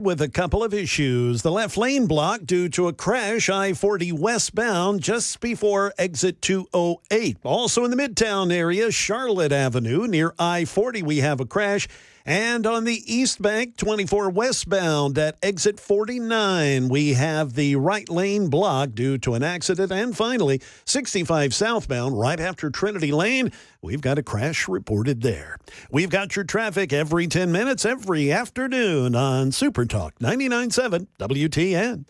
With a couple of issues. The left lane blocked due to a crash I-40 westbound just before exit 208. Also in the Midtown area, Charlotte Avenue near I-40, we have a crash. And on the East Bank, 24 westbound at exit 49, we have the right lane blocked due to an accident. And finally, 65 southbound right after Trinity Lane, we've got a crash reported there. We've got your traffic every 10 minutes, every afternoon on Super Talk 99.7 WTN.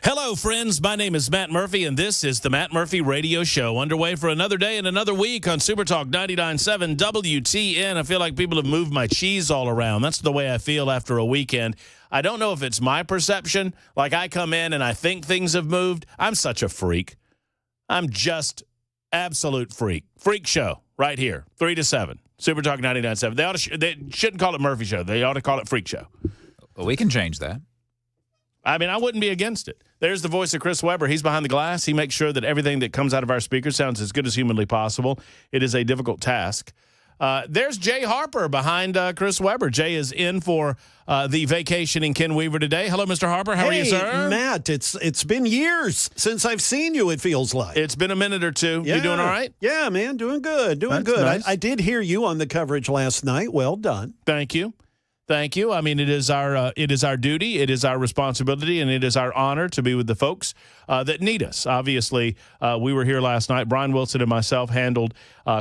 Hello, friends. My name is Matt Murphy, and this is the Matt Murphy Radio Show, underway for another day and another week on Super Talk 99.7 WTN. I feel like people have moved my cheese all around. That's the way I feel after a weekend. I don't know if it's my perception. Like, I come in and I think things have moved. I'm such a freak. I'm just absolute freak. Freak show right here, 3 to 7. Super Talk 99.7. They shouldn't call it Murphy Show. They ought to call it Freak Show. Well, we can change that. I mean, I wouldn't be against it. There's the voice of Chris Webber. He's behind the glass. He makes sure that everything that comes out of our speakers sounds as good as humanly possible. It is a difficult task. There's Jay Harper behind Chris Webber. Jay is in for the vacationing Ken Weaver today. Hello, Mr. Harper. How are you, sir? Matt, it's been years since I've seen you, it feels like. It's been a minute or two. Yeah. You doing all right? Yeah, man, doing good, That's good. nice. I did hear you on the coverage last night. Well done. Thank you. Thank you. I mean, it is our duty, it is our responsibility, and it is our honor to be with the folks that need us. Obviously, we were here last night. Brian Wilson and myself handled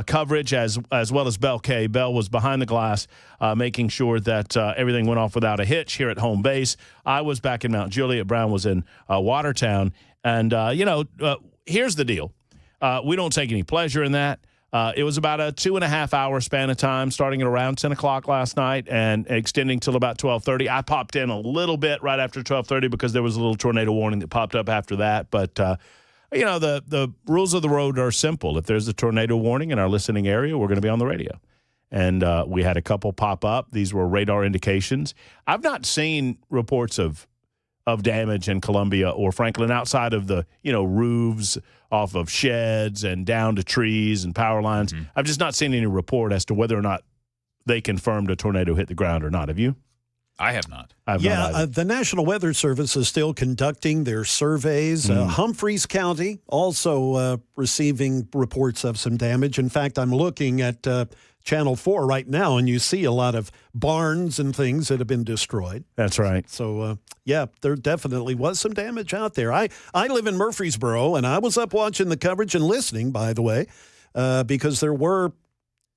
coverage as well as Bell K. Bell was behind the glass, making sure that everything went off without a hitch here at home base. I was back in Mount Juliet. Brian was in Watertown. And, here's the deal. We don't take any pleasure in that. It was about a 2.5-hour span of time, starting at around 10 o'clock last night and extending till about 12:30. I popped in a little bit right after 12:30 because there was a little tornado warning that popped up after that. But, the rules of the road are simple. If there's a tornado warning in our listening area, we're going to be on the radio. And we had a couple pop up. These were radar indications. I've not seen reports of damage in Columbia or Franklin outside of the, roofs off of sheds and down to trees and power lines. Mm-hmm. I've just not seen any report as to whether or not they confirmed a tornado hit the ground or not. Have you? I have not. The National Weather Service is still conducting their surveys. Humphreys County also receiving reports of some damage. In fact, I'm looking at Channel 4 right now, and you see a lot of barns and things that have been destroyed. That's right. So, there definitely was some damage out there. I live in Murfreesboro, and I was up watching the coverage and listening, by the way, because there were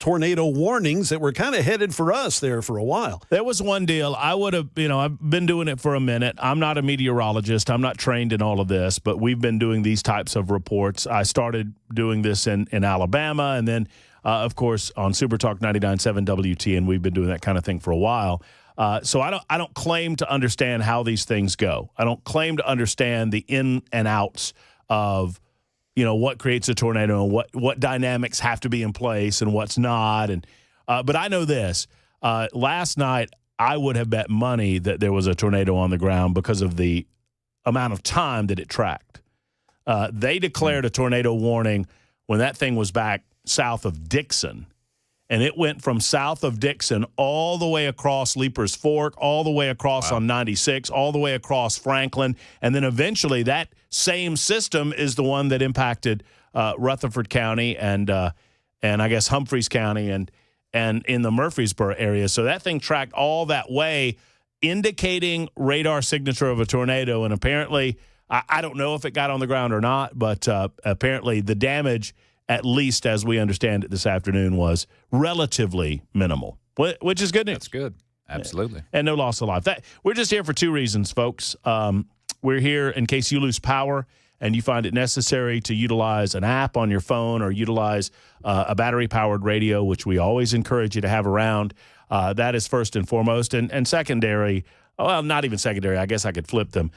tornado warnings that were kind of headed for us there for a while. There was one deal. I would have, I've been doing it for a minute. I'm not a meteorologist. I'm not trained in all of this, but we've been doing these types of reports. I started doing this in Alabama, and then, of course, on Super Talk 99.7 WTN, we've been doing that kind of thing for a while. So I don't claim to understand how these things go. I don't claim to understand the in and outs of what creates a tornado and what dynamics have to be in place and what's not. And but I know this. Last night, I would have bet money that there was a tornado on the ground because of the amount of time that it tracked. They declared a tornado warning when that thing was back south of Dixon. And it went from south of Dixon all the way across Leaper's Fork, all the way across on 96, all the way across Franklin. And then eventually that same system is the one that impacted Rutherford County and I guess Humphreys County and in the Murfreesboro area. So that thing tracked all that way, indicating radar signature of a tornado. And apparently, I don't know if it got on the ground or not, but apparently the damage, at least as we understand it this afternoon, was relatively minimal, which is good news. That's good. Absolutely. And no loss of life. We're just here for two reasons, folks. We're here in case you lose power and you find it necessary to utilize an app on your phone or utilize a battery-powered radio, which we always encourage you to have around. That is first and foremost. And secondary, well, not even secondary. I guess I could flip them.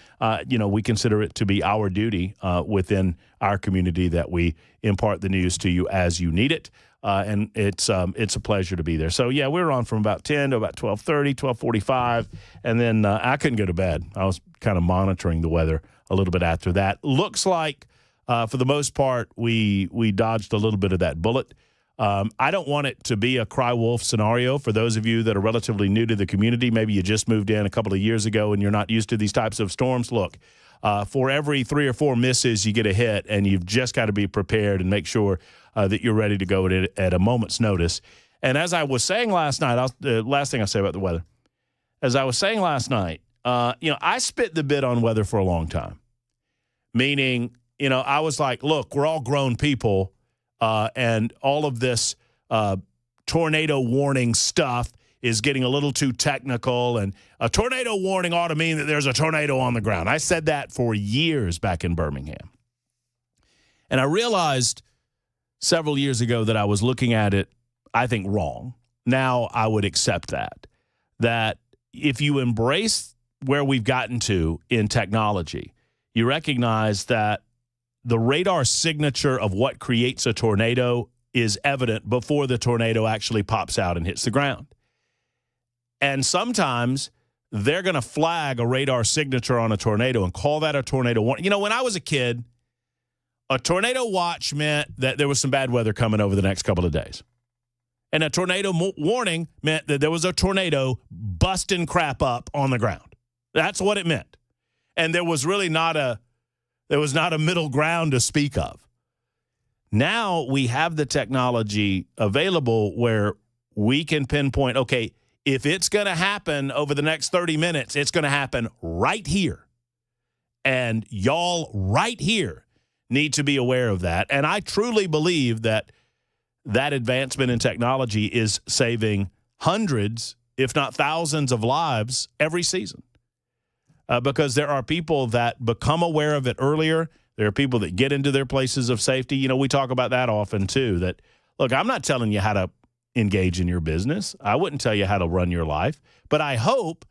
We consider it to be our duty within our community that we impart the news to you as you need it. And it's a pleasure to be there. So, yeah, we were on from about 10 to about 12:30, 12:45, and then I couldn't go to bed. I was kind of monitoring the weather a little bit after that. Looks like, for the most part, we dodged a little bit of that bullet. I don't want it to be a cry wolf scenario for those of you that are relatively new to the community. Maybe you just moved in a couple of years ago and you're not used to these types of storms. Look, for every 3 or 4 misses, you get a hit, and you've just got to be prepared and make sure that you're ready to go at a moment's notice. And as I was saying last night, the last thing I'll say about the weather, as I was saying last night, I spit the bit on weather for a long time, meaning, I was like, look, we're all grown people, and all of this tornado warning stuff is getting a little too technical, and a tornado warning ought to mean that there's a tornado on the ground. I said that for years back in Birmingham. And I realized several years ago that I was looking at it, I think, wrong. Now I would accept that if you embrace where we've gotten to in technology, you recognize that the radar signature of what creates a tornado is evident before the tornado actually pops out and hits the ground. And sometimes they're going to flag a radar signature on a tornado and call that a tornado warning. When I was a kid, a tornado watch meant that there was some bad weather coming over the next couple of days. And a tornado warning meant that there was a tornado busting crap up on the ground. That's what it meant. And there was really not a middle ground to speak of. Now we have the technology available where we can pinpoint, okay, if it's going to happen over the next 30 minutes, it's going to happen right here. And y'all right here need to be aware of that. And I truly believe that advancement in technology is saving hundreds, if not thousands of lives every season. Because there are people that become aware of it earlier. There are people that get into their places of safety. We talk about that often too, that, look, I'm not telling you how to engage in your business. I wouldn't tell you how to run your life. But I hope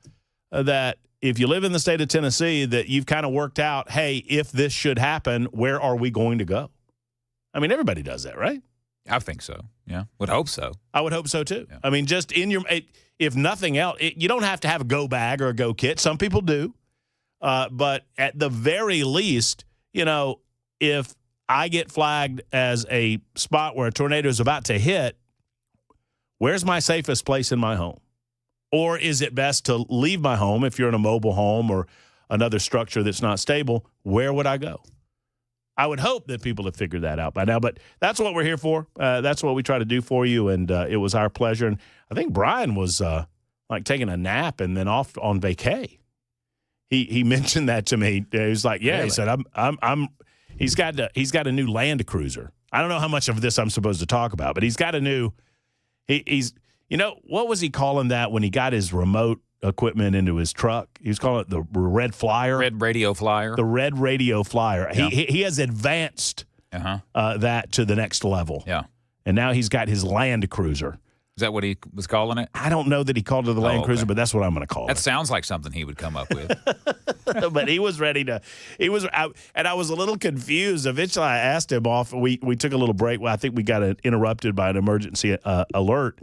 that if you live in the state of Tennessee, that you've kind of worked out, hey, if this should happen, where are we going to go? I mean, everybody does that, right? I think so. Yeah. Would hope so. I would hope so too. Yeah. I mean, just if nothing else, you don't have to have a go bag or a go kit. Some people do. But at the very least, if I get flagged as a spot where a tornado is about to hit, where's my safest place in my home? Or is it best to leave my home if you're in a mobile home or another structure that's not stable? Where would I go? I would hope that people have figured that out by now, but that's what we're here for. That's what we try to do for you, and it was our pleasure. And I think Brian was taking a nap and then off on vacay. He mentioned that to me. He was like, "Yeah," really? He said, He's got a new Land Cruiser. I don't know how much of this I'm supposed to talk about, but he's got a new. What was he calling that when he got his remote equipment into his truck? He was calling it the Red Flyer. Red Radio Flyer. The Red Radio Flyer. Yeah. He has advanced that to the next level. Yeah. And now he's got his Land Cruiser. Is that what he was calling it? I don't know that he called it the Land Cruiser, but that's what I'm going to call it. That sounds like something he would come up with. But he was ready to. And I was a little confused. Eventually, I asked him off. We took a little break. Well, I think we got interrupted by an emergency alert.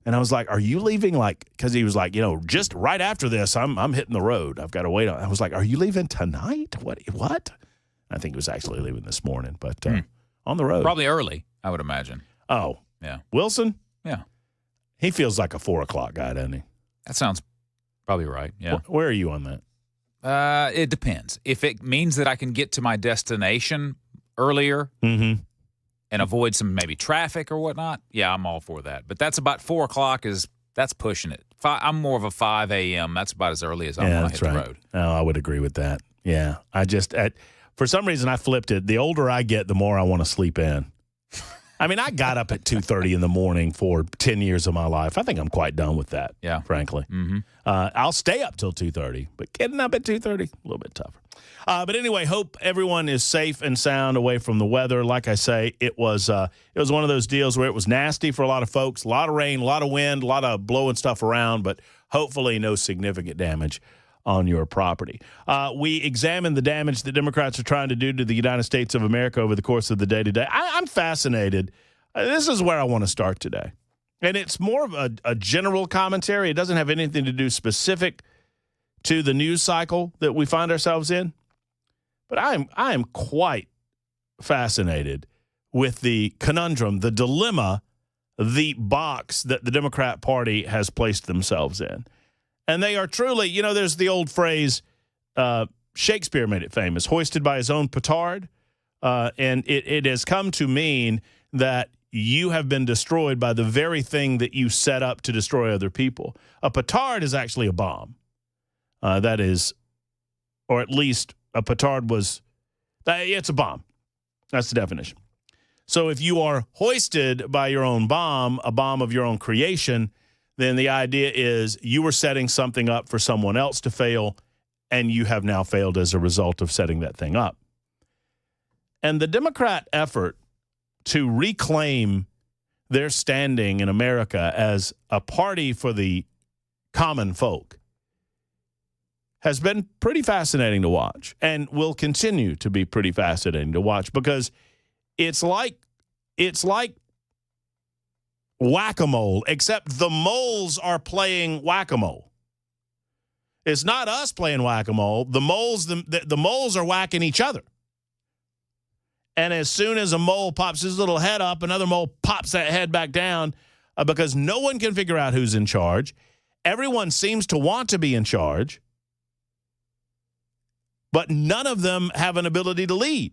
And I was like, "Are you leaving?" Because he was like, just right after this, I'm hitting the road. I've got to wait on. I was like, "Are you leaving tonight? What?" I think he was actually leaving this morning, but on the road, probably early. I would imagine. Oh, yeah, Wilson. Yeah. He feels like a 4 o'clock guy, doesn't he? That sounds probably right, yeah. Where are you on that? It depends. If it means that I can get to my destination earlier and avoid some maybe traffic or whatnot, yeah, I'm all for that. But that's about 4 o'clock that's pushing it. I'm more of a 5 a.m. That's about as early as I want to hit the road. Oh, I would agree with that. Yeah. For some reason, I flipped it. The older I get, the more I want to sleep in. I mean, I got up at 2:30 in the morning for 10 years of my life. I think I'm quite done with that, frankly. Mm-hmm. I'll stay up till 2:30, but getting up at 2:30, a little bit tougher. But anyway, hope everyone is safe and sound away from the weather. Like I say, it was one of those deals where it was nasty for a lot of folks, a lot of rain, a lot of wind, a lot of blowing stuff around, but hopefully no significant damage on your property. We examined the damage that Democrats are trying to do to the United States of America over the course of the day today. I'm fascinated. This is where I want to start today. And it's more of a general commentary. It doesn't have anything to do specific to the news cycle that we find ourselves in. But I am quite fascinated with the conundrum, the dilemma, the box that the Democrat Party has placed themselves in. And they are truly, there's the old phrase, Shakespeare made it famous, hoisted by his own petard. And it has come to mean that you have been destroyed by the very thing that you set up to destroy other people. A petard is actually a bomb. That is, or at least a petard it's a bomb. That's the definition. So if you are hoisted by your own bomb, a bomb of your own creation, then the idea is you were setting something up for someone else to fail, and you have now failed as a result of setting that thing up. And the Democrat effort to reclaim their standing in America as a party for the common folk has been pretty fascinating to watch, and will continue to be pretty fascinating to watch, because it's like whack-a-mole, except the moles are playing whack-a-mole. It's not us playing whack-a-mole. The moles are whacking each other. And as soon as a mole pops his little head up, another mole pops that head back down, because no one can figure out who's in charge. Everyone seems to want to be in charge, but none of them have an ability to lead.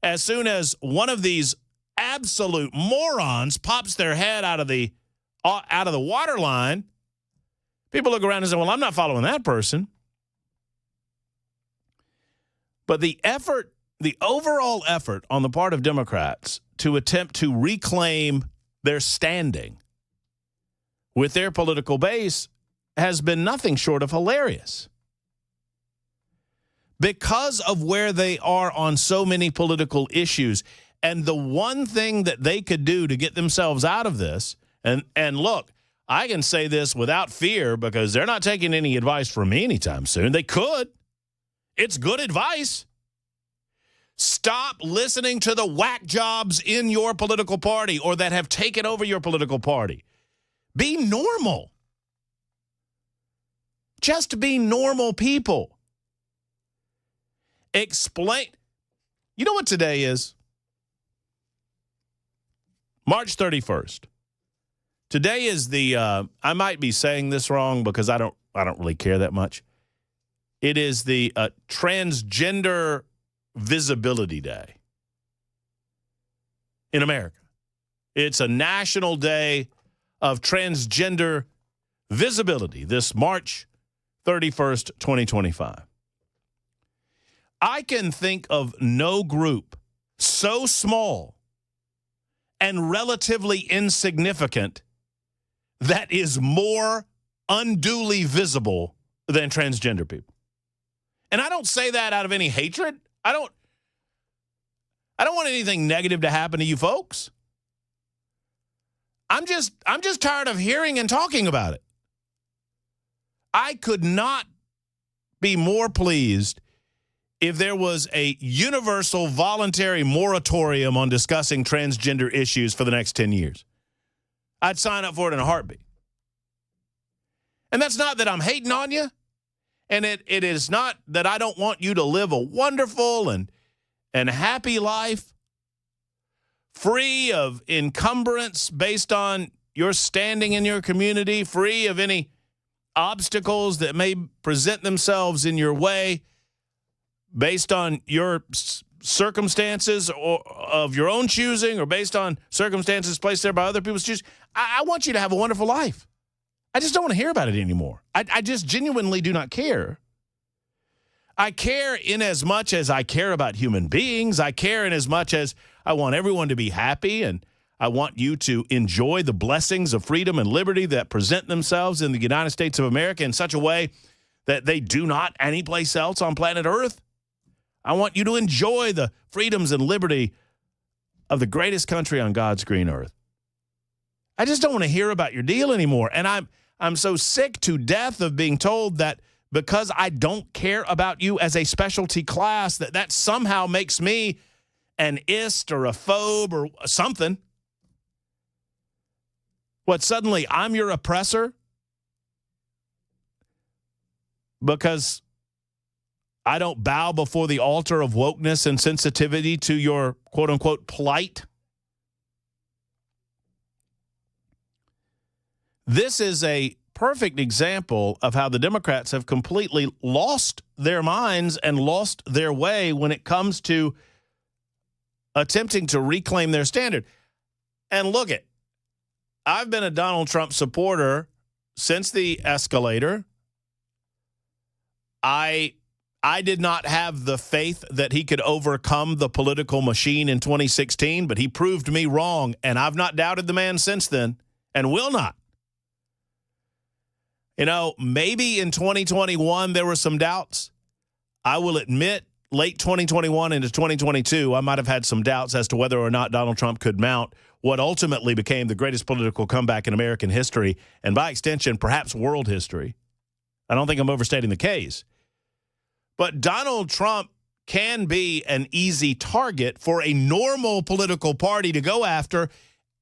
As soon as one of these absolute morons pops their head out of the water line, people look around and say, well, I'm not following that person. But the overall effort on the part of Democrats to attempt to reclaim their standing with their political base has been nothing short of hilarious. Because of where they are on so many political issues, and the one thing that they could do to get themselves out of this, and look, I can say this without fear because they're not taking any advice from me anytime soon. They could. It's good advice. Stop listening to the whack jobs in your political party or that have taken over your political party. Be normal. Just be normal people. Explain. You know what today is? March 31st. Today is the, I might be saying this wrong because I don't really care that much. It is the Transgender Visibility Day in America. It's a national day of transgender visibility this March 31st, 2025. I can think of no group so small and relatively insignificant that is more unduly visible than transgender people. And I don't say that out of any hatred. I don't want anything negative to happen to you folks. I'm just tired of hearing and talking about it. I could not be more pleased if there was a universal voluntary moratorium on discussing transgender issues for the next 10 years. I'd sign up for it in a heartbeat. And that's not that I'm hating on you. And it is not that I don't want you to live a wonderful and happy life, free of encumbrance based on your standing in your community, free of any obstacles that may present themselves in your way based on your circumstances or of your own choosing or based on circumstances placed there by other people's choosing. I want you to have a wonderful life. I just don't want to hear about it anymore. I just genuinely do not care. I care in as much as I care about human beings. I care in as much as I want everyone to be happy, and I want you to enjoy the blessings of freedom and liberty that present themselves in the United States of America in such a way that they do not anyplace else on planet Earth. I want you to enjoy the freedoms and liberty of the greatest country on God's green earth. I just don't want to hear about your deal anymore. And I'm so sick to death of being told that because I don't care about you as a specialty class, that somehow makes me an ist or a phobe or something. What, suddenly I'm your oppressor? Because I don't bow before the altar of wokeness and sensitivity to your quote-unquote plight? This is a perfect example of how the Democrats have completely lost their minds and lost their way when it comes to attempting to reclaim their standard. And look it, I've been a Donald Trump supporter since the escalator. I did not have the faith that he could overcome the political machine in 2016, but he proved me wrong, and I've not doubted the man since then and will not. You know, maybe in 2021 there were some doubts. I will admit late 2021 into 2022, I might have had some doubts as to whether or not Donald Trump could mount what ultimately became the greatest political comeback in American history, and by extension, perhaps world history. I don't think I'm overstating the case. But Donald Trump can be an easy target for a normal political party to go after,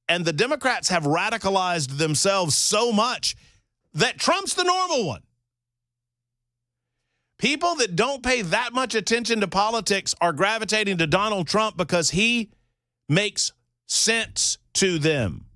and the Democrats have radicalized themselves so much that Trump's the normal one. People that don't pay that much attention to politics are gravitating to Donald Trump because he makes sense to them.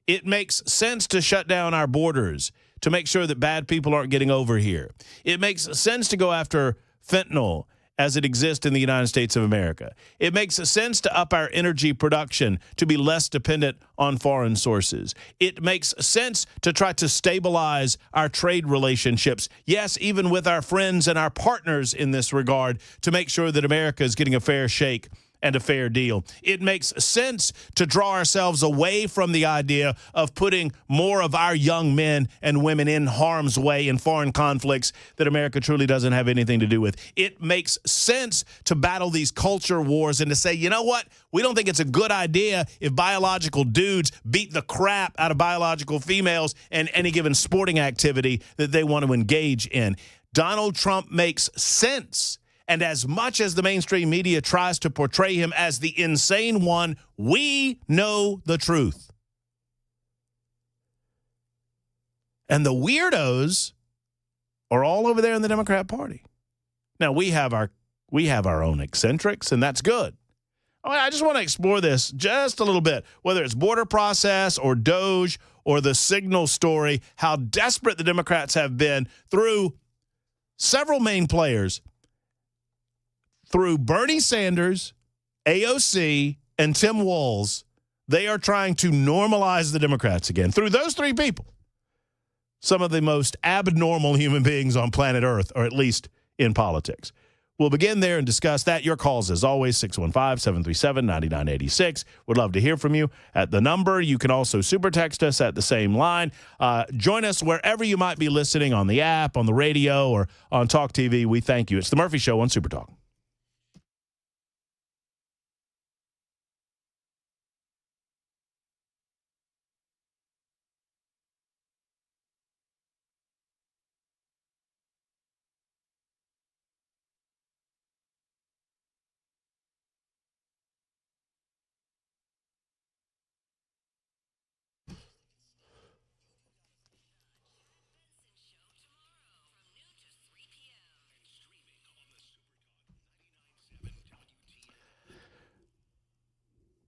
It makes sense to shut down our borders, to make sure that bad people aren't getting over here. It makes sense to go after fentanyl as it exists in the United States of America. It makes sense to up our energy production to be less dependent on foreign sources. It makes sense to try to stabilize our trade relationships, yes, even with our friends and our partners in this regard, to make sure that America is getting a fair shake and a fair deal. It makes sense to draw ourselves away from the idea of putting more of our young men and women in harm's way in foreign conflicts that America truly doesn't have anything to do with. It makes sense to battle these culture wars and to say, you know what? We don't think it's a good idea if biological dudes beat the crap out of biological females in any given sporting activity that they want to engage in. Donald Trump makes sense. And as much as the mainstream media tries to portray him as the insane one, we know the truth. And the weirdos are all over there in the Democrat Party. Now, we have our own eccentrics, and that's good. I just want to explore this just a little bit, whether it's border process or Doge or the Signal story, how desperate the Democrats have been through several main players. Through Bernie Sanders, AOC, and Tim Walz, they are trying to normalize the Democrats again. Through those three people, some of the most abnormal human beings on planet Earth, or at least in politics. We'll begin there and discuss that. Your calls, as always, 615-737-9986. Would love to hear from you at the number. You can also super text us at the same line. Join us wherever you might be listening, on the app, on the radio, or on Talk TV. We thank you. It's The Murphy Show on Super Talk.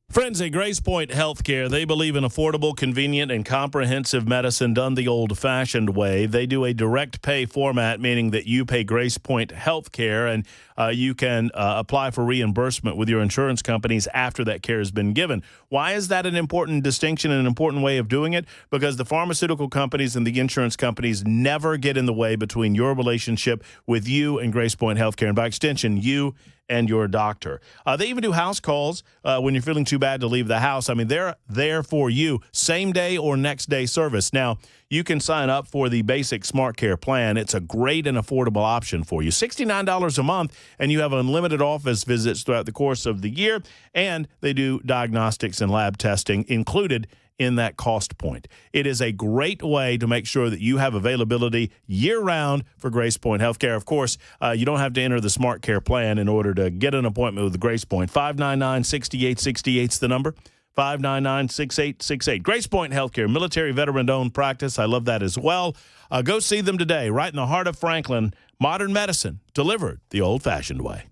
Friends at Grace Point Healthcare, they believe in affordable, convenient, and comprehensive medicine done the old-fashioned way. They do a direct pay format, meaning that you pay Grace Point Healthcare, and you can apply for reimbursement with your insurance companies after that care has been given. Why is that an important distinction and an important way of doing it? Because the pharmaceutical companies and the insurance companies never get in the way between your relationship with you and Grace Point Healthcare, and by extension, you and your doctor. They even do house calls when you're feeling too bad to leave the house. I mean, they're there for you, same day or next day service. Now, you can sign up for the basic Smart Care plan. It's a great and affordable option for you. $69 a month, and you have unlimited office visits throughout the course of the year, and they do diagnostics and lab testing included in that cost point. It is a great way to make sure that you have availability year-round for Grace Point Healthcare. Of course, you don't have to enter the Smart Care plan in order to get an appointment with Grace Point. 599-6868 is the number. 599-6868. Grace Point Healthcare, military veteran-owned practice. I love that as well. Go see them today, right in the heart of Franklin. Modern medicine delivered the old-fashioned way.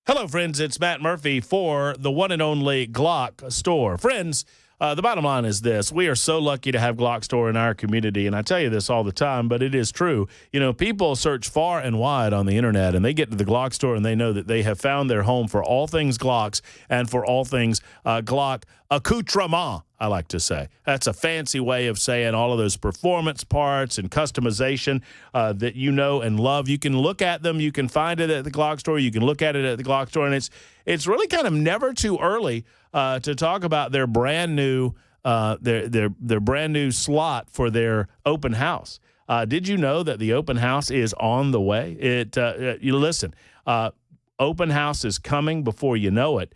Hello, friends. It's Matt Murphy for the one and only Glock store. Friends, the bottom line is this. We are so lucky to have Glock store in our community, and I tell you this all the time, but it is true. You know, people search far and wide on the internet, and they get to the Glock store, and they know that they have found their home for all things Glocks and for all things Glock accoutrement, I like to say. That's a fancy way of saying all of those performance parts and customization that you know and love. You can look at them. You can find it at the Glock store. You can look at it at the Glock store, and it's really kind of never too early to talk about their brand new their brand new slot for their open house. Did you know that the open house is on the way? You listen. Open house is coming before you know it.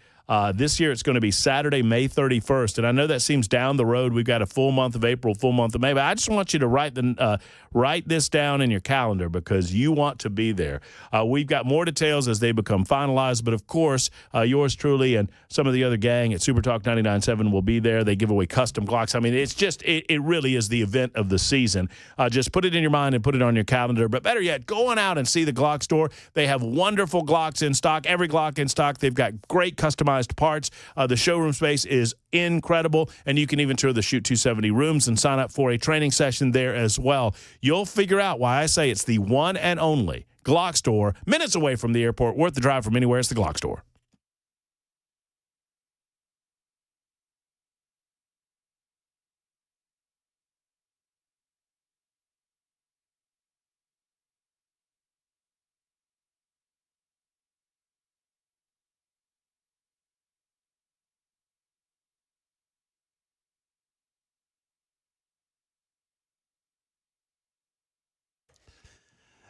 This year it's going to be Saturday, May 31st, and I know that seems down the road. We've got a full month of April, full month of May, but I just want you to write this down in your calendar because you want to be there. We've got more details as they become finalized, but of course, yours truly and some of the other gang at Super Talk 99.7 will be there. They give away custom Glocks. I mean, it's just, it really is the event of the season. Just put it in your mind and put it on your calendar, but better yet, go on out and see the Glock store. They have wonderful Glocks in stock, every Glock in stock. They've got great customized parts. The showroom space is incredible, and you can even tour the Shoot 270 rooms and sign up for a training session there as well. You'll figure out why I say it's the one and only Glock store, minutes away from the airport, worth the drive from anywhere. It's the Glock store.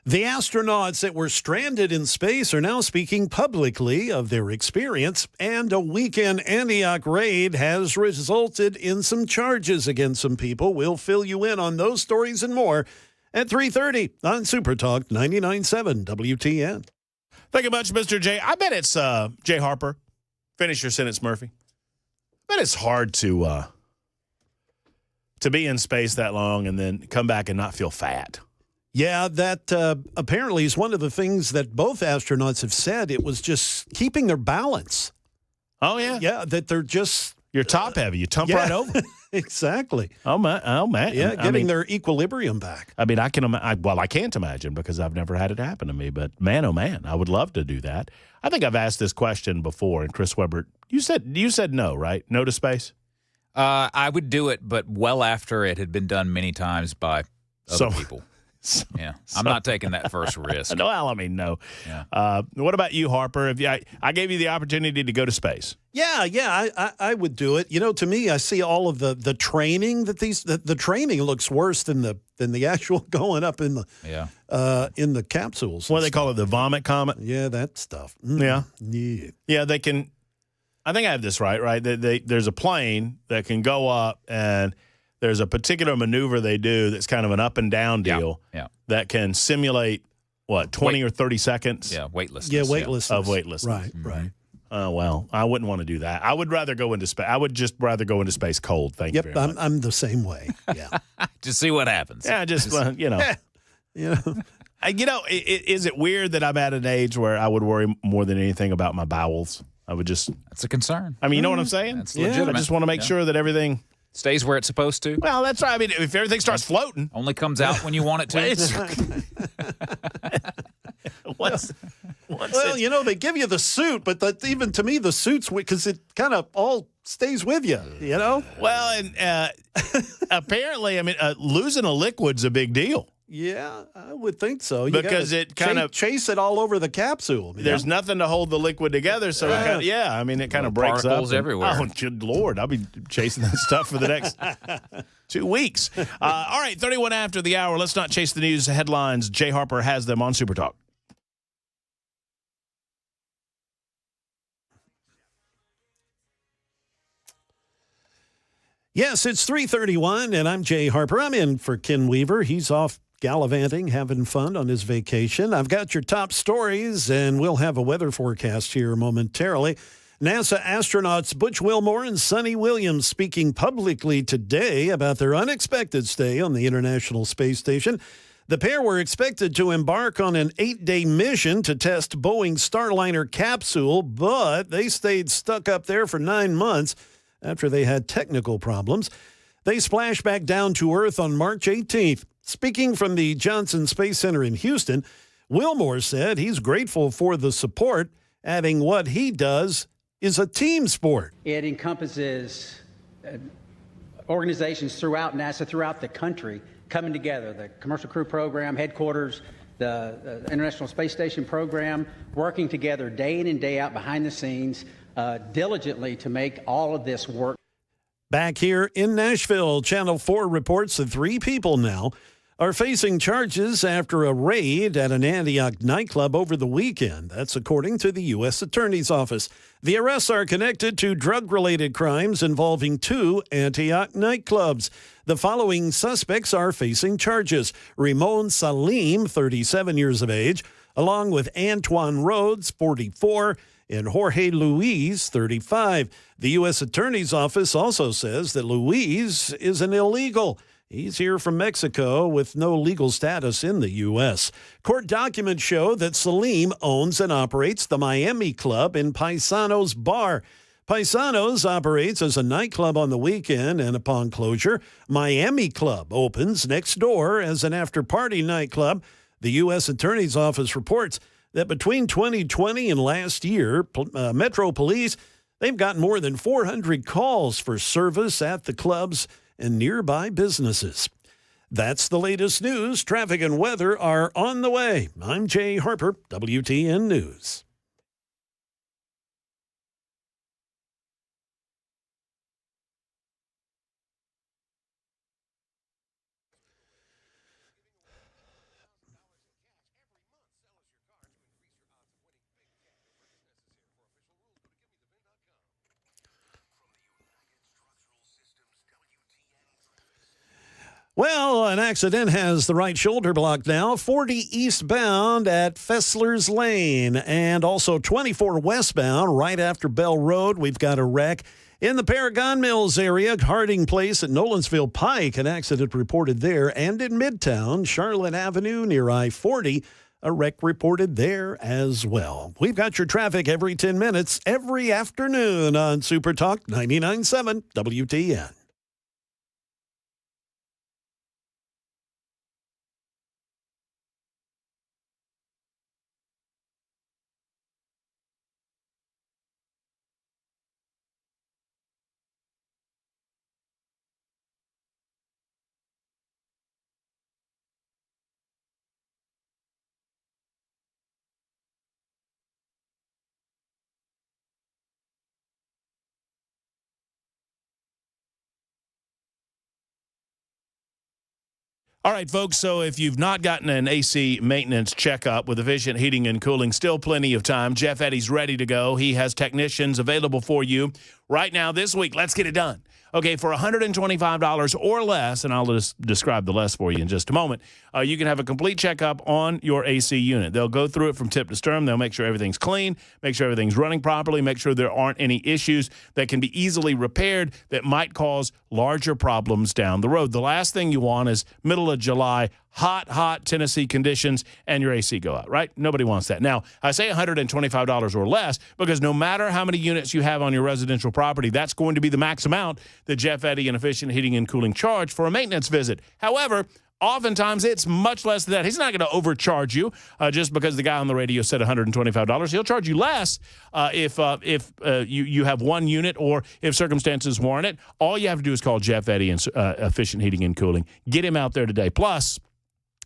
The astronauts that were stranded in space are now speaking publicly of their experience, and a weekend Antioch raid has resulted in some charges against some people. We'll fill you in on those stories and more at 3:30 on Super Talk 99.7 WTN. Thank you much, Mr. J. I bet it's Jay Harper. Finish your sentence, Murphy. I bet it's hard to be in space that long and then come back and not feel fat. Yeah, that apparently is one of the things that both astronauts have said. It was just keeping their balance. Oh, yeah? Yeah, that they're just You're top heavy. You tump right over. Exactly. Oh, man. Yeah, getting their equilibrium back. I mean, I can't imagine because I've never had it happen to me. But, man, oh, man, I would love to do that. I think I've asked this question before, and Chris Webber, you said no, right? No to space? I would do it, but well after it had been done many times by other people. Yeah, I'm not taking that first risk. No, I mean, no. Yeah. What about you, Harper? I gave you the opportunity to go to space. Yeah, I would do it. You know, to me, I see all of the training that the training looks worse than the actual going up in the capsules. What do they call it? The vomit comet? Yeah, that stuff. Yeah. Yeah, they can. I think I have this right? There's a plane that can go up, and there's a particular maneuver they do that's kind of an up and down deal that can simulate, 20 or 30 seconds? Yeah, weightlessness. Yeah, weightlessness. Of weightlessness. Right. Oh, well, I wouldn't want to do that. I would rather go into space. I would just rather go into space cold. Thank you very much. I'm the same way. Yeah. Just see what happens. Yeah, just. Is it weird that I'm at an age where I would worry more than anything about my bowels? I would just. That's a concern. I mean, you know what I'm saying? That's legitimate. I just want to make sure that everything stays where it's supposed to. Well, that's right. I mean, if everything starts floating, only comes out when you want it to. They give you the suit, but even to me, the suit's because it kind of all stays with you. You know. Well, and apparently, I mean, losing a liquid's a big deal. Yeah, I would think so. Because it kind of chase it all over the capsule. There's nothing to hold the liquid together, so it kind of breaks up. Particles everywhere. Oh, good Lord, I'll be chasing that stuff for the next 2 weeks. All right, 31 after the hour. Let's not chase the news headlines. Jay Harper has them on Super Talk. Yes, it's 3:31, and I'm Jay Harper. I'm in for Ken Weaver. He's off gallivanting, having fun on his vacation. I've got your top stories, and we'll have a weather forecast here momentarily. NASA astronauts Butch Wilmore and Sonny Williams speaking publicly today about their unexpected stay on the International Space Station. The pair were expected to embark on an 8-day mission to test Boeing's Starliner capsule, but they stayed stuck up there for 9 months after they had technical problems. They splashed back down to Earth on March 18th. Speaking from the Johnson Space Center in Houston, Wilmore said he's grateful for the support, adding what he does is a team sport. It encompasses organizations throughout NASA, throughout the country, coming together. The Commercial Crew Program, headquarters, the International Space Station program, working together day in and day out behind the scenes, diligently to make all of this work. Back here in Nashville, Channel 4 reports that 3 people now are facing charges after a raid at an Antioch nightclub over the weekend. That's according to the U.S. Attorney's Office. The arrests are connected to drug-related crimes involving 2 Antioch nightclubs. The following suspects are facing charges: Ramon Salim, 37 years of age, along with Antoine Rhodes, 44, and Jorge Luis, 35. The U.S. Attorney's Office also says that Luis is an illegal. He's here from Mexico with no legal status in the U.S. Court documents show that Salim owns and operates the Miami Club in Paisanos Bar. Paisanos operates as a nightclub on the weekend, and upon closure, Miami Club opens next door as an after-party nightclub. The U.S. Attorney's Office reports that between 2020 and last year, Metro Police, they've gotten more than 400 calls for service at the clubs and nearby businesses. That's the latest news. Traffic and weather are on the way. I'm Jay Harper, WTN News. Well, an accident has the right shoulder blocked now. 40 eastbound at Fessler's Lane, and also 24 westbound right after Bell Road. We've got a wreck in the Paragon Mills area, Harding Place at Nolensville Pike. An accident reported there, and in Midtown, Charlotte Avenue near I-40. a wreck reported there as well. We've got your traffic every 10 minutes, every afternoon on Super Talk 99.7 WTN. All right, folks, so if you've not gotten an AC maintenance checkup with Efficient Heating and Cooling, still plenty of time. Jeff Eddy's ready to go. He has technicians available for you right now this week. Let's get it done. Okay, for $125 or less, and I'll just describe the less for you in just a moment, you can have a complete checkup on your AC unit. They'll go through it from tip to stern. They'll make sure everything's clean, make sure everything's running properly, make sure there aren't any issues that can be easily repaired that might cause larger problems down the road. The last thing you want is middle of July, hot Tennessee conditions, and your AC go out, right? Nobody wants that. Now, I say $125 or less because no matter how many units you have on your residential property, that's going to be the max amount that Jeff Eddy and Efficient Heating and Cooling charge for a maintenance visit. However, oftentimes it's much less than that. He's not going to overcharge you just because the guy on the radio said $125. He'll charge you less if you have one unit or if circumstances warrant it. All you have to do is call Jeff Eddy and Efficient Heating and Cooling. Get him out there today. Plus,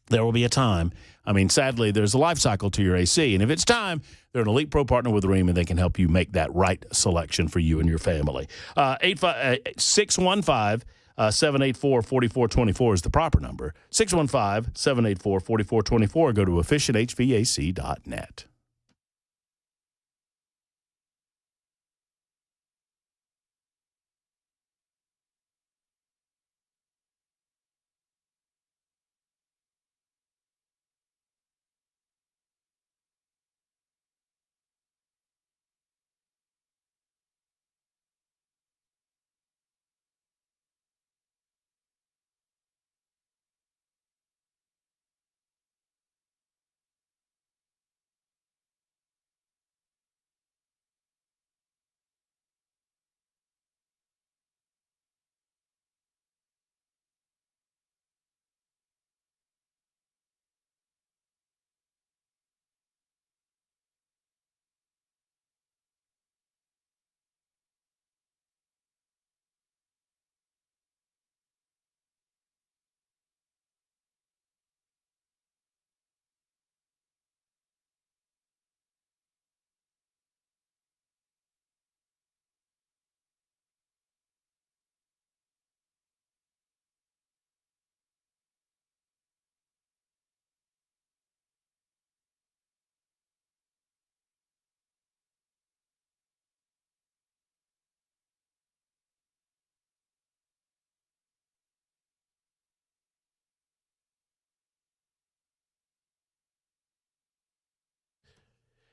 there will be a time. I mean, sadly, there's a life cycle to your AC. And if it's time, they're an Elite Pro partner with Rheem, and they can help you make that right selection for you and your family. 615-784-4424 is the proper number. 615-784-4424. Go to efficienthvac.net.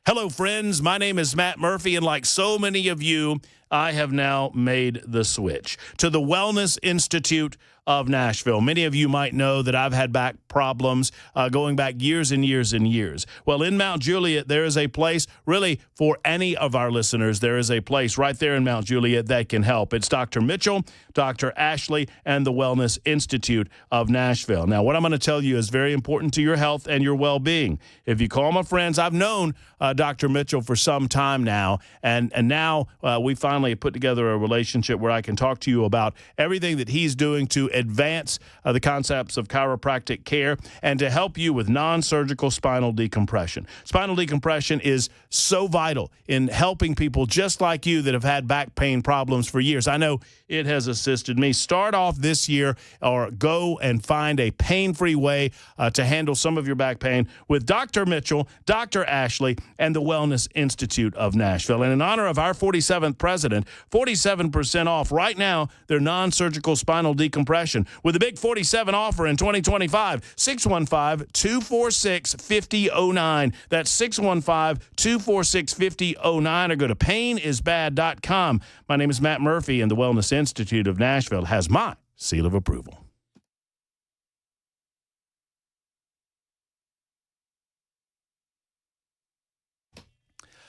Hello, friends. My name is Matt Murphy, and like so many of you, I have now made the switch to the Wellness Institute of Nashville. Many of you might know that I've had back problems going back years and years and years. Well, in Mount Juliet, there is a place, really, for any of our listeners, there is a place right there in Mount Juliet that can help. It's Dr. Mitchell, Dr. Ashley, and the Wellness Institute of Nashville. Now, what I'm going to tell you is very important to your health and your well-being. If you call my friends, I've known Dr. Mitchell for some time now, and now we finally put together a relationship where I can talk to you about everything that he's doing to advance the concepts of chiropractic care and to help you with non-surgical spinal decompression. Spinal decompression is so vital in helping people just like you that have had back pain problems for years. I know it has assisted me. Start off this year or go and find a pain-free way to handle some of your back pain with Dr. Mitchell, Dr. Ashley, and the Wellness Institute of Nashville. And in honor of our 47th president, 47% off right now their non-surgical spinal decompression with a big 47 offer in 2025. 615-246-5009. That's 615-246-5009, or go to painisbad.com. My name is Matt Murphy, and the Wellness Institute of Nashville has my seal of approval.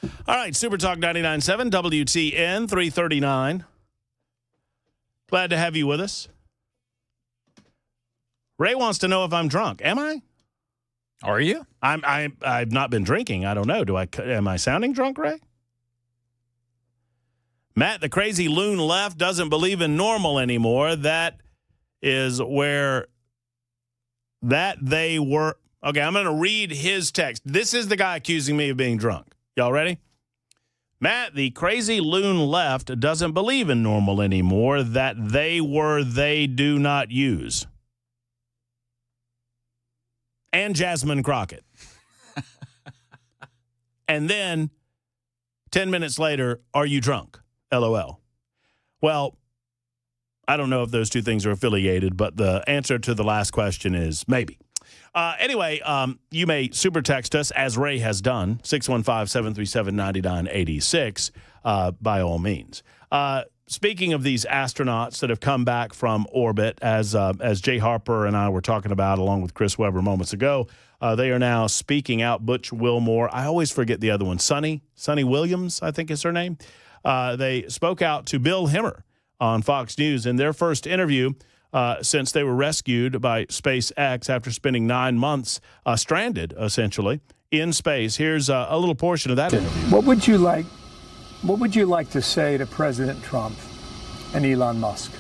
All right, Super Talk 99.7, WTN 339. Glad to have you with us. Ray wants to know if I'm drunk. Am I? Are you? I've not been drinking. I don't know. Am I sounding drunk, Ray? Matt, the crazy loon left doesn't believe in normal anymore. That is where they were. Okay, I'm going to read his text. This is the guy accusing me of being drunk. Y'all ready? Matt, the crazy loon left doesn't believe in normal anymore. That they do not use. And Jasmine Crockett. And then 10 minutes later, are you drunk? LOL. Well, I don't know if those two things are affiliated, but the answer to the last question is maybe. Anyway, you may super text us, as Ray has done, 615-737-9986, by all means. Speaking of these astronauts that have come back from orbit, as Jay Harper and I were talking about along with Chris Webber moments ago, they are now speaking out. Butch Wilmore, I always forget the other one, Sunny Williams, I think is her name. They spoke out to Bill Hemmer on Fox News in their first interview since they were rescued by SpaceX after spending 9 months stranded, essentially, in space. Here's a little portion of that interview. What would you like to say to President Trump and Elon Musk?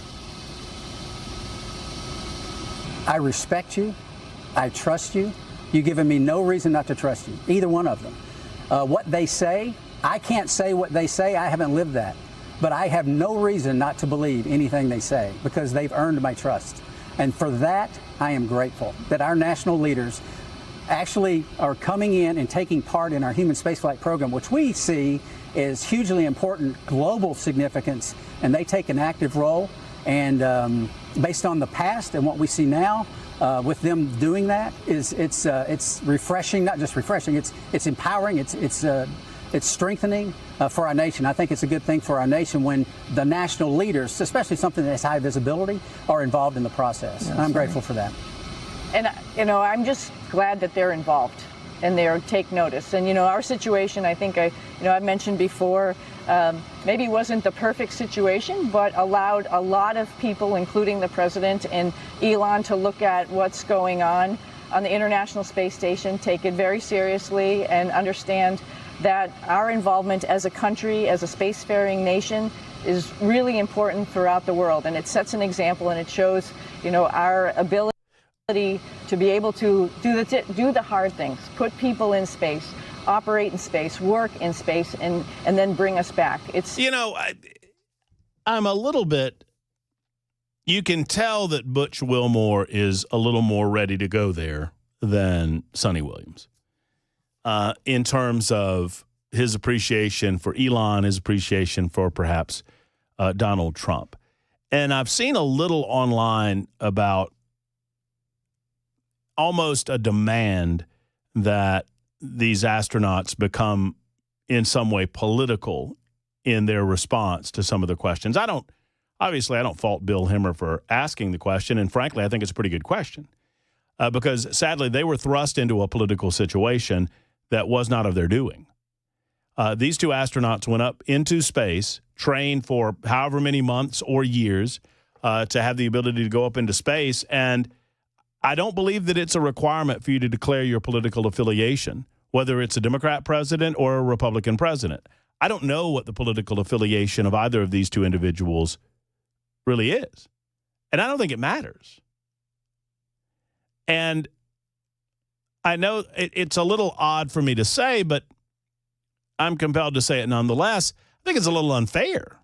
I respect you. I trust you. You've given me no reason not to trust you, either one of them. What they say, I can't say what they say. I haven't lived that. But I have no reason not to believe anything they say because they've earned my trust. And for that, I am grateful that our national leaders actually are coming in and taking part in our human spaceflight program, which we see is hugely important global significance, and they take an active role. And based on the past and what we see now, with them doing that, it's refreshing. Not just refreshing, it's empowering. It's strengthening for our nation. I think it's a good thing for our nation when the national leaders, especially something that has high visibility, are involved in the process. Yes, I'm grateful for that. And, I'm just glad that they're involved and they take notice. And, our situation, I think I've mentioned before, maybe wasn't the perfect situation, but allowed a lot of people, including the president and Elon, to look at what's going on the International Space Station, take it very seriously, and understand that our involvement as a country, as a spacefaring nation, is really important throughout the world. And it sets an example, and it shows, our ability to be able to do the hard things, put people in space, operate in space, work in space, and then bring us back. It's I'm a little bit. You can tell that Butch Wilmore is a little more ready to go there than Sunny Williams. In terms of his appreciation for Elon, his appreciation for perhaps Donald Trump. And I've seen a little online about almost a demand that these astronauts become in some way political in their response to some of the questions. I don't fault Bill Hemmer for asking the question, and frankly, I think it's a pretty good question because sadly they were thrust into a political situation that was not of their doing. These two astronauts went up into space, trained for however many months or years to have the ability to go up into space, and I don't believe that it's a requirement for you to declare your political affiliation, whether it's a Democrat president or a Republican president. I don't know what the political affiliation of either of these two individuals really is, and I don't think it matters. And I know it's a little odd for me to say, but I'm compelled to say it nonetheless. I think it's a little unfair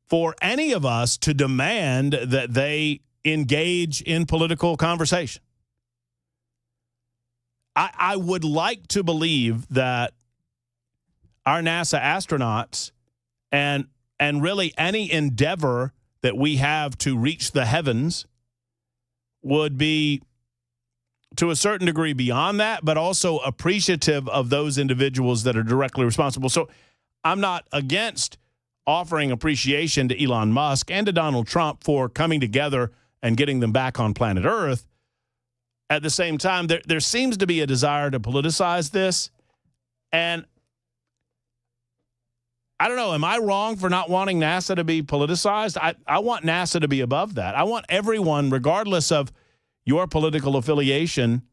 for any of us to demand that they engage in political conversation. I would like to believe that our NASA astronauts and really any endeavor that we have to reach the heavens would be to a certain degree beyond that, but also appreciative of those individuals that are directly responsible. So I'm not against offering appreciation to Elon Musk and to Donald Trump for coming together and getting them back on planet Earth. At the same time, there seems to be a desire to politicize this. And I don't know, am I wrong for not wanting NASA to be politicized? I want NASA to be above that. I want everyone, regardless of your political affiliation,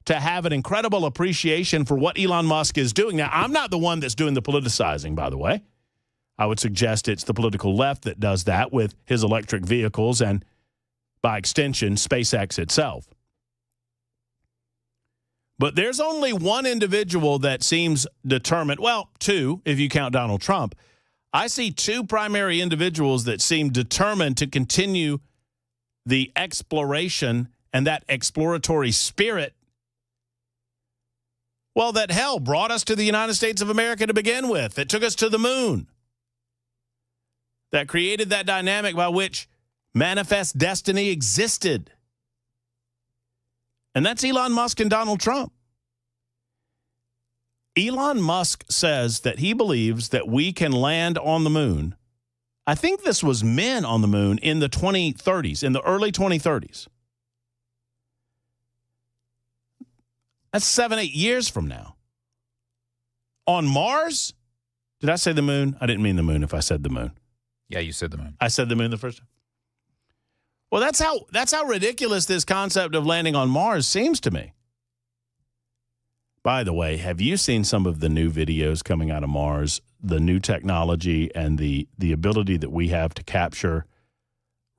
to have an incredible appreciation for what Elon Musk is doing. Now, I'm not the one that's doing the politicizing, by the way. I would suggest it's the political left that does that with his electric vehicles and, by extension, SpaceX itself. But there's only one individual that seems determined. Well, two, if you count Donald Trump. I see two primary individuals that seem determined to continue the exploration and that exploratory spirit. Well, that hell brought us to the United States of America to begin with. It took us to the moon. That created that dynamic by which manifest destiny existed. And that's Elon Musk and Donald Trump. Elon Musk says that he believes that we can land on the moon. I think this was men on the moon in the 2030s, in the early 2030s. That's 7-8 years from now. On Mars? Did I say the moon? I didn't mean the moon if I said the moon. Yeah, you said the moon. I said the moon the first time. Well, that's how ridiculous this concept of landing on Mars seems to me. By the way, have you seen some of the new videos coming out of Mars, the new technology and the ability that we have to capture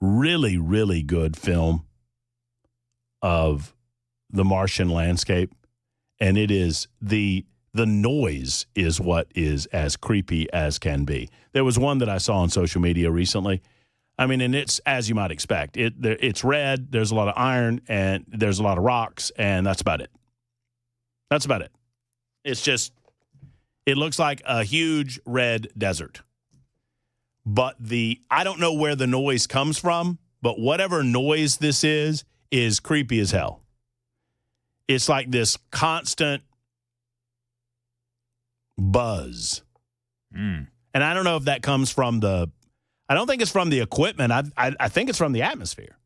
really, really good film of the Martian landscape? And it is the noise is what is as creepy as can be. There was one that I saw on social media recently. I mean, and it's as you might expect. It's red, there's a lot of iron, and there's a lot of rocks, and that's about it. That's about it. It's just, it looks like a huge red desert. But I don't know where the noise comes from, but whatever noise this is creepy as hell. It's like this constant buzz. And I don't know if that comes from I don't think it's from the equipment. I think it's from the atmosphere.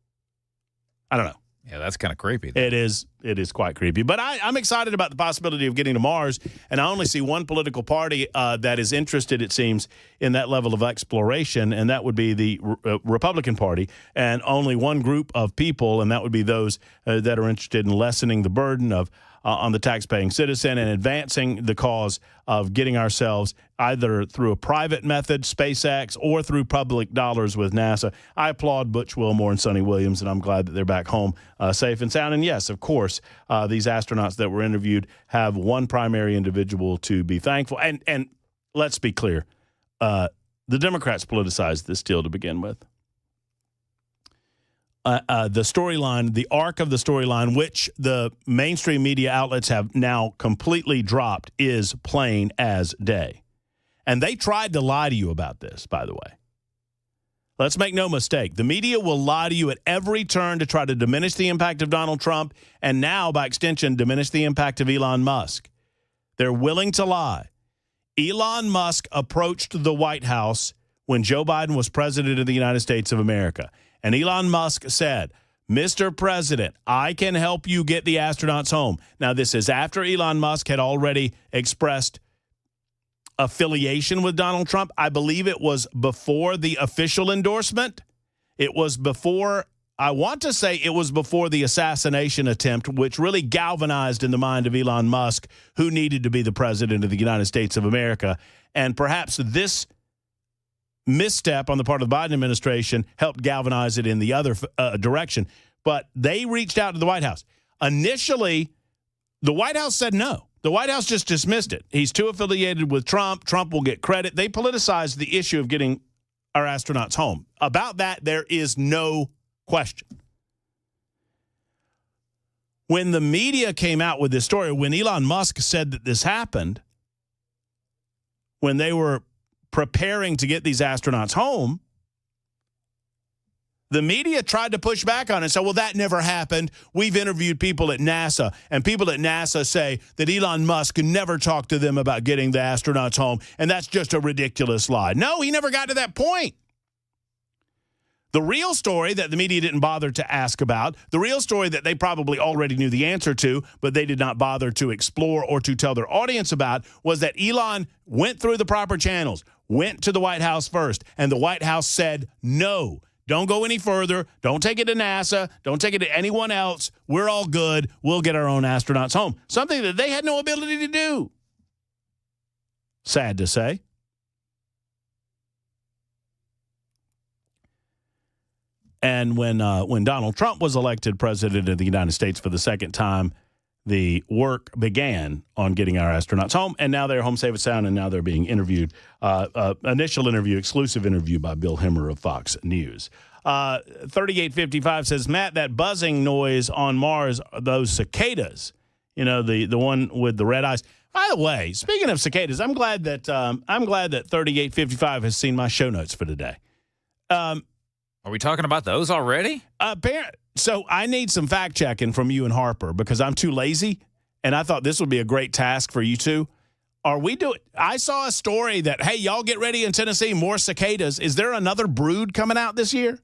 I don't know. Yeah, that's kind of creepy. It is quite creepy. But I'm excited about the possibility of getting to Mars, and I only see one political party that is interested, it seems, in that level of exploration, and that would be the Republican Party, and only one group of people, and that would be those that are interested in lessening the burden of on the taxpaying citizen and advancing the cause of getting ourselves either through a private method, SpaceX, or through public dollars with NASA. I applaud Butch Wilmore and Sonny Williams, and I'm glad that they're back home safe and sound. And yes, of course, these astronauts that were interviewed have one primary individual to be thankful. And let's be clear, the Democrats politicized this deal to begin with. The storyline, the arc of the storyline, which the mainstream media outlets have now completely dropped, is plain as day. And they tried to lie to you about this, by the way. Let's make no mistake. The media will lie to you at every turn to try to diminish the impact of Donald Trump and now, by extension, diminish the impact of Elon Musk. They're willing to lie. Elon Musk approached the White House when Joe Biden was president of the United States of America. And Elon Musk said, Mr. President, I can help you get the astronauts home. Now, this is after Elon Musk had already expressed affiliation with Donald Trump. I believe it was before the official endorsement. It was before, I want to say it was before the assassination attempt, which really galvanized in the mind of Elon Musk, who needed to be the president of the United States of America. And perhaps this misstep on the part of the Biden administration helped galvanize it in the other direction. But they reached out to the White House. Initially, the White House said no. The White House just dismissed it. He's too affiliated with Trump. Trump will get credit. They politicized the issue of getting our astronauts home. About that, there is no question. When the media came out with this story, when Elon Musk said that this happened, when they were preparing to get these astronauts home, the media tried to push back on it and say, well, that never happened. We've interviewed people at NASA, and people at NASA say that Elon Musk never talked to them about getting the astronauts home, and that's just a ridiculous lie. No, he never got to that point. The real story that the media didn't bother to ask about, the real story that they probably already knew the answer to, but they did not bother to explore or to tell their audience about, was that Elon went through the proper channels, went to the White House first, and the White House said, no, don't go any further. Don't take it to NASA. Don't take it to anyone else. We're all good. We'll get our own astronauts home. Something that they had no ability to do. Sad to say. And when Donald Trump was elected president of the United States for the second time, the work began on getting our astronauts home, and now they're home safe and sound, and now they're being interviewed. Initial interview, exclusive interview by Bill Hemmer of Fox News. 3855 says, Matt, that buzzing noise on Mars, those cicadas, you know, the one with the red eyes. By the way, speaking of cicadas, I'm glad that 3855 has seen my show notes for today. Are we talking about those already? So I need some fact checking from you and Harper because I'm too lazy, and I thought this would be a great task for you two. Are we doing? I saw a story that, hey, y'all get ready in Tennessee, more cicadas. Is there another brood coming out this year?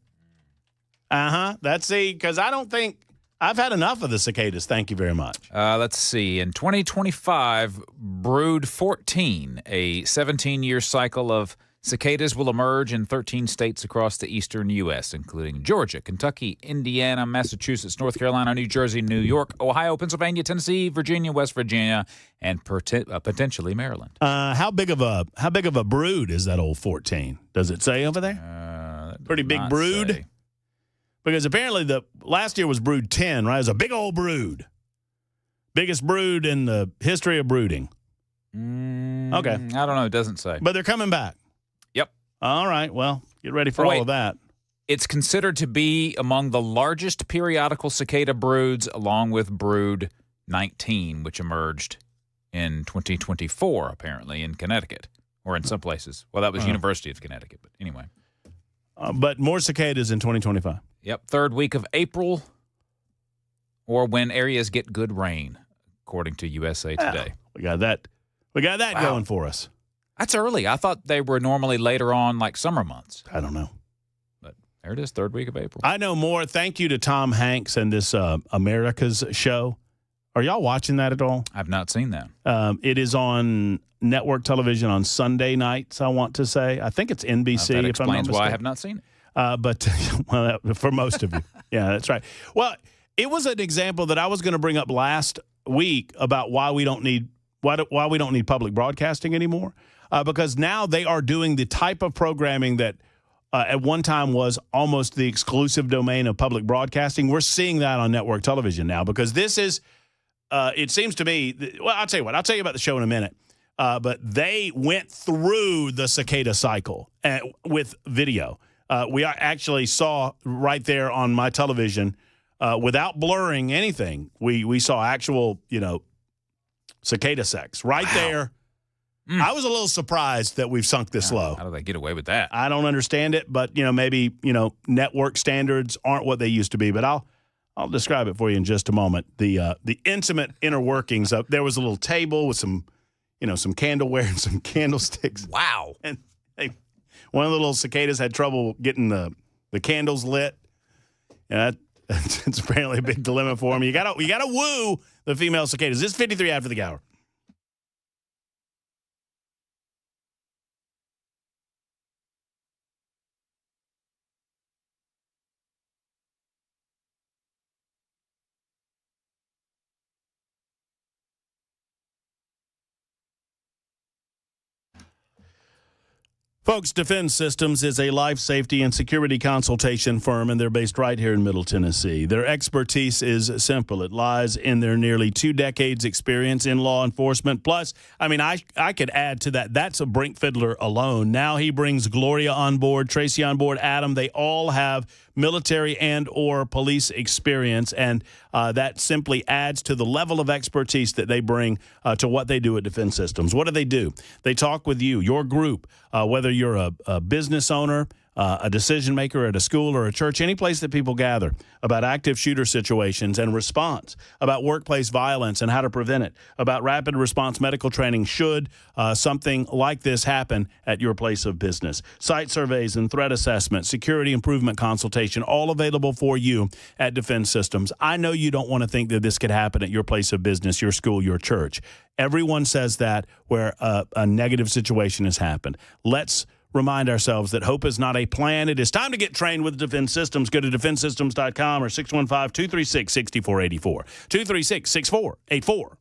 That's because I don't think I've had enough of the cicadas. Thank you very much. Let's see. In 2025, brood 14, a 17-year cycle of cicadas will emerge in 13 states across the eastern U.S., including Georgia, Kentucky, Indiana, Massachusetts, North Carolina, New Jersey, New York, Ohio, Pennsylvania, Tennessee, Virginia, West Virginia, and potentially Maryland. How big of a brood is that old 14? Does it say over there? Pretty big brood? Say. Because apparently the last year was brood 10, right? It was a big old brood. Biggest brood in the history of brooding. Okay. I don't know. It doesn't say. But they're coming back. Yep. All right. Well, get ready for all of that. It's considered to be among the largest periodical cicada broods, along with brood 19, which emerged in 2024, apparently, in Connecticut, or in some places. Well, that was University of Connecticut, but anyway. But more cicadas in 2025. Yep, third week of April, or when areas get good rain, according to USA Today. We got that. We got that going for us. That's early. I thought they were normally later on, like summer months. I don't know. But there it is, third week of April. I know more. Thank you to Tom Hanks and this America's show. Are y'all watching that at all? I've not seen that. It is on network television on Sunday nights, I want to say. I think it's NBC. That if I'm not explains why I mistaken. have not seen it. But well, for most of you. Yeah, that's right. Well, it was an example that I was going to bring up last week about why we don't need public broadcasting anymore. Because now they are doing the type of programming that at one time was almost the exclusive domain of public broadcasting. We're seeing that on network television now because this is, it seems to me, well, I'll tell you what, I'll tell you about the show in a minute. But they went through the cicada cycle with video. We actually saw right there on my television, without blurring anything, we saw actual, cicada sex right there. I was a little surprised that we've sunk this low. How do they get away with that? I don't understand it, but maybe network standards aren't what they used to be. But I'll describe it for you in just a moment. The intimate inner workings of there was a little table with some candleware and some candlesticks. Wow! And one of the little cicadas had trouble getting the candles lit. And it's apparently a big dilemma for him. You gotta woo the female cicadas. This is 53 after the hour. Folks, Defense Systems is a life safety and security consultation firm, and they're based right here in Middle Tennessee. Their expertise is simple. It lies in their nearly 2 decades experience in law enforcement. Plus, I could add to that. That's a Brink Fiddler alone. Now he brings Gloria on board, Tracy on board, Adam. They all have military and or police experience, and that simply adds to the level of expertise that they bring to what they do at Defense Systems. What do? They talk with you, your group, whether you're a business owner, a decision maker at a school or a church, any place that people gather, about active shooter situations and response, about workplace violence and how to prevent it, about rapid response medical training should something like this happen at your place of business. Site surveys and threat assessment, security improvement consultation, all available for you at Defense Systems. I know you don't want to think that this could happen at your place of business, your school, your church. Everyone says that where a negative situation has happened. Let's remind ourselves that hope is not a plan. It is time to get trained with Defense Systems. Go to defensesystems.com or 615-236-6484. 236-6484.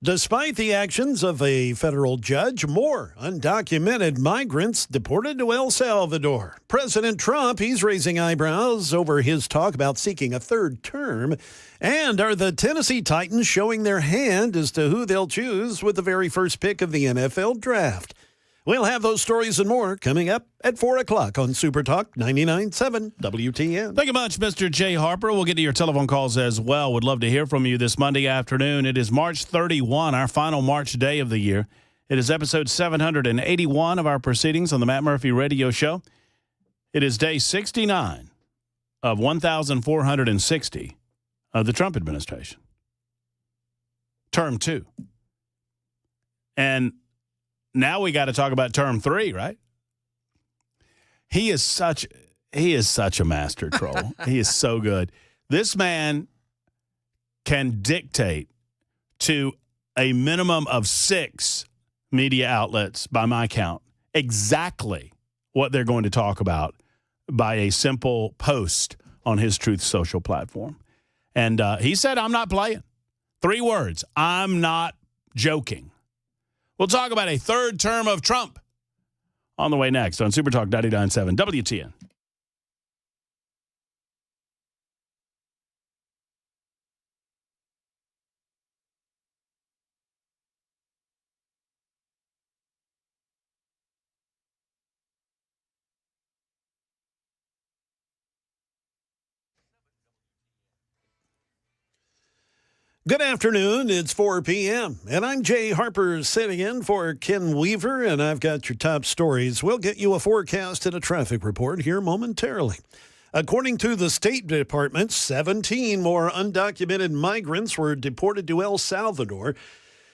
Despite the actions of a federal judge, more undocumented migrants deported to El Salvador. President Trump, he's raising eyebrows over his talk about seeking a third term. And are the Tennessee Titans showing their hand as to who they'll choose with the very first pick of the NFL draft? We'll have those stories and more coming up at 4 o'clock on Super Talk 99.7 WTN. Thank you much, Mr. Jay Harper. We'll get to your telephone calls as well. Would love to hear from you this Monday afternoon. It is March 31, our final March day of the year. It is episode 781 of our proceedings on the Matt Murphy Radio Show. It is day 69 of 1,460 of the Trump administration. Term 2. And now we got to talk about term 3, right? He is such a master troll. He is so good. This man can dictate to a minimum of 6 media outlets, by my count, exactly what they're going to talk about by a simple post on his Truth Social platform. And he said, I'm not playing. 3 words. I'm not joking. We'll talk about a third term of Trump on the way next on Super Talk 99.7 WTN. Good afternoon. It's 4 p.m. and I'm Jay Harper sitting in for Ken Weaver, and I've got your top stories. We'll get you a forecast and a traffic report here momentarily. According to the State Department, 17 more undocumented migrants were deported to El Salvador.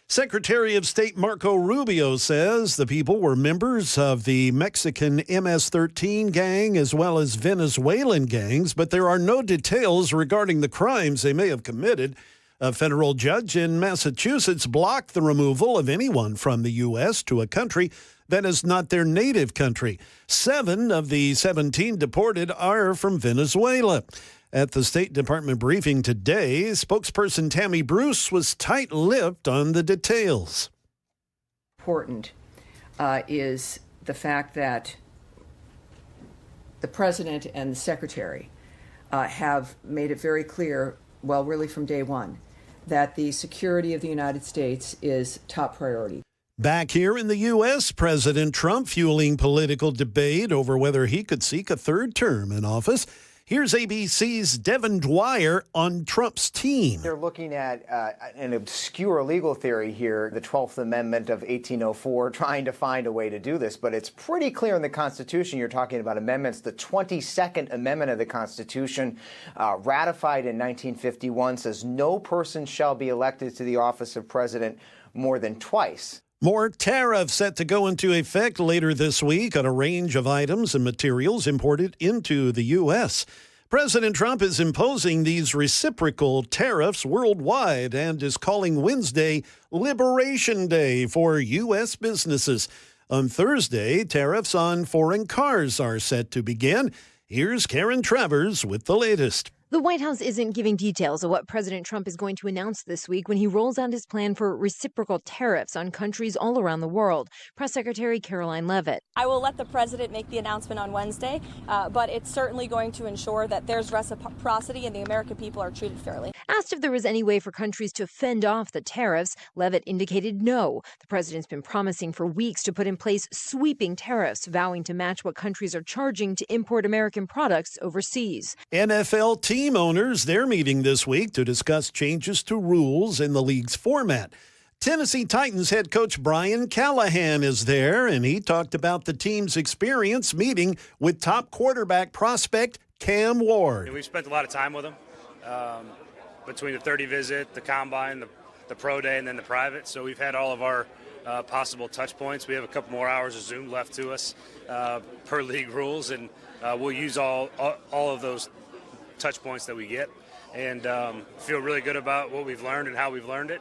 Secretary of State Marco Rubio says the people were members of the Mexican MS-13 gang as well as Venezuelan gangs, but there are no details regarding the crimes they may have committed. A federal judge in Massachusetts blocked the removal of anyone from the U.S. to a country that is not their native country. 7 of the 17 deported are from Venezuela. At the State Department briefing today, spokesperson Tammy Bruce was tight-lipped on the details. Important is the fact that the president and the secretary have made it very clear, well, really from day one, that the security of the United States is top priority. Back here in the U.S., President Trump fueling political debate over whether he could seek a third term in office. Here's ABC's Devin Dwyer on Trump's team. They're looking at an obscure legal theory here, the 12th Amendment of 1804, trying to find a way to do this. But it's pretty clear in the Constitution. You're talking about amendments. The 22nd Amendment of the Constitution, ratified in 1951, says no person shall be elected to the office of president more than twice. More tariffs set to go into effect later this week on a range of items and materials imported into the U.S. President Trump is imposing these reciprocal tariffs worldwide and is calling Wednesday Liberation Day for U.S. businesses. On Thursday, tariffs on foreign cars are set to begin. Here's Karen Travers with the latest. The White House isn't giving details of what President Trump is going to announce this week when he rolls out his plan for reciprocal tariffs on countries all around the world. Press Secretary Caroline Leavitt. I will let the president make the announcement on Wednesday, but it's certainly going to ensure that there's reciprocity and the American people are treated fairly. Asked if there was any way for countries to fend off the tariffs, Leavitt indicated no. The president's been promising for weeks to put in place sweeping tariffs, vowing to match what countries are charging to import American products overseas. NFL team owners, they're meeting this week to discuss changes to rules in the league's format. Tennessee Titans head coach Brian Callahan is there, and he talked about the team's experience meeting with top quarterback prospect Cam Ward. We've spent a lot of time with him between the 30 visit, the combine, the pro day, and then the private. So we've had all of our possible touch points. We have a couple more hours of Zoom left to us per league rules, and we'll use all of those touch points that we get, and feel really good about what we've learned and how we've learned it.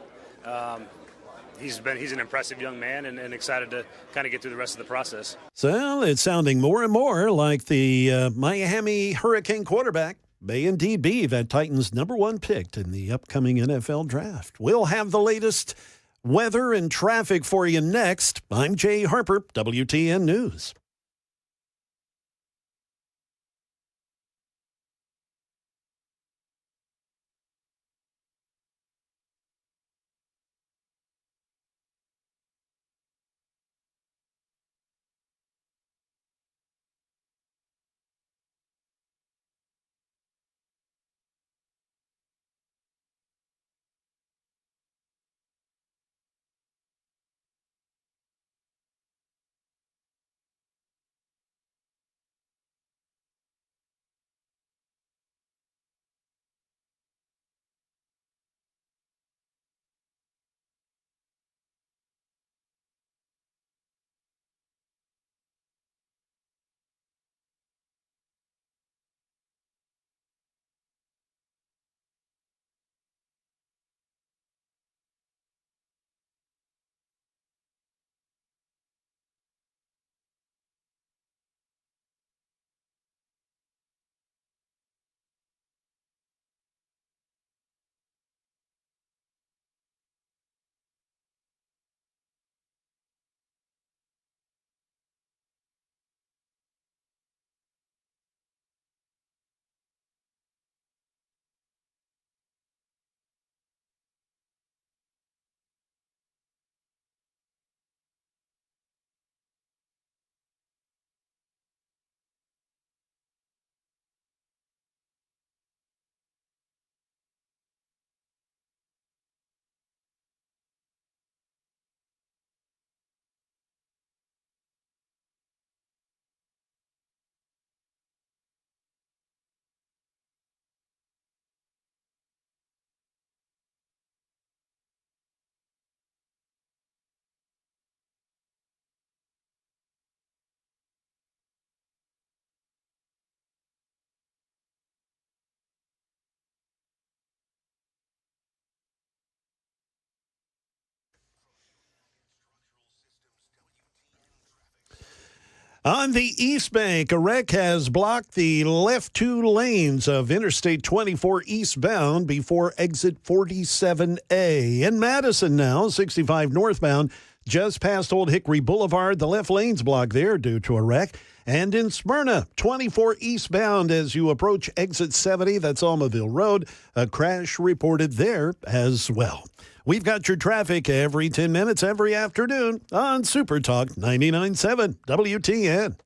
He's an impressive young man, and excited to kind of get through the rest of the process. So it's sounding more and more like the Miami Hurricane quarterback may indeed be that Titans' #1 pick in the upcoming NFL draft. We'll have the latest Weather and traffic for you next. I'm Jay Harper, WTN News. On the East Bank, a wreck has blocked the left two lanes of Interstate 24 eastbound before exit 47A. In Madison now, 65 northbound, just past Old Hickory Boulevard. The left lane's blocked there due to a wreck. And in Smyrna, 24 eastbound as you approach exit 70, that's Almaville Road, a crash reported there as well. We've got your traffic every 10 minutes every afternoon on Super Talk 99.7 WTN.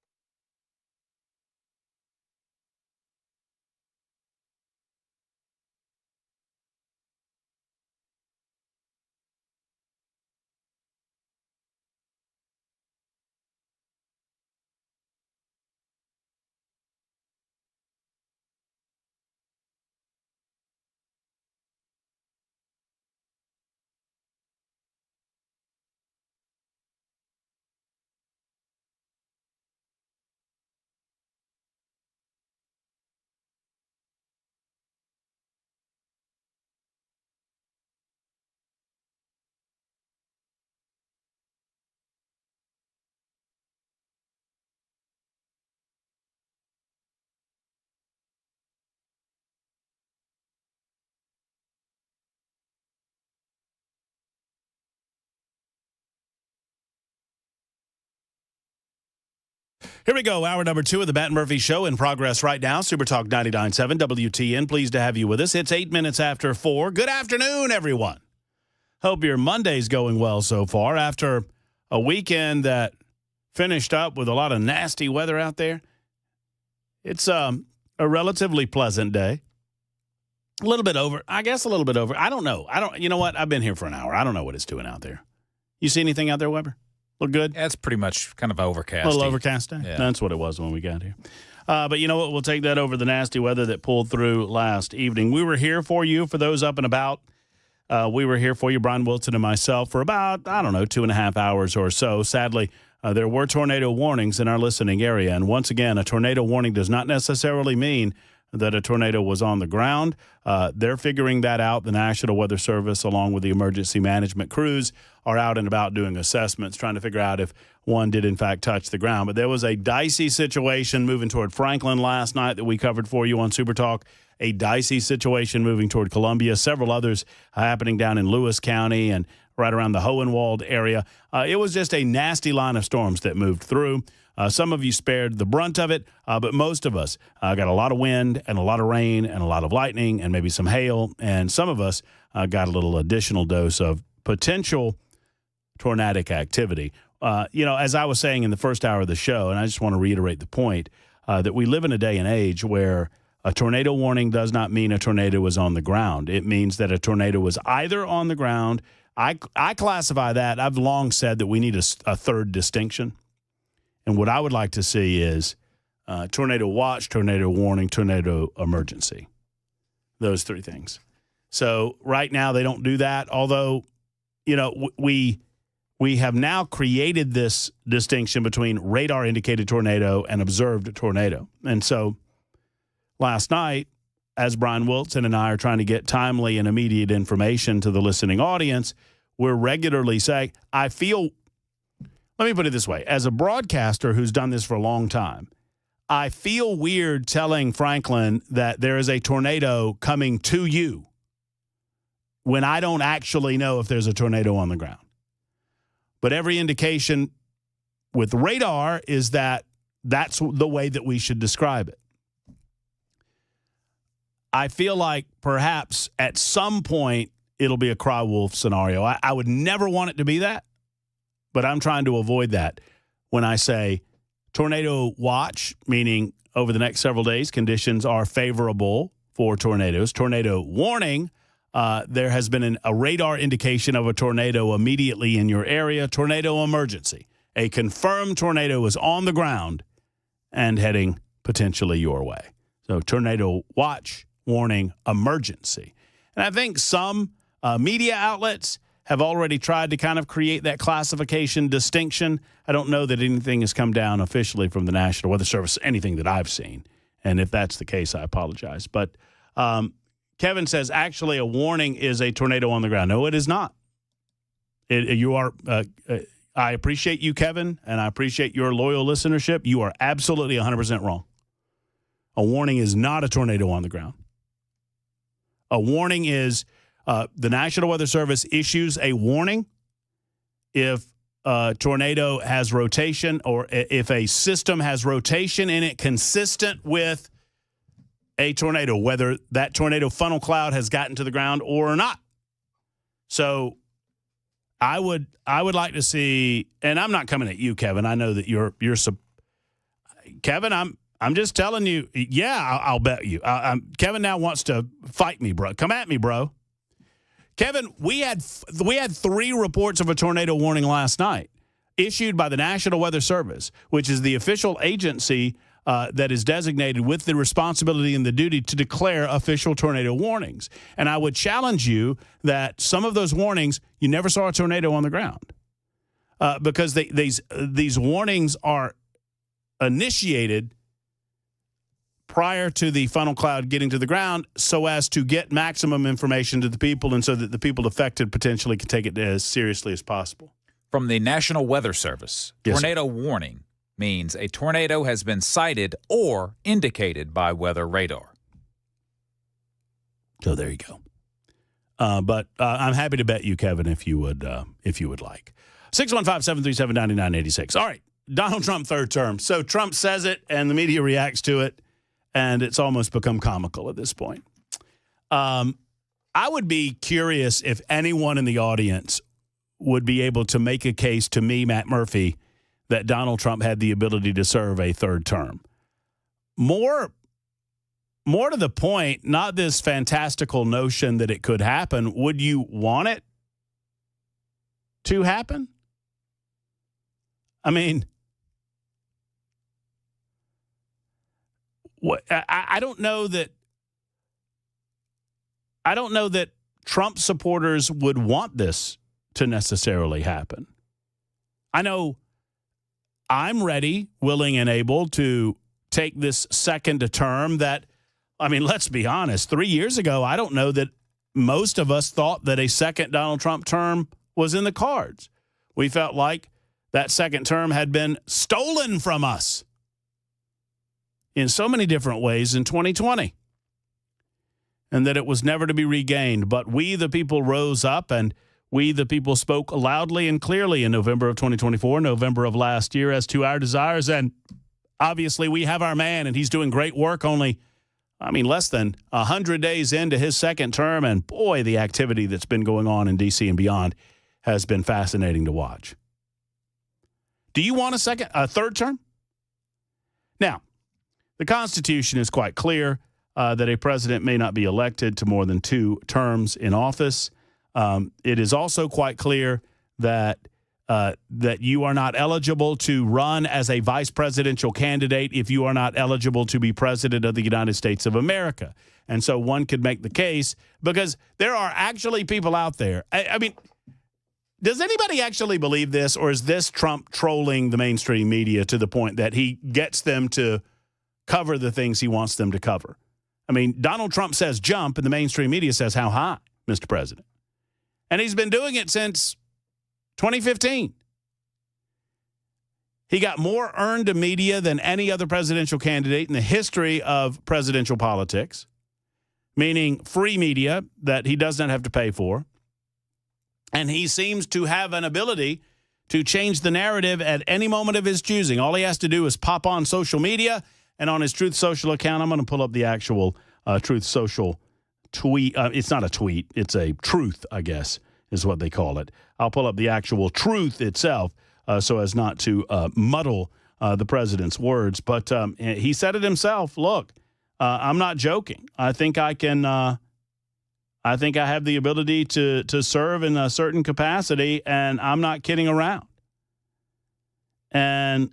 Here we go. Hour number 2 of the Matt Murphy Show in progress right now. Super Talk 99.7 WTN. Pleased to have you with us. It's 8 minutes after 4. Good afternoon, everyone. Hope your Monday's going well so far. After a weekend that finished up with a lot of nasty weather out there, it's a relatively pleasant day. A little bit over. I guess a little bit over. I don't know. You know what? I've been here for an hour. I don't know what it's doing out there. You see anything out there, Weber? Look good? Yeah, it's pretty much kind of overcast. A little overcast day? Yeah. That's what it was when we got here. But you know what? We'll take that over the nasty weather that pulled through last evening. We were here for you, for those up and about. We were here for you, Brian Wilson and myself, for about, 2.5 hours or so. Sadly, there were tornado warnings in our listening area. And once again, a tornado warning does not necessarily mean that a tornado was on the ground. They're figuring that out. The National Weather Service, along with the emergency management crews, are out and about doing assessments, trying to figure out if one did, in fact, touch the ground. But there was a dicey situation moving toward Franklin last night that we covered for you on Super Talk. A dicey situation moving toward Columbia. Several others happening down in Lewis County and right around the Hohenwald area. It was just a nasty line of storms that moved through. Some of you spared the brunt of it, but most of us got a lot of wind and a lot of rain and a lot of lightning and maybe some hail, and some of us got a little additional dose of potential tornadic activity. As I was saying in the first hour of the show, and I just want to reiterate the point, that we live in a day and age where a tornado warning does not mean a tornado is on the ground. It means that a tornado was either on the ground. I classify that. I've long said that we need a third distinction. And what I would like to see is tornado watch, tornado warning, tornado emergency. Those three things. So right now they don't do that, although, we have now created this distinction between radar-indicated tornado and observed tornado. And so last night, as Brian Wilson and I are trying to get timely and immediate information to the listening audience, we're regularly saying, let me put it this way. As a broadcaster who's done this for a long time, I feel weird telling Franklin that there is a tornado coming to you when I don't actually know if there's a tornado on the ground. But every indication with radar is that that's the way that we should describe it. I feel like perhaps at some point it'll be a cry wolf scenario. I would never want it to be that, but I'm trying to avoid that when I say tornado watch, meaning over the next several days, conditions are favorable for tornadoes. Tornado warning, there has been a radar indication of a tornado immediately in your area. Tornado emergency, a confirmed tornado is on the ground and heading potentially your way. So tornado watch, warning, emergency. And I think some media outlets have already tried to kind of create that classification distinction. I don't know that anything has come down officially from the National Weather Service, anything that I've seen. And if that's the case, I apologize. But Kevin says, actually, a warning is a tornado on the ground. No, it is not. I appreciate you, Kevin, and I appreciate your loyal listenership. You are absolutely 100% wrong. A warning is not a tornado on the ground. A warning is the National Weather Service issues a warning if a tornado has rotation or if a system has rotation in it consistent with a tornado, whether that tornado funnel cloud has gotten to the ground or not. So I would like to see, and I'm not coming at you, Kevin. I know that you're Kevin, I'm just telling you, yeah, I'll bet you. Kevin now wants to fight me, bro. Come at me, bro. Kevin, we had 3 reports of a tornado warning last night issued by the National Weather Service, which is the official agency that is designated with the responsibility and the duty to declare official tornado warnings. And I would challenge you that some of those warnings, you never saw a tornado on the ground because these warnings are initiated prior to the funnel cloud getting to the ground so as to get maximum information to the people and so that the people affected potentially can take it as seriously as possible. From the National Weather Service, yes, tornado warning means a tornado has been sighted or indicated by weather radar. So there you go. But I'm happy to bet you, Kevin, if you would like. 615-737-9986. All right, Donald Trump third term. So Trump says it and the media reacts to it. And it's almost become comical at this point. I would be curious if anyone in the audience would be able to make a case to me, Matt Murphy, that Donald Trump had the ability to serve a third term. More to the point, not this fantastical notion that it could happen. Would you want it to happen? I mean, I don't know that Trump supporters would want this to necessarily happen. I know I'm ready, willing, and able to take this second term that, I mean, let's be honest, 3 years ago, I don't know that most of us thought that a second Donald Trump term was in the cards. We felt like that second term had been stolen from us in so many different ways in 2020, and that it was never to be regained. But we, the people, rose up and We, the people, spoke loudly and clearly in November of 2024, November of last year, as to our desires. And obviously, we have our man, and he's doing great work only, less than 100 days into his second term. And boy, the activity that's been going on in D.C. and beyond has been fascinating to watch. Do you want a third term? Now, the Constitution is quite clear that a president may not be elected to more than 2 terms in office. It is also quite clear that you are not eligible to run as a vice presidential candidate if you are not eligible to be president of the United States of America. And so one could make the case, because there are actually people out there. Does anybody actually believe this, or is this Trump trolling the mainstream media to the point that he gets them to cover the things he wants them to cover? Donald Trump says jump, and the mainstream media says how high, Mr. President. And he's been doing it since 2015. He got more earned media than any other presidential candidate in the history of presidential politics, meaning free media that he does not have to pay for. And he seems to have an ability to change the narrative at any moment of his choosing. All he has to do is pop on social media, and on his Truth Social account, I'm going to pull up the actual Truth Social tweet. It's not a tweet. It's a truth, I guess, is what they call it. I'll pull up the actual truth itself so as not to muddle the president's words. But he said it himself. Look, I'm not joking. I think I can I think I have the ability to serve in a certain capacity, and I'm not kidding around. And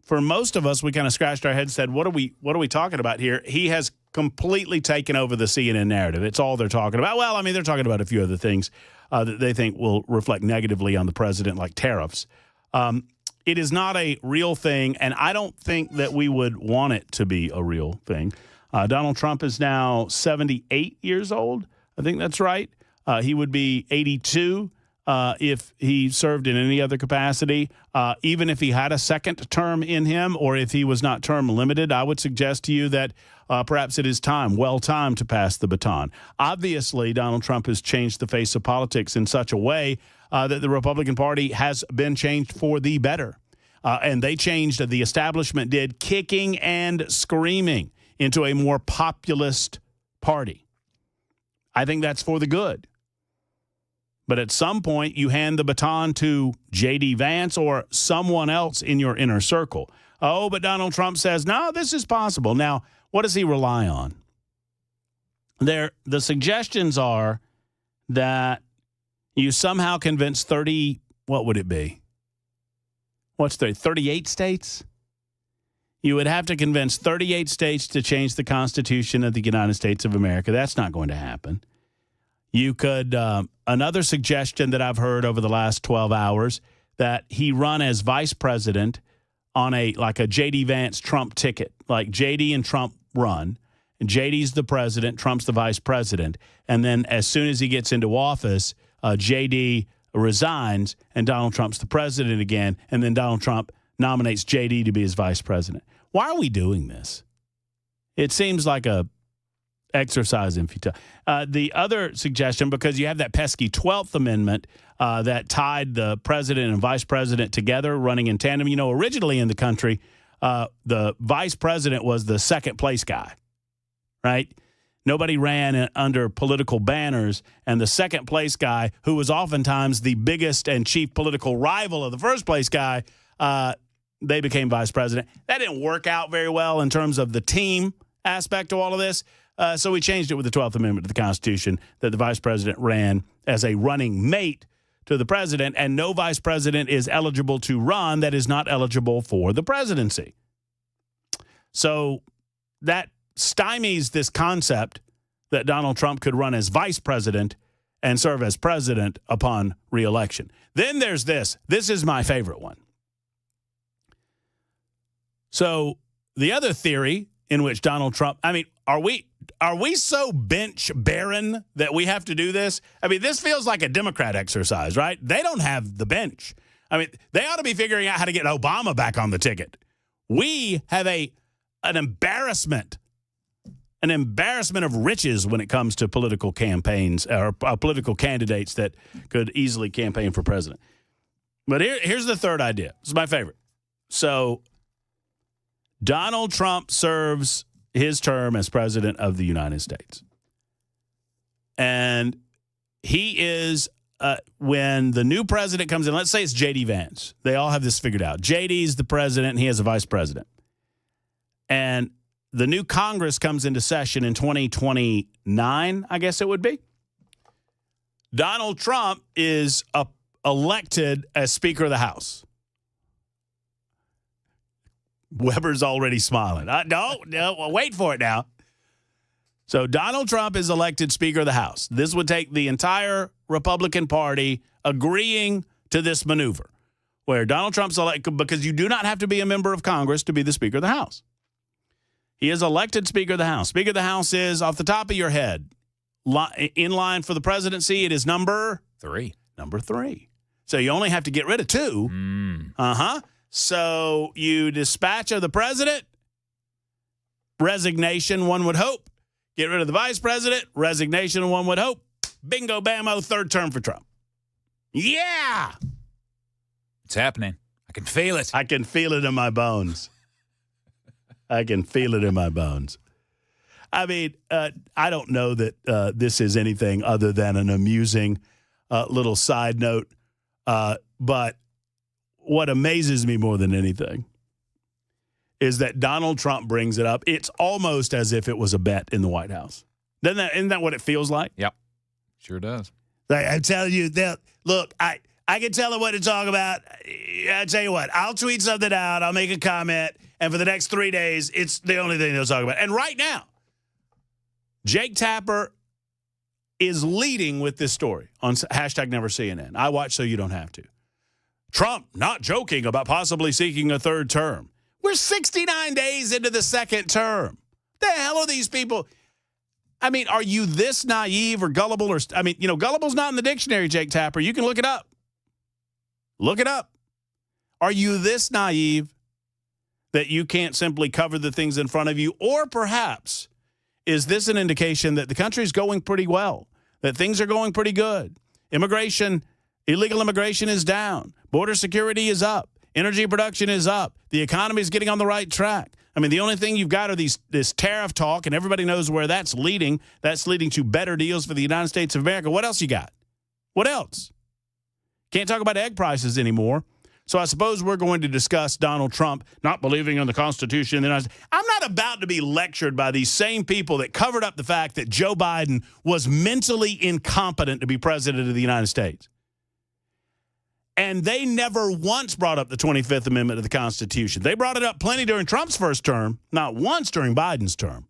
for most of us, we kind of scratched our heads and said, what are we talking about here? He has completely taken over the CNN narrative. It's all they're talking about. Well, they're talking about a few other things that they think will reflect negatively on the president, like tariffs. It is not a real thing, and I don't think that we would want it to be a real thing. Donald Trump is now 78 years old. I think that's right. He would be 82 if he served in any other capacity. Even if he had a second term in him, or if he was not term limited, I would suggest to you that perhaps it is well time to pass the baton. Obviously, Donald Trump has changed the face of politics in such a way that the Republican Party has been changed for the better. And they changed, the establishment did, kicking and screaming into a more populist party. I think that's for the good. But at some point, you hand the baton to J.D. Vance or someone else in your inner circle. Oh, but Donald Trump says, no, this is possible. Now, what does he rely on? The suggestions are that you somehow convince 38 states? You would have to convince 38 states to change the Constitution of the United States of America. That's not going to happen. You could, another suggestion that I've heard over the last 12 hours, that he run as vice president on a J.D. Vance Trump ticket, like J.D. and Trump run. And J.D.'s the president, Trump's the vice president. And then as soon as he gets into office, J.D. resigns and Donald Trump's the president again. And then Donald Trump nominates J.D. to be his vice president. Why are we doing this? It seems like a exercise in futility. The other suggestion, because you have that pesky 12th Amendment that tied the president and vice president together, running in tandem. Originally in the country, the vice president was the second place guy, right? Nobody ran under political banners, and the second place guy, who was oftentimes the biggest and chief political rival of the first place guy, they became vice president. That didn't work out very well in terms of the team aspect of all of this. So we changed it with the 12th Amendment to the Constitution, that the vice president ran as a running mate to the president, and no vice president is eligible to run that is not eligible for the presidency. So that stymies this concept that Donald Trump could run as vice president and serve as president upon reelection. Then there's this. This is my favorite one. So the other theory in which Donald Trump, are we so bench barren that we have to do this? This feels like a Democrat exercise, right? They don't have the bench. They ought to be figuring out how to get Obama back on the ticket. We have an embarrassment an embarrassment of riches when it comes to political campaigns or political candidates that could easily campaign for president. But here's the third idea. This is my favorite. So Donald Trump serves his term as president of the United States. And he is, when the new president comes in, let's say it's J.D. Vance. They all have this figured out. J.D.'s the president, and he has a vice president. And the new Congress comes into session in 2029, I guess it would be. Donald Trump is elected as Speaker of the House. Weber's already smiling. No, wait for it now. So Donald Trump is elected Speaker of the House. This would take the entire Republican Party agreeing to this maneuver, where Donald Trump's elected, because you do not have to be a member of Congress to be the Speaker of the House. He is elected Speaker of the House. Speaker of the House is, off the top of your head, in line for the presidency, it is number 3. Number 3. So you only have to get rid of 2. So you dispatch of the president, resignation, one would hope. Get rid of the vice president, resignation, one would hope. Bingo, bammo, third term for Trump. Yeah! It's happening. I can feel it. I can feel it in my bones. I can feel it in my bones. I mean, I don't know that this is anything other than an amusing little side note, but what amazes me more than anything is that Donald Trump brings it up. It's almost as if it was a bet in the White House. Isn't that what it feels like? Yep. Sure does. Like, I'm telling you, look, I can tell them what to talk about. I tell you what, I'll tweet something out, I'll make a comment, and for the next 3 days, it's the only thing they'll talk about. And right now, Jake Tapper is leading with this story on #NeverCNN. I watch so you don't have to. Trump not joking about possibly seeking a third term. We're 69 days into the second term. The hell are these people? I mean, are you this naive or gullible? Gullible's not in the dictionary, Jake Tapper. You can look it up. Look it up. Are you this naive that you can't simply cover the things in front of you? Or perhaps, is this an indication that the country's going pretty well, that things are going pretty good? Illegal immigration is down. Border security is up. Energy production is up. The economy is getting on the right track. I mean, the only thing you've got are this tariff talk, and everybody knows where that's leading. That's leading to better deals for the United States of America. What else you got? What else? Can't talk about egg prices anymore. So I suppose we're going to discuss Donald Trump not believing in the Constitution. I'm not about to be lectured by these same people that covered up the fact that Joe Biden was mentally incompetent to be president of the United States. And they never once brought up the 25th Amendment of the Constitution. They brought it up plenty during Trump's first term, not once during Biden's term.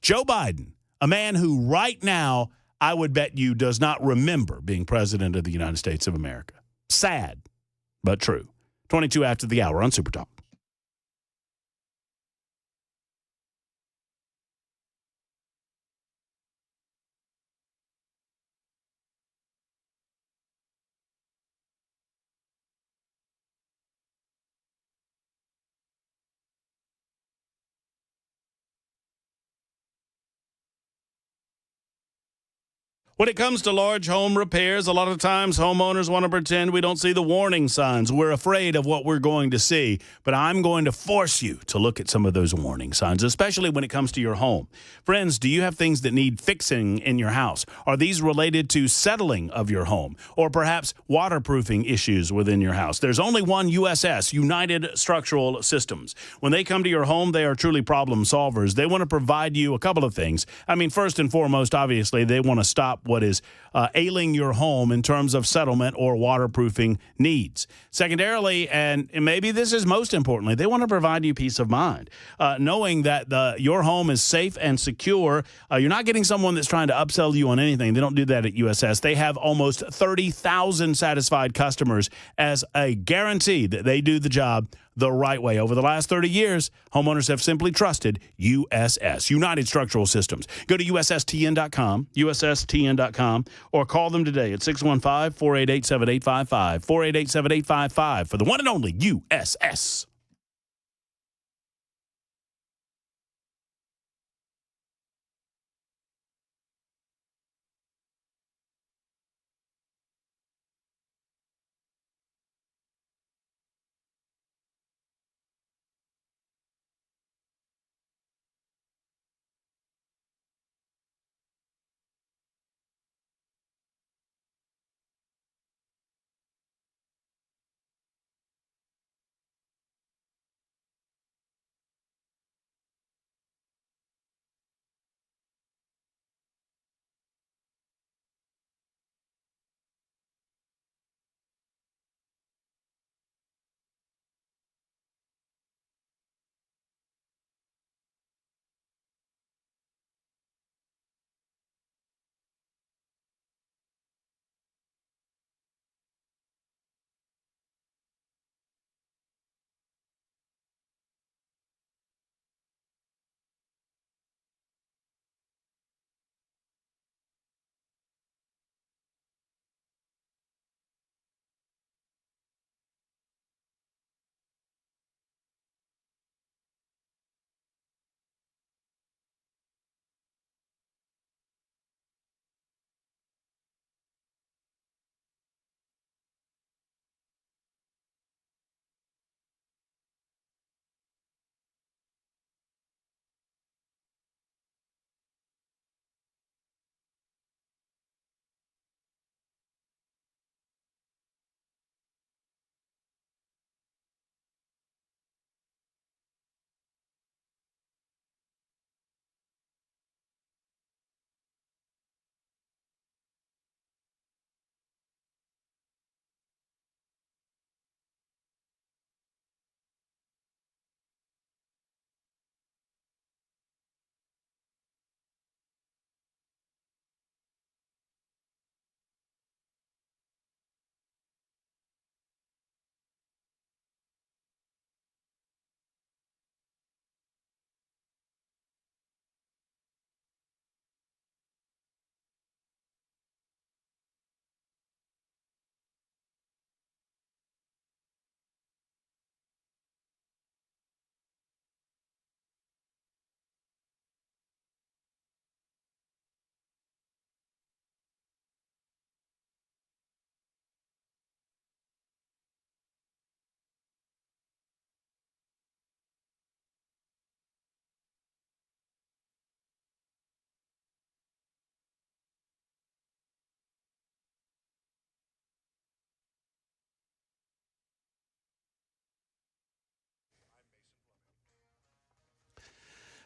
Joe Biden, a man who right now, I would bet you, does not remember being president of the United States of America. Sad, but true. 22 after the hour on Super Talk. When it comes to large home repairs, a lot of times homeowners want to pretend we don't see the warning signs. We're afraid of what we're going to see. But I'm going to force you to look at some of those warning signs, especially when it comes to your home. Friends, do you have things that need fixing in your house? Are these related to settling of your home or perhaps waterproofing issues within your house? There's only one USS, United Structural Systems. When they come to your home, they are truly problem solvers. They want to provide you a couple of things. I mean, first and foremost, obviously, they want to stop what is ailing your home in terms of settlement or waterproofing needs. Secondarily, and maybe this is most importantly, they want to provide you peace of mind, knowing that your home is safe and secure. You're not getting someone that's trying to upsell you on anything. They don't do that at USS. They have almost 30,000 satisfied customers as a guarantee that they do the job the right way. Over the last 30 years, homeowners have simply trusted USS, United Structural Systems. Go to USSTN.com, USSTN.com, or call them today at 615-488-7855, 488-7855 for the one and only USS.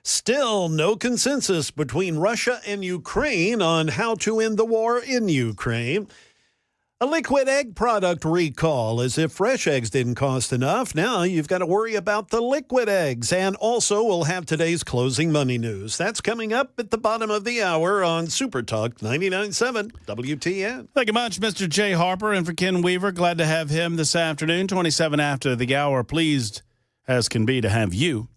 Still no consensus between Russia and Ukraine on how to end the war in Ukraine. A liquid egg product recall, as if fresh eggs didn't cost enough. Now you've got to worry about the liquid eggs. And also, we'll have today's closing money news. That's coming up at the bottom of the hour on Super Talk 99.7 WTN. Thank you much, Mr. Jay Harper. And for Ken Weaver, glad to have him this afternoon, 27 after the hour. Pleased as can be to have you.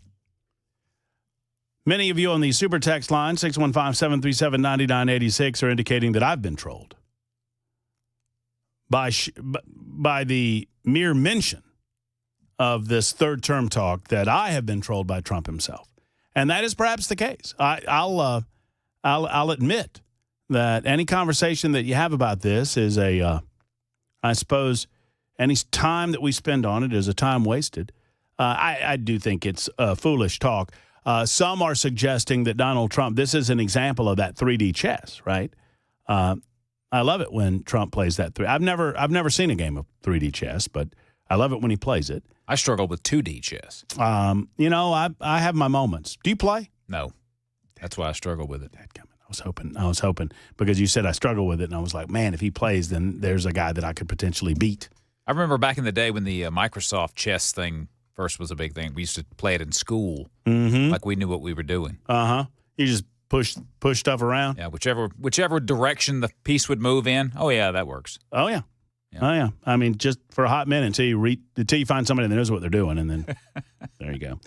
Many of you on the Super Text line, 615-737-9986, are indicating that I've been trolled by the mere mention of this third-term talk that I have been trolled by Trump himself. And that is perhaps the case. I'll admit that any conversation that you have about this is I suppose, any time that we spend on it is a time wasted. I do think it's foolish talk. Some are suggesting that Donald Trump, this is an example of that 3D chess, right? I love it when Trump plays that. I've never seen a game of 3D chess, but I love it when he plays it. I struggle with 2D chess. I have my moments. Do you play? No. That's why I struggle with it. I was hoping because you said I struggle with it, and I was like, man, if he plays, then there's a guy that I could potentially beat. I remember back in the day when the Microsoft chess thing first was a big thing. We used to play it in school, like we knew what we were doing. You just push stuff around. Yeah, whichever direction the piece would move in. Oh yeah, that works. Oh yeah. Oh yeah. I mean, just for a hot minute until you find somebody that knows what they're doing, and then there you go.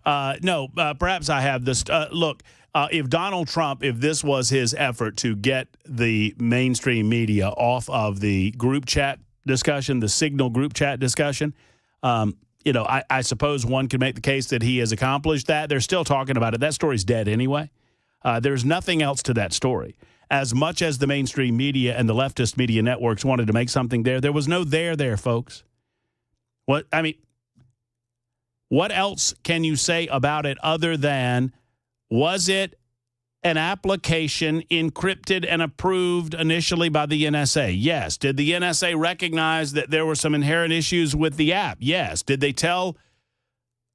Perhaps I have this. Look, if Donald Trump, if this was his effort to get the mainstream media off of the group chat discussion, the Signal group chat discussion, I suppose one could make the case that he has accomplished that. They're still talking about it. That story's dead anyway. There's nothing else to that story. As much as the mainstream media and the leftist media networks wanted to make something there was no there, folks. What else can you say about it other than, was it an application encrypted and approved initially by the NSA? Yes. Did the NSA recognize that there were some inherent issues with the app? Yes. Did they tell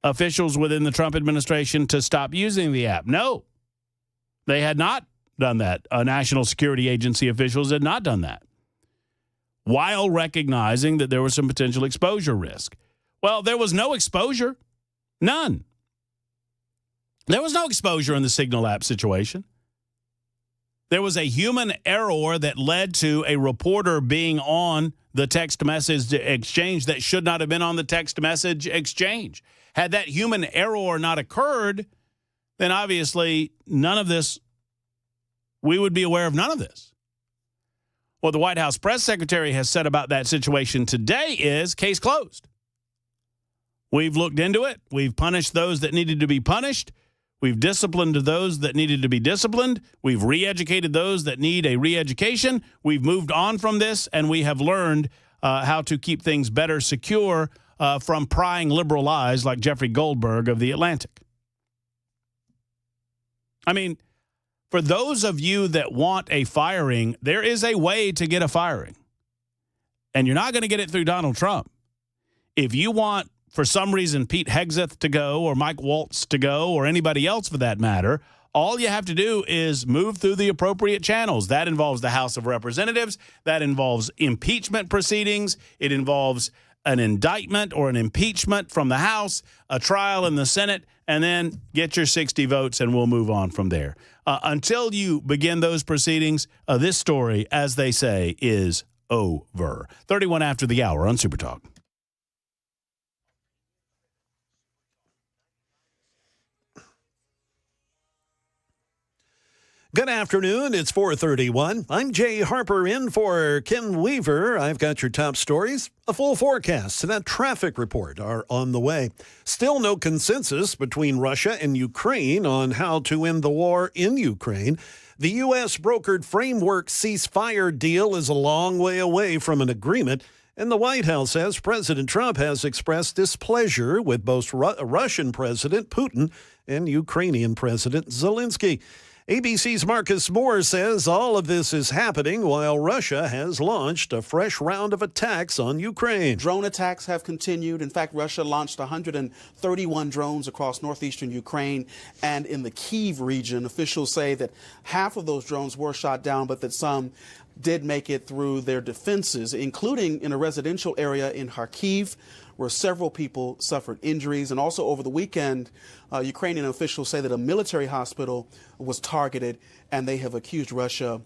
officials within the Trump administration to stop using the app? No. They had not done that. National security agency officials had not done that, while recognizing that there was some potential exposure risk. Well, there was no exposure. None. There was no exposure in the Signal app situation. There was a human error that led to a reporter being on the text message exchange that should not have been on the text message exchange. Had that human error not occurred, then obviously none of this, we would be aware of none of this. What the White House press secretary has said about that situation today is case closed. We've looked into it. We've punished those that needed to be punished. We've disciplined those that needed to be disciplined. We've re-educated those that need a re-education. We've moved on from this, and we have learned how to keep things better secure from prying liberal eyes like Jeffrey Goldberg of The Atlantic. I mean, for those of you that want a firing, there is a way to get a firing. And you're not going to get it through Donald Trump. If you want, for some reason, Pete Hegseth to go or Mike Waltz to go or anybody else for that matter, all you have to do is move through the appropriate channels. That involves the House of Representatives. That involves impeachment proceedings. It involves an indictment or an impeachment from the House, a trial in the Senate, and then get your 60 votes and we'll move on from there. Until you begin those proceedings, this story, as they say, is over. 31 after the hour on Super Talk. Good afternoon. It's 4:31. I'm Jay Harper in for Ken Weaver. I've got your top stories. A full forecast and a traffic report are on the way. Still no consensus between Russia and Ukraine on how to end the war in Ukraine. The U.S. brokered framework ceasefire deal is a long way away from an agreement. And the White House says President Trump has expressed displeasure with both Russian President Putin and Ukrainian President Zelensky. ABC's Marcus Moore says all of this is happening while Russia has launched a fresh round of attacks on Ukraine. Drone attacks have continued. In fact, Russia launched 131 drones across northeastern Ukraine and in the Kyiv region. Officials say that half of those drones were shot down, but that some did make it through their defenses, including in a residential area in Kharkiv, where several people suffered injuries. And also over the weekend, Ukrainian officials say that a military hospital was targeted, and they have accused Russia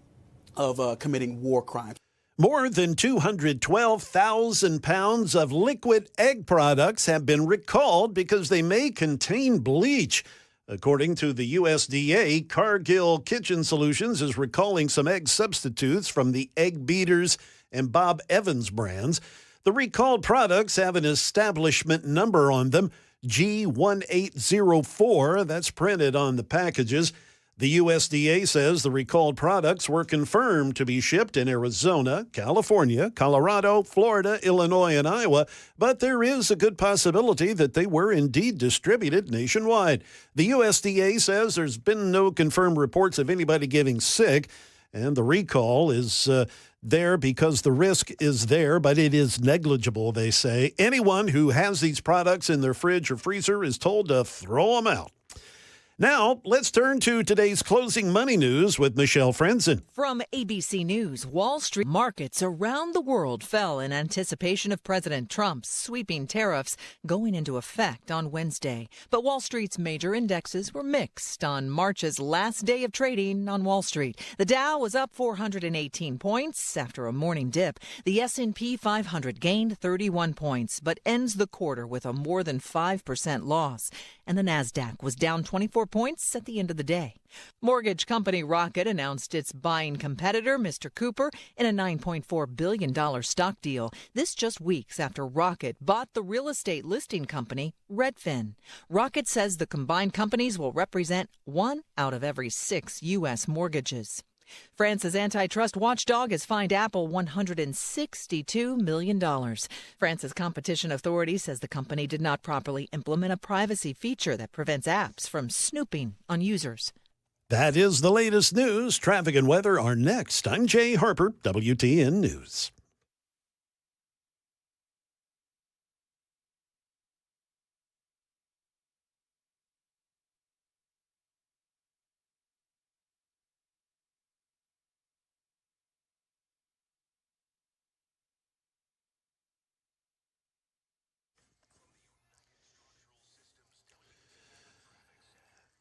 of committing war crimes. More than 212,000 pounds of liquid egg products have been recalled because they may contain bleach. According to the USDA, Cargill Kitchen Solutions is recalling some egg substitutes from the Egg Beaters and Bob Evans brands. The recalled products have an establishment number on them, G1804. That's printed on the packages. The USDA says the recalled products were confirmed to be shipped in Arizona, California, Colorado, Florida, Illinois, and Iowa, but there is a good possibility that they were indeed distributed nationwide. The USDA says there's been no confirmed reports of anybody getting sick, and the recall is there because the risk is there, but it is negligible, they say. Anyone who has these products in their fridge or freezer is told to throw them out. Now, let's turn to today's closing money news with Michelle Frenzen. From ABC News, Wall Street markets around the world fell in anticipation of President Trump's sweeping tariffs going into effect on Wednesday. But Wall Street's major indexes were mixed on March's last day of trading on Wall Street. The Dow was up 418 points after a morning dip. The S&P 500 gained 31 points, but ends the quarter with a more than 5% loss. And the Nasdaq was down 24 points at the end of the day. Mortgage company Rocket announced it's buying competitor Mr. Cooper in a $9.4 billion stock deal. This just weeks after Rocket bought the real estate listing company Redfin. Rocket says the combined companies will represent 1 out of every 6 U.S. mortgages. France's antitrust watchdog has fined Apple $162 million. France's competition authority says the company did not properly implement a privacy feature that prevents apps from snooping on users. That is the latest news. Traffic and weather are next. I'm Jay Harper, WTN News.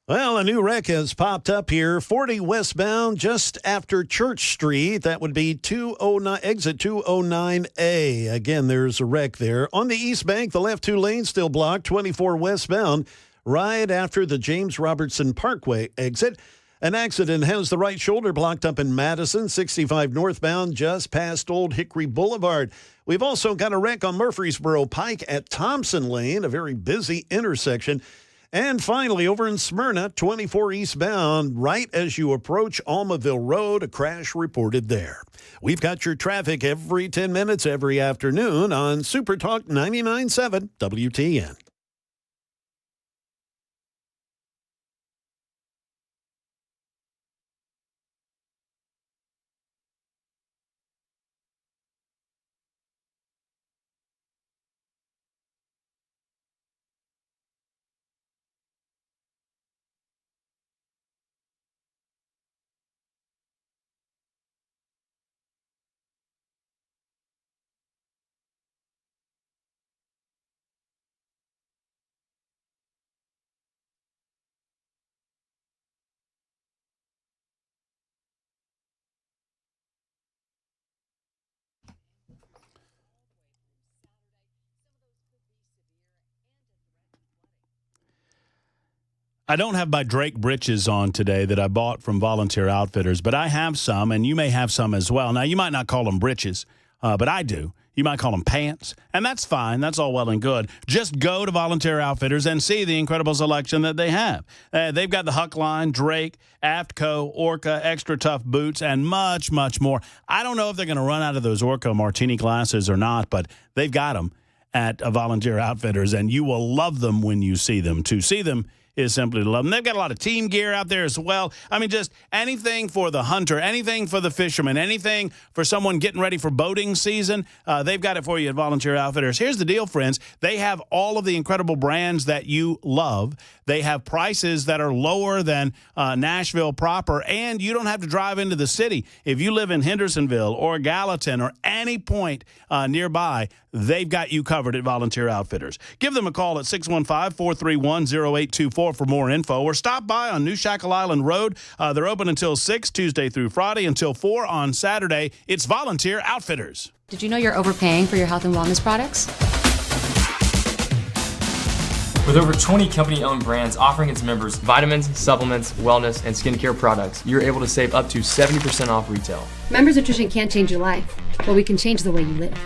Well, a new wreck has popped up here. 40 westbound just after Church Street. That would be 209, exit 209A. Again, there's a wreck there. On the East Bank, the left 2 lanes still blocked. 24 westbound right after the James Robertson Parkway exit. An accident has the right shoulder blocked up in Madison. 65 northbound just past Old Hickory Boulevard. We've also got a wreck on Murfreesboro Pike at Thompson Lane, a very busy intersection. And finally, over in Smyrna, 24 eastbound, right as you approach Almaville Road, a crash reported there. We've got your traffic every 10 minutes every afternoon on Super Talk 99.7 WTN. I don't have my Drake britches on today that I bought from Volunteer Outfitters, but I have some, and you may have some as well. Now, you might not call them britches, but I do. You might call them pants, and that's fine. That's all well and good. Just go to Volunteer Outfitters and see the incredible selection that they have. They've got the Huck line, Drake, Aftco, Orca, Extra Tough boots, and much, much more. I don't know if they're going to run out of those Orca martini glasses or not, but they've got them at Volunteer Outfitters, and you will love them when you see them. To see them, is simply to love. And they've got a lot of team gear out there as well. I mean, just anything for the hunter, anything for the fisherman, anything for someone getting ready for boating season, they've got it for you at Volunteer Outfitters. Here's the deal, friends. They have all of the incredible brands that you love. They have prices that are lower than Nashville proper, and you don't have to drive into the city. If you live in Hendersonville or Gallatin or any point nearby, they've got you covered at Volunteer Outfitters. Give them a call at 615-431-0824 for more info, or stop by on New Shackle Island Road. They're open until 6, Tuesday through Friday, until 4 on Saturday. It's Volunteer Outfitters. Did you know you're overpaying for your health and wellness products? With over 20 company-owned brands offering its members vitamins, supplements, wellness, and skincare products, you're able to save up to 70% off retail. Members Nutrition can't change your life, but we can change the way you live.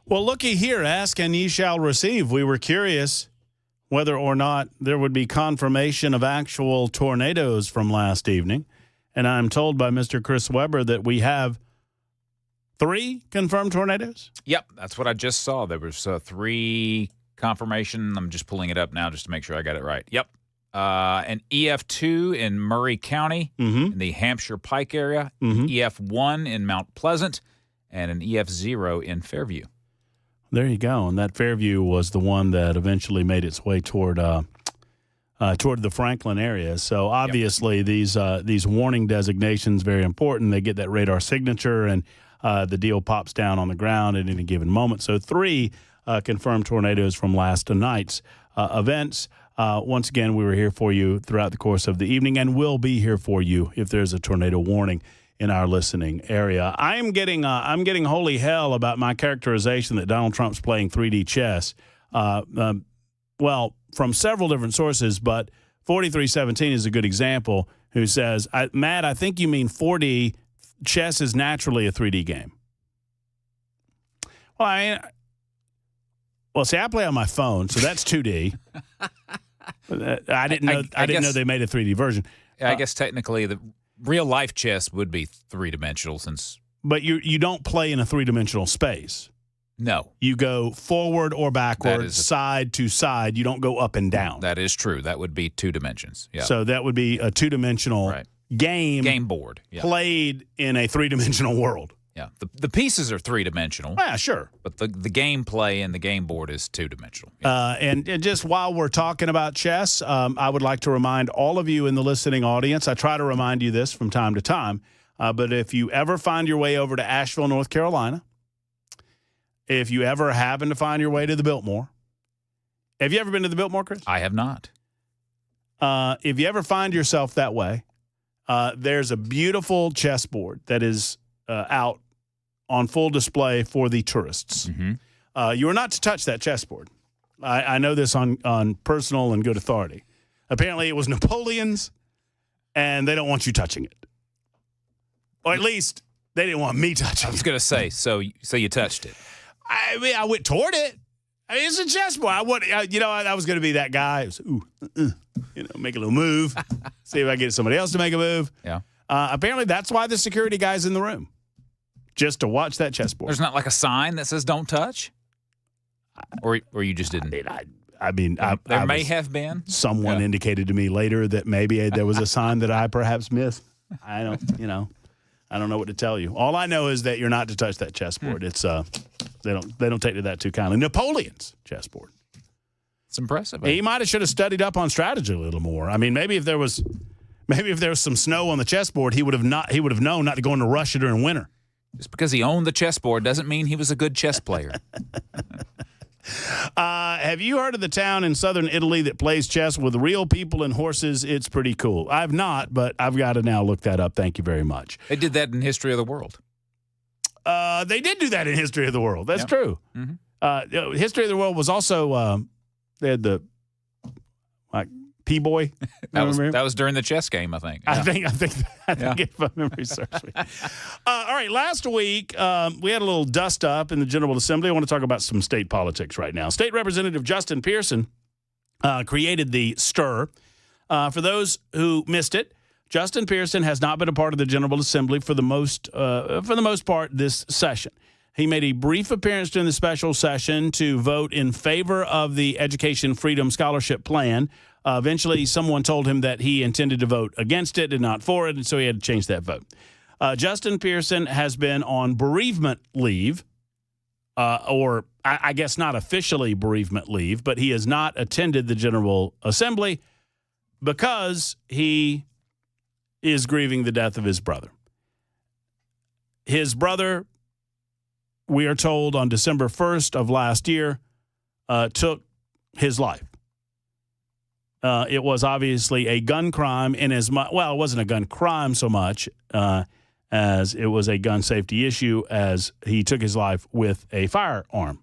Well, looky here, ask and ye shall receive. We were curious whether or not there would be confirmation of actual tornadoes from last evening. And I'm told by Mr. Chris Weber that we have 3 confirmed tornadoes? Yep, that's what I just saw. There was 3 confirmation. I'm just pulling it up now just to make sure I got it right. Yep. An EF2 in Murray County in the Hampshire Pike area, EF1 in Mount Pleasant, and an EF0 in Fairview. There you go. And that Fairview was the one that eventually made its way toward the Franklin area. So obviously these warning designations very important. They get that radar signature, and the deal pops down on the ground at any given moment. So 3 confirmed tornadoes from last night's events. Once again, we were here for you throughout the course of the evening, and will be here for you if there's a tornado warning in our listening area. I'm getting holy hell about my characterization that Donald Trump's playing 3D chess. Well, from several different sources, but 4317 is a good example, who says, Matt, I think you mean 4D. Chess is naturally a 3D game. Well, see, I play on my phone, so that's 2D. I didn't know they made a 3D version. I guess technically the real life chess would be 3-dimensional, since. But you don't play in a 3-dimensional space. No. You go forward or backwards, side to side. You don't go up and down. That is true. That would be 2 dimensions. Yeah. So that would be a 2-dimensional game board played in a 3-dimensional world. Yeah. The pieces are 3-dimensional. Yeah, sure. But the gameplay and the game board is 2-dimensional. Yeah. And just while we're talking about chess, I would like to remind all of you in the listening audience, I try to remind you this from time to time, but if you ever find your way over to Asheville, North Carolina, if you ever happen to find your way to the Biltmore, have you ever been to the Biltmore, Chris? I have not. If you ever find yourself that way, there's a beautiful chessboard that is out on full display for the tourists. You are not to touch that chessboard. I know this on personal and good authority. Apparently, it was Napoleon's, and they don't want you touching it. Or at least they didn't want me touching it. I was going to say, so you touched it. I mean, I went toward it. I mean, it's a chessboard. I was going to be that guy. It was, make a little move. See if I get somebody else to make a move. Yeah. Apparently, that's why the security guy's in the room, just to watch that chessboard. There's not like a sign that says "Don't touch," or you just didn't. There may have been. Someone indicated to me later that maybe there was a sign that I perhaps missed. I don't know what to tell you. All I know is that you're not to touch that chessboard. It's they don't take to that too kindly. Napoleon's chessboard. It's impressive. He might have should have studied up on strategy a little more. I mean, maybe if there was some snow on the chessboard, he would have known not to go into Russia during winter. Just because he owned the chessboard doesn't mean he was a good chess player. Have you heard of the town in southern Italy that plays chess with real people and horses? It's pretty cool. I've not, but I've got to now look that up. Thank you very much. They did that in History of the World. They did do that in History of the World. That's true. Mm-hmm. History of the World was also they had the P-Boy. That was during the chess game, I think. Yeah. I think if my memory serves me. All right, last week we had a little dust up in the General Assembly. I want to talk about some state politics right now. State Representative Justin Pearson created the stir. For those who missed it, Justin Pearson has not been a part of the General Assembly for the most part this session. He made a brief appearance during the special session to vote in favor of the Education Freedom Scholarship Plan. Eventually, someone told him that he intended to vote against it and not for it, and so he had to change that vote. Justin Pearson has been on bereavement leave, or I guess not officially bereavement leave, but he has not attended the General Assembly because he is grieving the death of his brother. His brother, we are told, on December 1st of last year, took his life. It was obviously a gun crime it wasn't a gun crime so much as it was a gun safety issue, as he took his life with a firearm.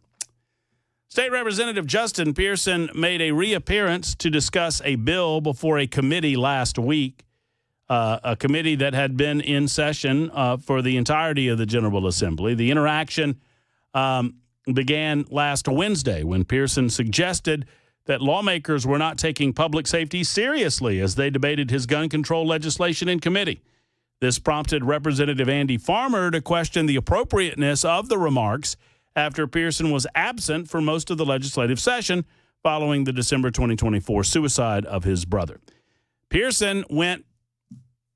State Representative Justin Pearson made a reappearance to discuss a bill before a committee last week, a committee that had been in session for the entirety of the General Assembly. The interaction began last Wednesday when Pearson suggested that lawmakers were not taking public safety seriously as they debated his gun control legislation in committee. This prompted Representative Andy Farmer to question the appropriateness of the remarks after Pearson was absent for most of the legislative session following the December 2024 suicide of his brother. Pearson went,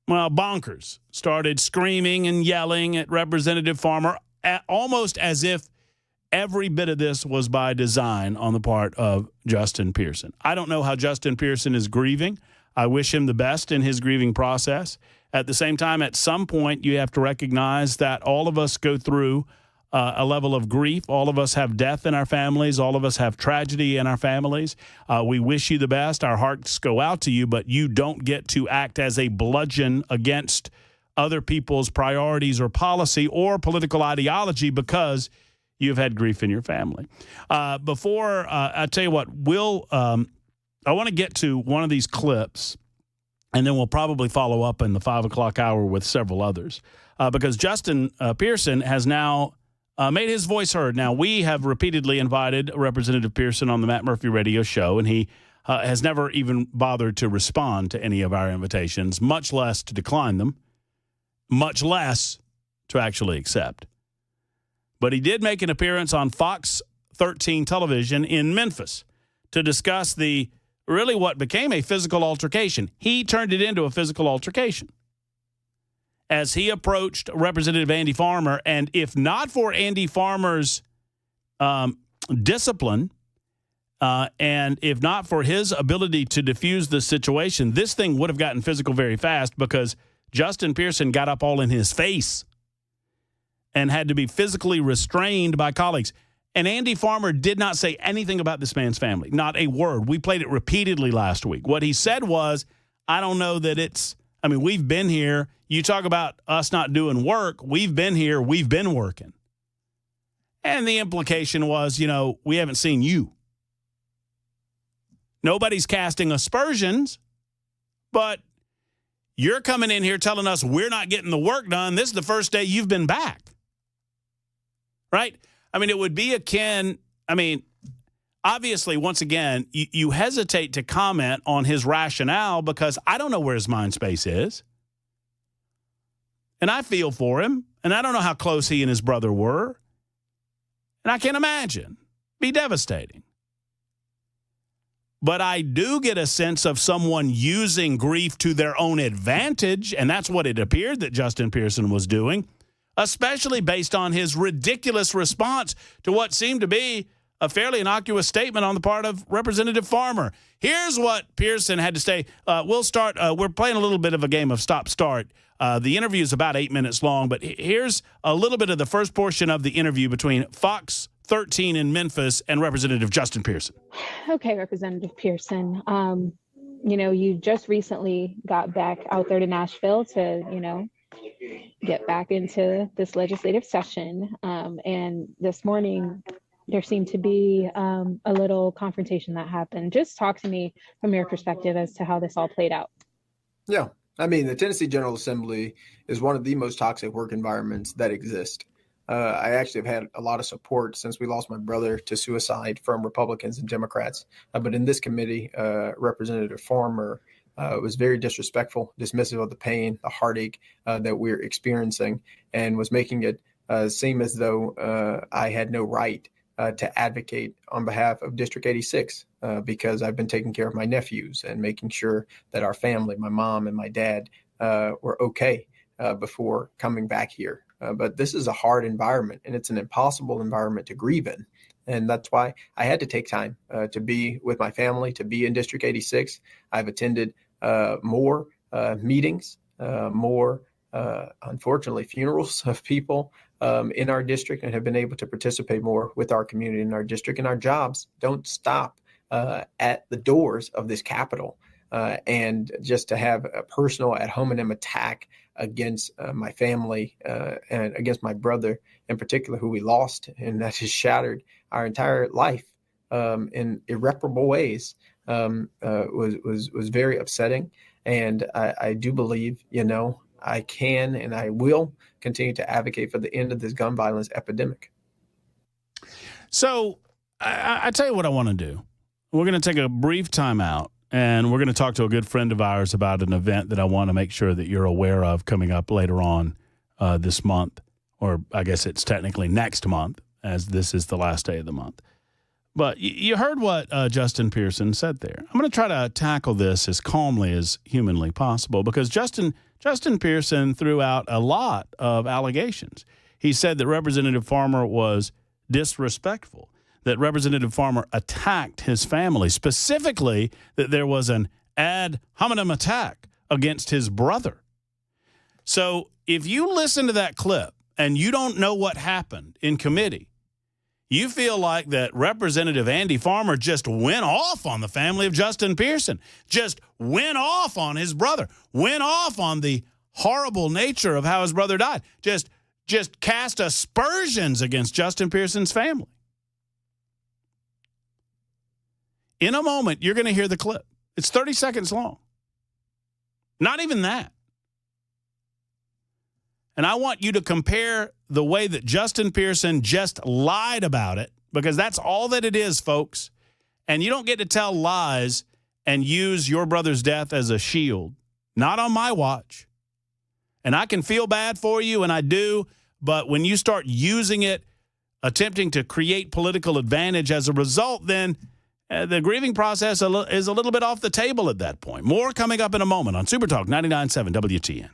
bonkers, started screaming and yelling at Representative Farmer, almost as if every bit of this was by design on the part of Justin Pearson. I don't know how Justin Pearson is grieving. I wish him the best in his grieving process. At the same time, at some point, you have to recognize that all of us go through a level of grief. All of us have death in our families. All of us have tragedy in our families. We wish you the best. Our hearts go out to you, but you don't get to act as a bludgeon against other people's priorities or policy or political ideology because you've had grief in your family. Before I tell you what, I want to get to one of these clips, and then we'll probably follow up in the 5 o'clock hour with several others, because Justin Pearson has now made his voice heard. Now, we have repeatedly invited Representative Pearson on the Matt Murphy radio show, and he has never even bothered to respond to any of our invitations, much less to decline them, much less to actually accept. But he did make an appearance on Fox 13 television in Memphis to discuss what became a physical altercation. He turned it into a physical altercation as he approached Representative Andy Farmer. And if not for Andy Farmer's discipline, and if not for his ability to diffuse the situation, this thing would have gotten physical very fast, because Justin Pearson got up all in his face and had to be physically restrained by colleagues. And Andy Farmer did not say anything about this man's family, not a word. We played it repeatedly last week. What he said was, I don't know that it's I mean, we've been here. You talk about us not doing work. We've been here. We've been working. And the implication was, we haven't seen you. Nobody's casting aspersions, but you're coming in here telling us we're not getting the work done. This is the first day you've been back. Right? I mean, it would be akin, obviously, once again, you hesitate to comment on his rationale because I don't know where his mind space is. And I feel for him, and I don't know how close he and his brother were. And I can't imagine. Be devastating. But I do get a sense of someone using grief to their own advantage, and that's what it appeared that Justin Pearson was doing, especially based on his ridiculous response to what seemed to be a fairly innocuous statement on the part of Representative Farmer. Here's what Pearson had to say. We'll start. We're playing a little bit of a game of stop-start. The interview is about 8 minutes long, but here's a little bit of the first portion of the interview between Fox 13 in Memphis and Representative Justin Pearson. Okay, Representative Pearson, you just recently got back out there to Nashville to, get back into this legislative session. And this morning, there seemed to be a little confrontation that happened. Just talk to me from your perspective as to how this all played out. Yeah. The Tennessee General Assembly is one of the most toxic work environments that exist. I actually have had a lot of support since we lost my brother to suicide from Republicans and Democrats. But in this committee, Representative Farmer was very disrespectful, dismissive of the pain, the heartache that we're experiencing, and was making it seem as though I had no right to advocate on behalf of District 86 because I've been taking care of my nephews and making sure that our family, my mom and my dad, were okay before coming back here. But this is a hard environment, and it's an impossible environment to grieve in. And that's why I had to take time to be with my family, to be in District 86. I've attended more meetings, more, unfortunately, funerals of people in our district, and have been able to participate more with our community in our district. And our jobs don't stop at the doors of this Capitol. And just to have a personal ad hominem attack against my family and against my brother in particular, who we lost, and that has shattered our entire life in irreparable ways, was very upsetting. And I do believe, I can and I will continue to advocate for the end of this gun violence epidemic. So I tell you what I want to do. We're going to take a brief time out. And we're going to talk to a good friend of ours about an event that I want to make sure that you're aware of coming up later on this month, or I guess it's technically next month, as this is the last day of the month. But you heard what Justin Pearson said there. I'm going to try to tackle this as calmly as humanly possible because Justin Pearson threw out a lot of allegations. He said that Representative Farmer was disrespectful, that Representative Farmer attacked his family, specifically that there was an ad hominem attack against his brother. So if you listen to that clip and you don't know what happened in committee, you feel like that Representative Andy Farmer just went off on the family of Justin Pearson, just went off on his brother, went off on the horrible nature of how his brother died, just cast aspersions against Justin Pearson's family. In a moment, you're going to hear the clip. It's 30 seconds long. Not even that. And I want you to compare the way that Justin Pearson just lied about it, because that's all that it is, folks. And you don't get to tell lies and use your brother's death as a shield. Not on my watch. And I can feel bad for you, and I do, but when you start using it, attempting to create political advantage as a result, then the grieving process is a little bit off the table at that point. More coming up in a moment on Super Talk 99.7 WTN.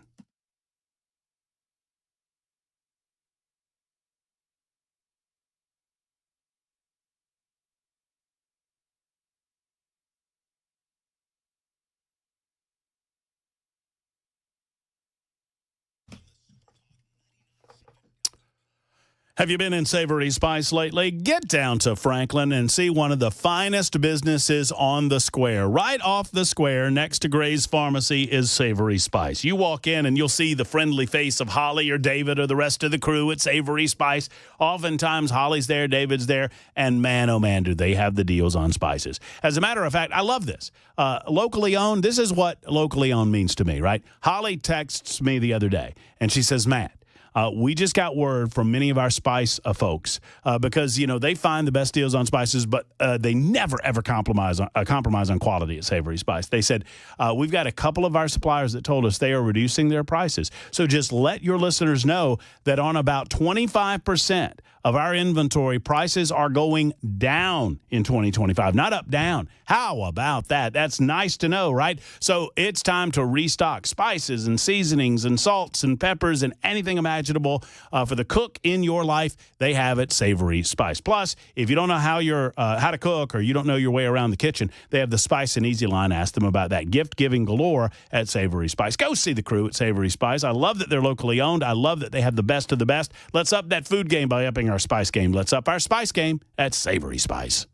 Have you been in Savory Spice lately? Get down to Franklin and see one of the finest businesses on the square. Right off the square next to Gray's Pharmacy is Savory Spice. You walk in and you'll see the friendly face of Holly or David or the rest of the crew at Savory Spice. Oftentimes Holly's there, David's there, and man, oh man, do they have the deals on spices. As a matter of fact, I love this. Locally owned, this is what locally owned means to me, right? Holly texts me the other day and she says, Matt, we just got word from many of our spice folks because, you know, they find the best deals on spices, but they never, ever compromise on quality at Savory Spice. They said, we've got a couple of our suppliers that told us they are reducing their prices. So just let your listeners know that on about 25% of our inventory, prices are going down in 2025, not up, down. How about that? That's nice to know, right? So it's time to restock spices and seasonings and salts and peppers and anything imaginable for the cook in your life. They have it, Savory Spice. Plus, if you don't know how to cook or you don't know your way around the kitchen, they have the Spice and Easy line. Ask them about that. Gift giving galore at Savory Spice. Go see the crew at Savory Spice. I love that they're locally owned. I love that they have the best of the best. Let's up that food game by upping our spice game. Let's up our spice game at Savory Spice.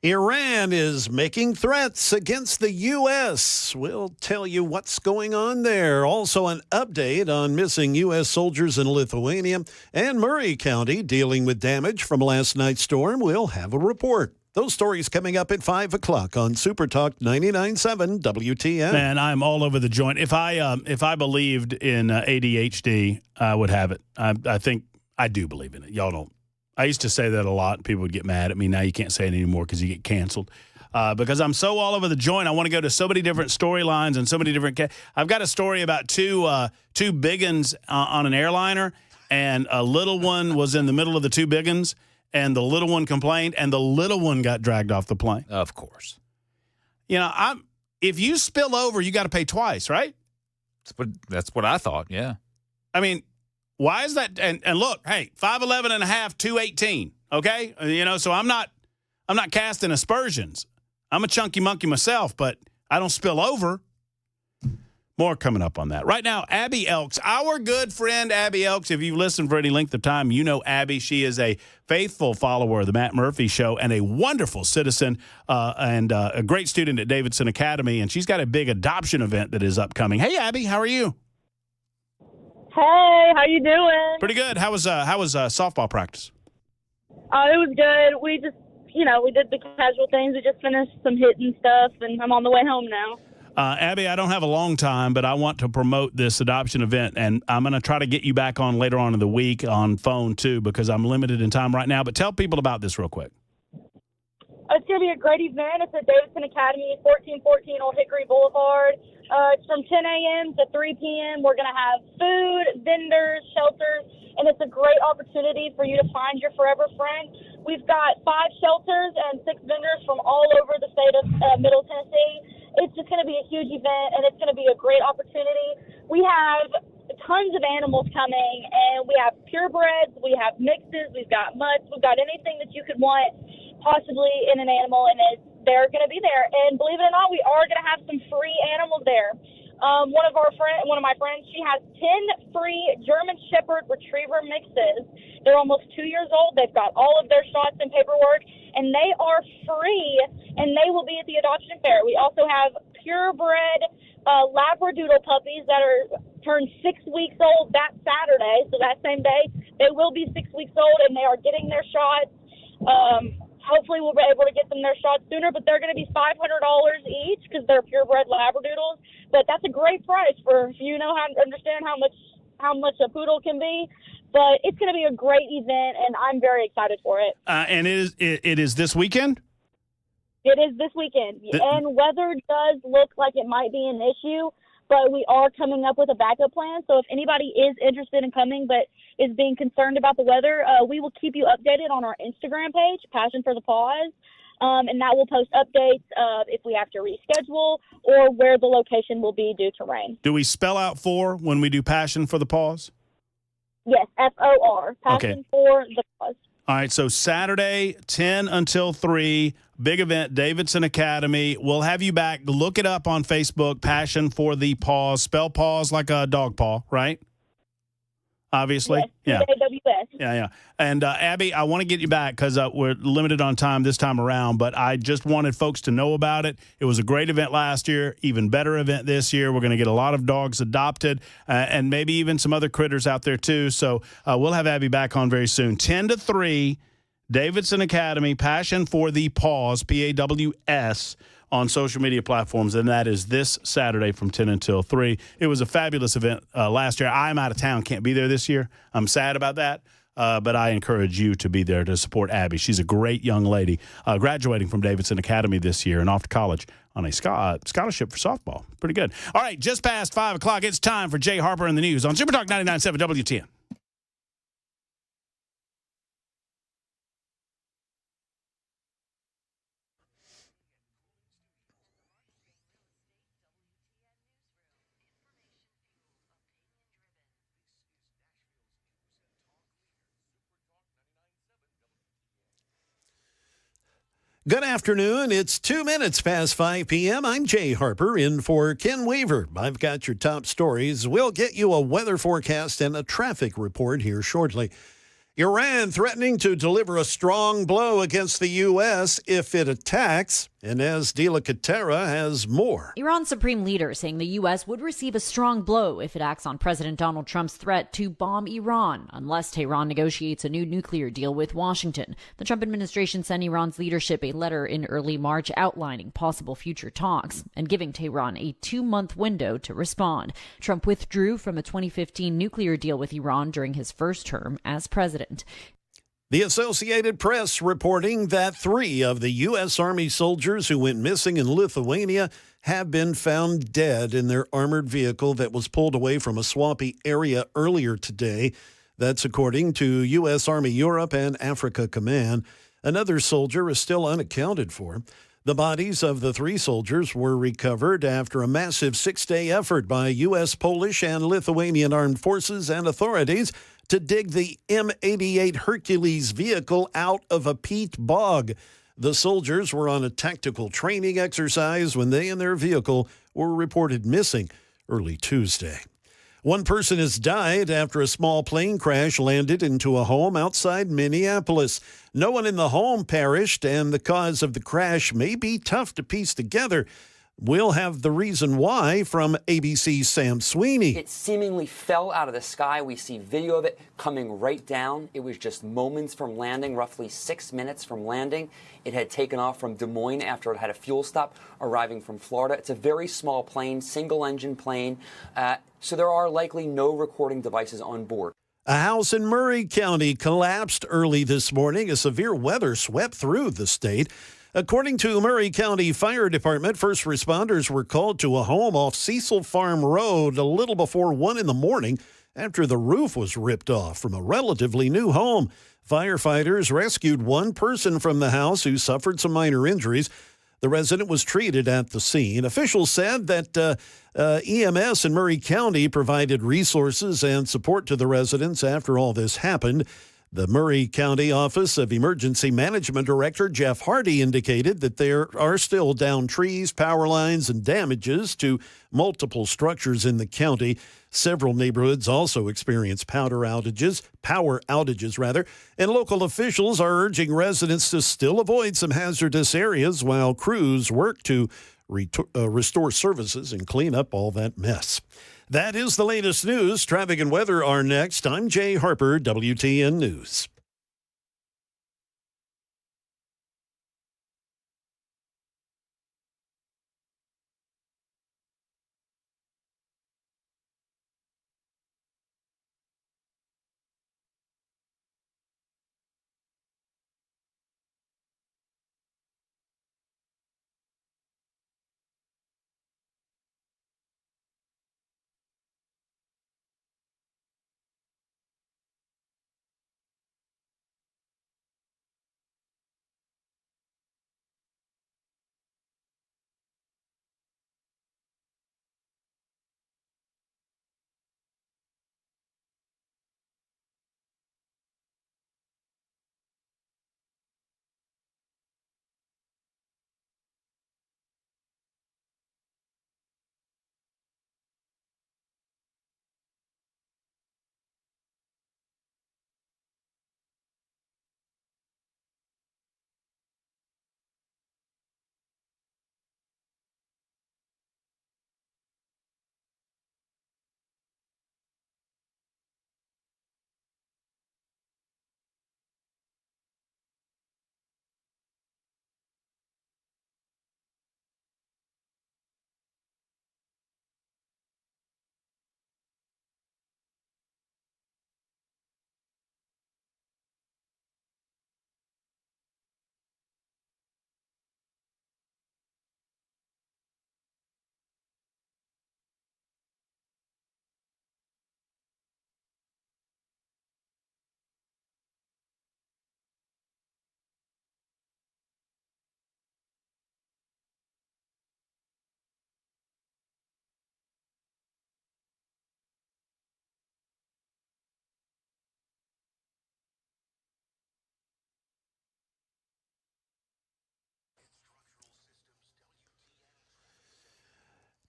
Iran is making threats against the U.S. We'll tell you what's going on there. Also, an update on missing U.S. soldiers in Lithuania and Murray County dealing with damage from last night's storm. We'll have a report. Those stories coming up at 5 o'clock on Super Talk 99.7 WTN. Man, I'm all over the joint. If I believed in ADHD, I would have it. I think I do believe in it. Y'all don't. I used to say that a lot. People would get mad at me. Now you can't say it anymore because you get canceled. Because I'm so all over the joint. I want to go to so many different storylines and so many different. I've got a story about two big uns on an airliner, and a little one was in the middle of the two big uns, and the little one complained, and the little one got dragged off the plane. Of course. You know, if you spill over, you got to pay twice, right? That's what I thought. Yeah. I mean. Why is that? And look, hey, 5'11 and a half, 218. Okay, so I'm not casting aspersions. I'm a chunky monkey myself, but I don't spill over. More coming up on that. Right now, Abby Elks, our good friend Abby Elks. If you've listened for any length of time, you know Abby. She is a faithful follower of the Matt Murphy Show and a wonderful citizen and a great student at Davidson Academy. And she's got a big adoption event that is upcoming. Hey, Abby, how are you? Hey, how you doing? Pretty good. How was softball practice? It was good. We just, we did the casual things. We just finished some hitting stuff, and I'm on the way home now. Abby, I don't have a long time, but I want to promote this adoption event, and I'm going to try to get you back on later on in the week on phone, too, because I'm limited in time right now. But tell people about this real quick. It's going to be a great event. It's at Davidson Academy, 1414 Old Hickory Boulevard. It's from 10 a.m. to 3 p.m. We're going to have food, vendors, shelters, and it's a great opportunity for you to find your forever friend. We've got 5 shelters and 6 vendors from all over the state of Middle Tennessee. It's just going to be a huge event, and it's going to be a great opportunity. We have tons of animals coming, and we have purebreds, we have mixes, we've got mutts, we've got anything that you could want possibly in an animal, and they're going to be there. And believe it or not, we are going to have some free animals there. One of my friends, she has 10 free German Shepherd Retriever mixes. They're almost 2 years old. They've got all of their shots and paperwork, and they are free, and they will be at the adoption fair. We also have purebred Labradoodle puppies that are turned 6 weeks old that Saturday. So that same day, they will be 6 weeks old, and they are getting their shots. Hopefully we'll be able to get them their shots sooner, but they're going to be $500 each because they're purebred Labradoodles. But that's a great price for if you know how to understand how much a poodle can be. But it's going to be a great event, and I'm very excited for it. And it is this weekend? It is this weekend. And weather does look like it might be an issue, but we are coming up with a backup plan. So if anybody is interested in coming but is being concerned about the weather, we will keep you updated on our Instagram page, Passion for the Pause, and that will post updates if we have to reschedule or where the location will be due to rain. Do we spell out 4 when we do Passion for the Pause? Yes, FOR, Passion for the Pause. All right, so Saturday, 10 until 3, big event, Davidson Academy. We'll have you back. Look it up on Facebook, Passion for the Pause. Spell pause like a dog paw, right? Obviously. Yes, yeah. Yeah. And Abby, I want to get you back because we're limited on time this time around, but I just wanted folks to know about it. It was a great event last year, even better event this year. We're going to get a lot of dogs adopted and maybe even some other critters out there too. So we'll have Abby back on very soon. 10 to 3, Davidson Academy, Passion for the Pause, PAWS, on social media platforms, and that is this Saturday from 10 until 3. It was a fabulous event last year. I'm out of town, can't be there this year. I'm sad about that, but I encourage you to be there to support Abby. She's a great young lady, graduating from Davidson Academy this year and off to college on a scholarship for softball. Pretty good. All right, just past 5 o'clock, it's time for Jay Harper and the News on Super Talk 99.7 WTN. Good afternoon. It's 2 minutes past 5 p.m. I'm Jay Harper in for Ken Weaver. I've got your top stories. We'll get you a weather forecast and a traffic report here shortly. Iran threatening to deliver a strong blow against the U.S. if it attacks. Inez de la Catera has more. Iran's supreme leader saying the U.S. would receive a strong blow if it acts on President Donald Trump's threat to bomb Iran, unless Tehran negotiates a new nuclear deal with Washington. The Trump administration sent Iran's leadership a letter in early March outlining possible future talks and giving Tehran a 2-month window to respond. Trump withdrew from a 2015 nuclear deal with Iran during his first term as president. The Associated Press reporting that 3 of the U.S. Army soldiers who went missing in Lithuania have been found dead in their armored vehicle that was pulled away from a swampy area earlier today. That's according to U.S. Army Europe and Africa Command. Another soldier is still unaccounted for. The bodies of the 3 soldiers were recovered after a massive 6-day effort by U.S., Polish, and Lithuanian armed forces and authorities to dig the M88 Hercules vehicle out of a peat bog. The soldiers were on a tactical training exercise when they and their vehicle were reported missing early Tuesday. 1 person has died after a small plane crash landed into a home outside Minneapolis. No one in the home perished, and the cause of the crash may be tough to piece together. We'll have the reason why from ABC's Sam Sweeney. It seemingly fell out of the sky. We see video of it coming right down. It was just moments from landing, roughly 6 minutes from landing. It had taken off from Des Moines after it had a fuel stop, arriving from Florida. It's a very small plane, single-engine plane, so there are likely no recording devices on board. A house in Murray County collapsed early this morning as severe weather swept through the state. According to Murray County Fire Department, first responders were called to a home off Cecil Farm Road a little before 1 in the morning after the roof was ripped off from a relatively new home. Firefighters rescued 1 person from the house who suffered some minor injuries. The resident was treated at the scene. Officials said that EMS in Murray County provided resources and support to the residents after all this happened. The Murray County Office of Emergency Management Director Jeff Hardy indicated that there are still downed trees, power lines, and damages to multiple structures in the county. Several neighborhoods also experienced power outages, and local officials are urging residents to still avoid some hazardous areas while crews work to restore services and clean up all that mess. That is the latest news. Traffic and weather are next. I'm Jay Harper, WTN News.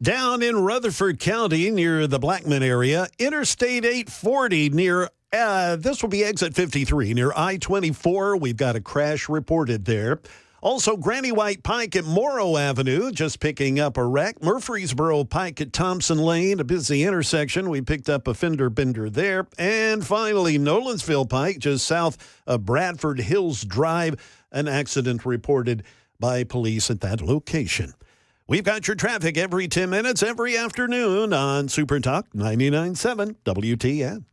Down in Rutherford County near the Blackman area, Interstate 840 near This will be exit 53 near I-24. We've got a crash reported there. Also, Granny White Pike at Morrow Avenue, just picking up a wreck. Murfreesboro Pike at Thompson Lane, a busy intersection. We picked up a fender bender there. And finally, Nolensville Pike, just south of Bradford Hills Drive, an accident reported by police at that location. We've got your traffic every 10 minutes, every afternoon on Super Talk 99.7 WTN.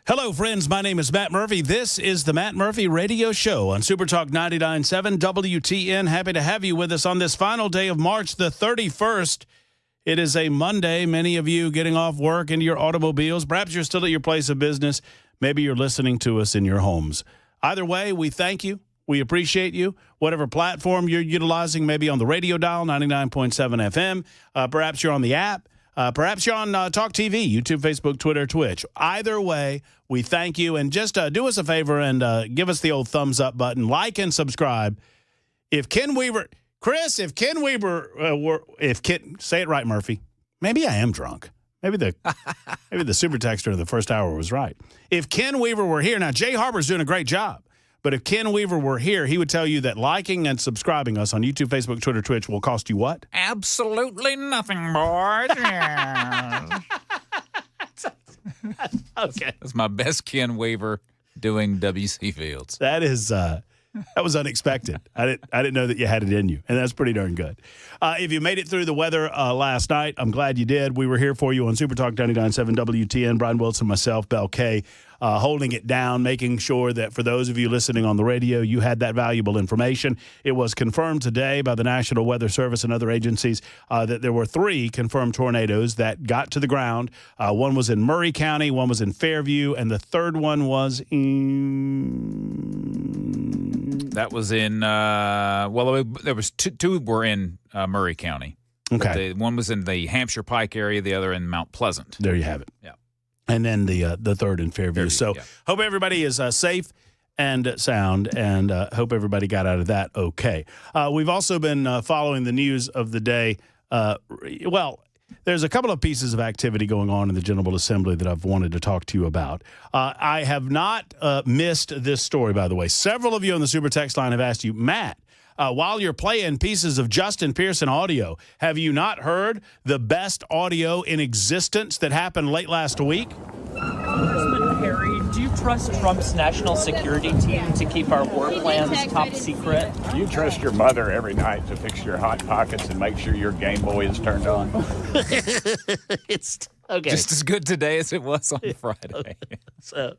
Hello, friends. My name is Matt Murphy. This is the Matt Murphy Radio Show on Super Talk 99.7 WTN. Happy to have you with us on this final day of March the 31st. It is a Monday. Many of you getting off work into your automobiles. Perhaps you're still at your place of business. Maybe you're listening to us in your homes. Either way, we thank you. We appreciate you. Whatever platform you're utilizing, maybe on the radio dial, 99.7 FM. Perhaps you're on the app. Perhaps you're on Talk TV, YouTube, Facebook, Twitter, Twitch. Either way, we thank you. And just do us a favor and give us the old thumbs up button. Like and subscribe. If Ken Weaver, Chris, say it right, Murphy. Maybe I am drunk. Maybe the super texter in the first hour was right. If Ken Weaver were here, now Jay Harper's doing a great job. But if Ken Weaver were here, he would tell you that liking and subscribing us on YouTube, Facebook, Twitter, Twitch will cost you what? Absolutely nothing, boys. Okay. That's my best Ken Weaver doing W.C. Fields. That was unexpected. I didn't know that you had it in you, and that's pretty darn good. If you made it through the weather last night, I'm glad you did. We were here for you on Super Talk 99.7 WTN. Brian Wilson, myself, Bell K, holding it down, making sure that for those of you listening on the radio, you had that valuable information. It was confirmed today by the National Weather Service and other agencies that there were 3 confirmed tornadoes that got to the ground. One was in Murray County, one was in Fairview, and the third one was in... That was in, there was two were in Murray County. Okay. One was in the Hampshire Pike area, the other in Mount Pleasant. There you have it. Yeah. And then the third in Fairview. So hope everybody is safe and sound, and hope everybody got out of that okay. We've also been following the news of the day. There's a couple of pieces of activity going on in the General Assembly that I've wanted to talk to you about. I have not missed this story, by the way. Several of you on the Super Text line have asked you, Matt, while you're playing pieces of Justin Pearson audio, have you not heard the best audio in existence that happened late last week? Congressman Perry, do you trust Trump's national security team to keep our war plans top secret? Do you trust your mother every night to fix your Hot Pockets and make sure your Game Boy is turned on? It's okay. Just as good today as it was on Friday. So,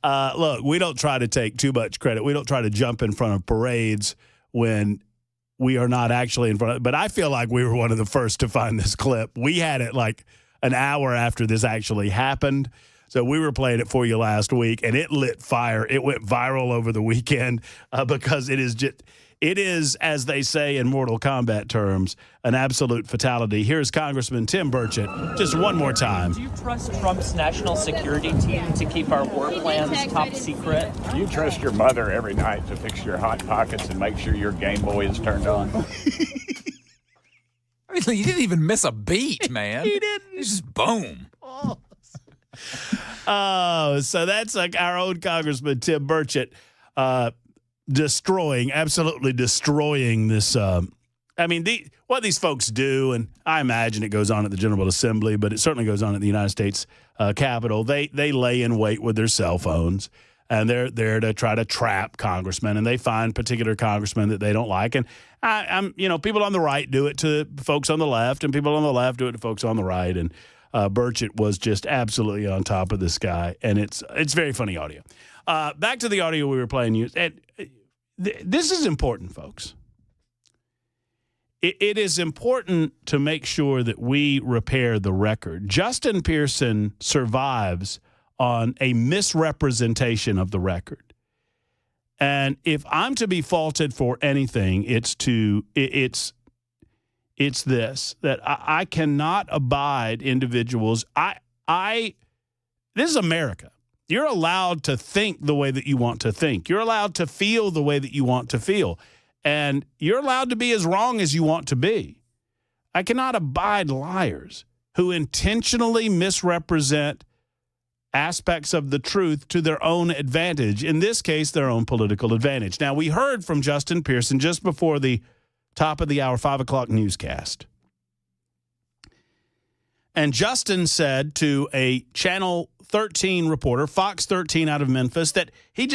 look, we don't try to take too much credit. We don't try to jump in front of parades when we are not actually in front of. But I feel like we were one of the first to find this clip. We had it like an hour after this actually happened. So we were playing it for you last week, and it lit fire. It went viral over the weekend because it is, as they say in Mortal Kombat terms, an absolute fatality. Here's Congressman Tim Burchett just one more time. Do you trust Trump's national security team to keep our war plans top secret? Do you trust your mother every night to fix your Hot Pockets and make sure your Game Boy is turned on? I mean, you didn't even miss a beat, man. He didn't. It's just boom. So that's like our own Congressman Tim Burchett absolutely destroying this. What these folks do, and I imagine it goes on at the General Assembly, but it certainly goes on at the United States Capitol. They lay in wait with their cell phones, and they're there to try to trap congressmen, and they find particular congressmen that they don't like. And people on the right do it to folks on the left, and people on the left do it to folks on the right. And Burchett was just absolutely on top of this guy, and it's very funny audio. Back to the audio we were playing. This is important, folks. It is important to make sure that we repair the record. Justin Pearson survives on a misrepresentation of the record. And if I'm to be faulted for anything, it's this, that I cannot abide individuals. This is America. You're allowed to think the way that you want to think. You're allowed to feel the way that you want to feel. And you're allowed to be as wrong as you want to be. I cannot abide liars who intentionally misrepresent aspects of the truth to their own advantage, in this case, their own political advantage. Now, we heard from Justin Pearson just before the top of the hour, 5 o'clock newscast. And Justin said to a Channel 13 reporter, Fox 13 out of Memphis, that he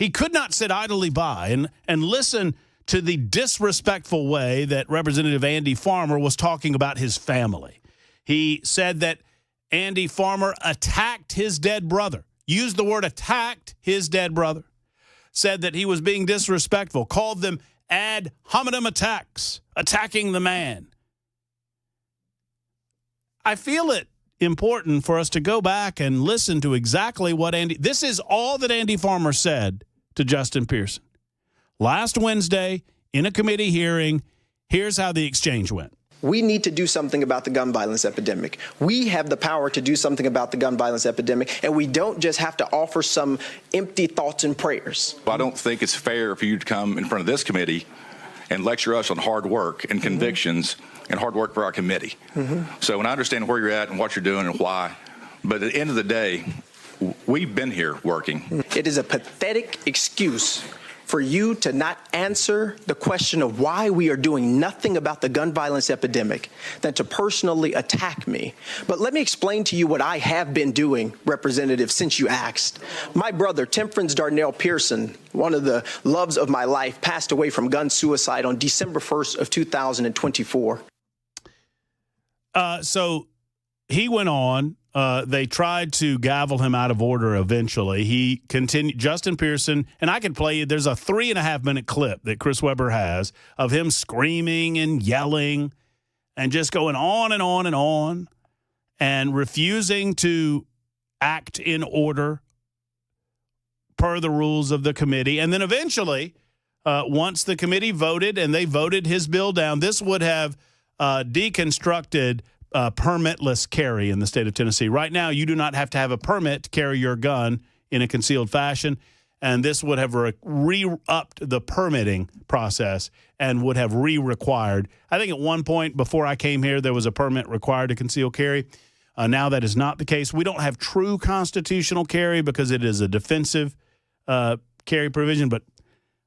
could not sit idly by and listen to the disrespectful way that Representative Andy Farmer was talking about his family. He said that Andy Farmer attacked his dead brother, used the word attacked his dead brother, said that he was being disrespectful, called them ad hominem attacks, attacking the man. I feel it important for us to go back and listen to exactly what this is all that Andy Farmer said to Justin Pearson. Last Wednesday, in a committee hearing, here's how the exchange went. We need to do something about the gun violence epidemic. We have the power to do something about the gun violence epidemic, and we don't just have to offer some empty thoughts and prayers. I don't think it's fair for you to come in front of this committee and lecture us on hard work and convictions and hard work for our committee. So when I understand where you're at and what you're doing and why, but at the end of the day, we've been here working. It is a pathetic excuse for you to not answer the question of why we are doing nothing about the gun violence epidemic than to personally attack me. But let me explain to you what I have been doing, Representative, since you asked. My brother, Temperance Darnell Pearson, one of the loves of my life, passed away from gun suicide on December 1st of 2024. So he went on. They tried to gavel him out of order eventually. He continued. Justin Pearson, and I can play you, there's a 3.5-minute clip that Chris Webber has of him screaming and yelling and just going on and on and on and refusing to act in order per the rules of the committee. And then eventually, once the committee voted and they voted his bill down, this would have deconstructed permitless carry in the state of Tennessee. Right now, you do not have to have a permit to carry your gun in a concealed fashion, and this would have re-upped the permitting process and would have re-required. I think at one point before I came here, there was a permit required to conceal carry. Now that is not the case. We don't have true constitutional carry because it is a defensive carry provision, but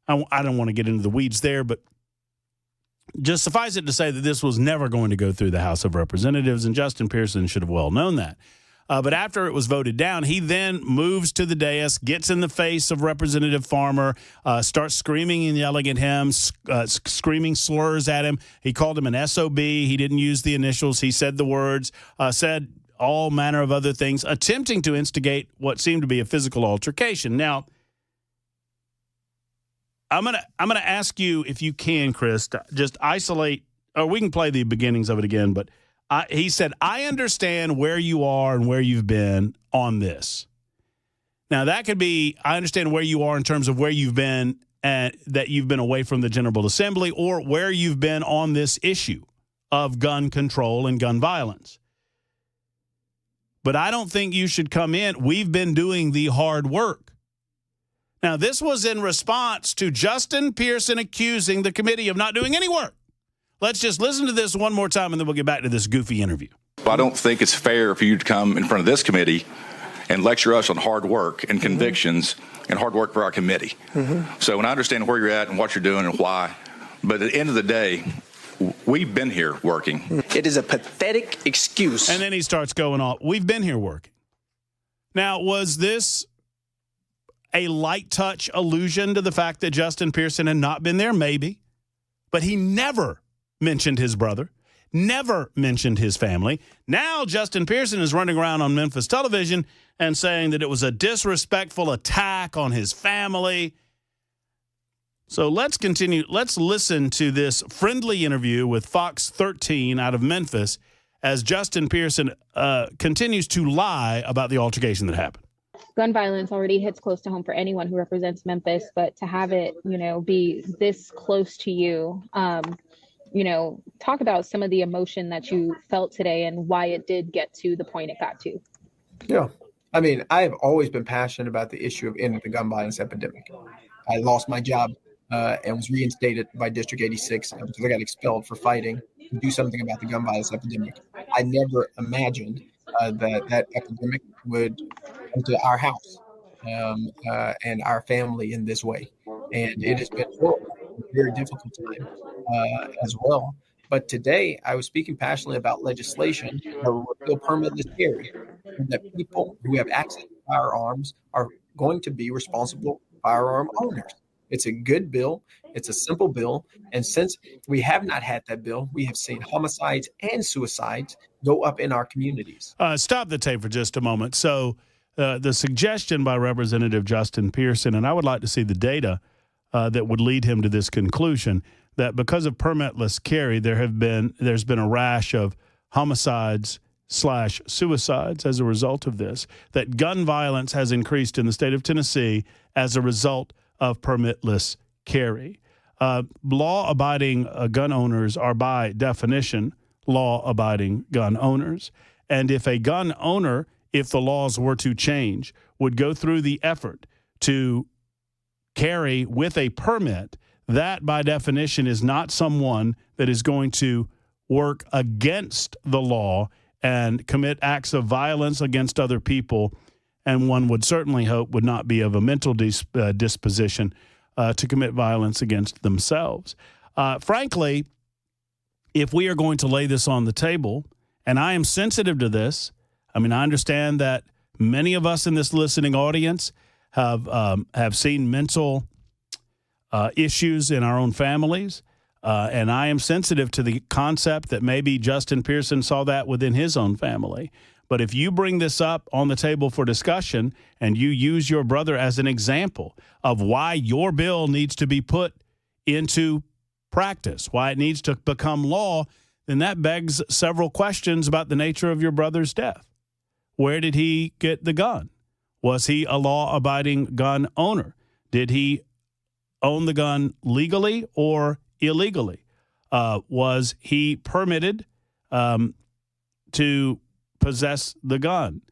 I don't want to get into the weeds there, but just suffice it to say that this was never going to go through the House of Representatives, and Justin Pearson should have well known that. But after it was voted down, he then moves to the dais, gets in the face of Representative Farmer, starts screaming and yelling at him, screaming slurs at him. He called him an SOB. He didn't use the initials. He said the words, said all manner of other things, attempting to instigate what seemed to be a physical altercation. Now, I'm gonna ask you, if you can, Chris, to just isolate, or we can play the beginnings of it again, but he said, I understand where you are and where you've been on this. Now, that could be, I understand where you are in terms of where you've been and that you've been away from the General Assembly, or where you've been on this issue of gun control and gun violence. But I don't think you should come in. We've been doing the hard work. Now, this was in response to Justin Pearson accusing the committee of not doing any work. Let's just listen to this one more time, and then we'll get back to this goofy interview. I don't think it's fair for you to come in front of this committee and lecture us on hard work and convictions and hard work for our committee. So when I understand where you're at and what you're doing and why, but at the end of the day, we've been here working. It is a pathetic excuse. And then he starts going off, we've been here working. Now, was this a light touch allusion to the fact that Justin Pearson had not been there? Maybe. But he never mentioned his brother, never mentioned his family. Now Justin Pearson is running around on Memphis television and saying that it was a disrespectful attack on his family. So let's continue. Let's listen to this friendly interview with Fox 13 out of Memphis as Justin Pearson continues to lie about the altercation that happened. Gun violence already hits close to home for anyone who represents Memphis, but to have it, be this close to you, talk about some of the emotion that you felt today and why it did get to the point it got to. Yeah. I mean, I have always been passionate about the issue of ending the gun violence epidemic. I lost my job and was reinstated by District 86 because I got expelled for fighting to do something about the gun violence epidemic. I never imagined that epidemic would come to our house and our family in this way. And it has been horrible, a very difficult time as well. But today I was speaking passionately about legislation that will repeal permitless carry, and that people who have access to firearms are going to be responsible firearm owners. It's a good bill. It's a simple bill. And since we have not had that bill, we have seen homicides and suicides go up in our communities. Stop the tape for just a moment. So the suggestion by Representative Justin Pearson, and I would like to see the data that would lead him to this conclusion, that because of permitless carry, there's been a rash of homicides/suicides as a result of this, that gun violence has increased in the state of Tennessee as a result of permitless carry. Law-abiding gun owners are by definition law-abiding gun owners. And if a gun owner, if the laws were to change, would go through the effort to carry with a permit, that by definition is not someone that is going to work against the law and commit acts of violence against other people, and one would certainly hope would not be of a mental disposition to commit violence against themselves. Frankly, if we are going to lay this on the table, and I am sensitive to this, I mean, I understand that many of us in this listening audience have seen mental issues in our own families, and I am sensitive to the concept that maybe Justin Pearson saw that within his own family. But if you bring this up on the table for discussion and you use your brother as an example of why your bill needs to be put into practice, why it needs to become law, then that begs several questions about the nature of your brother's death. Where did he get the gun? Was he a law-abiding gun owner? Did he own the gun legally or illegally? Was he permitted to possess the gun?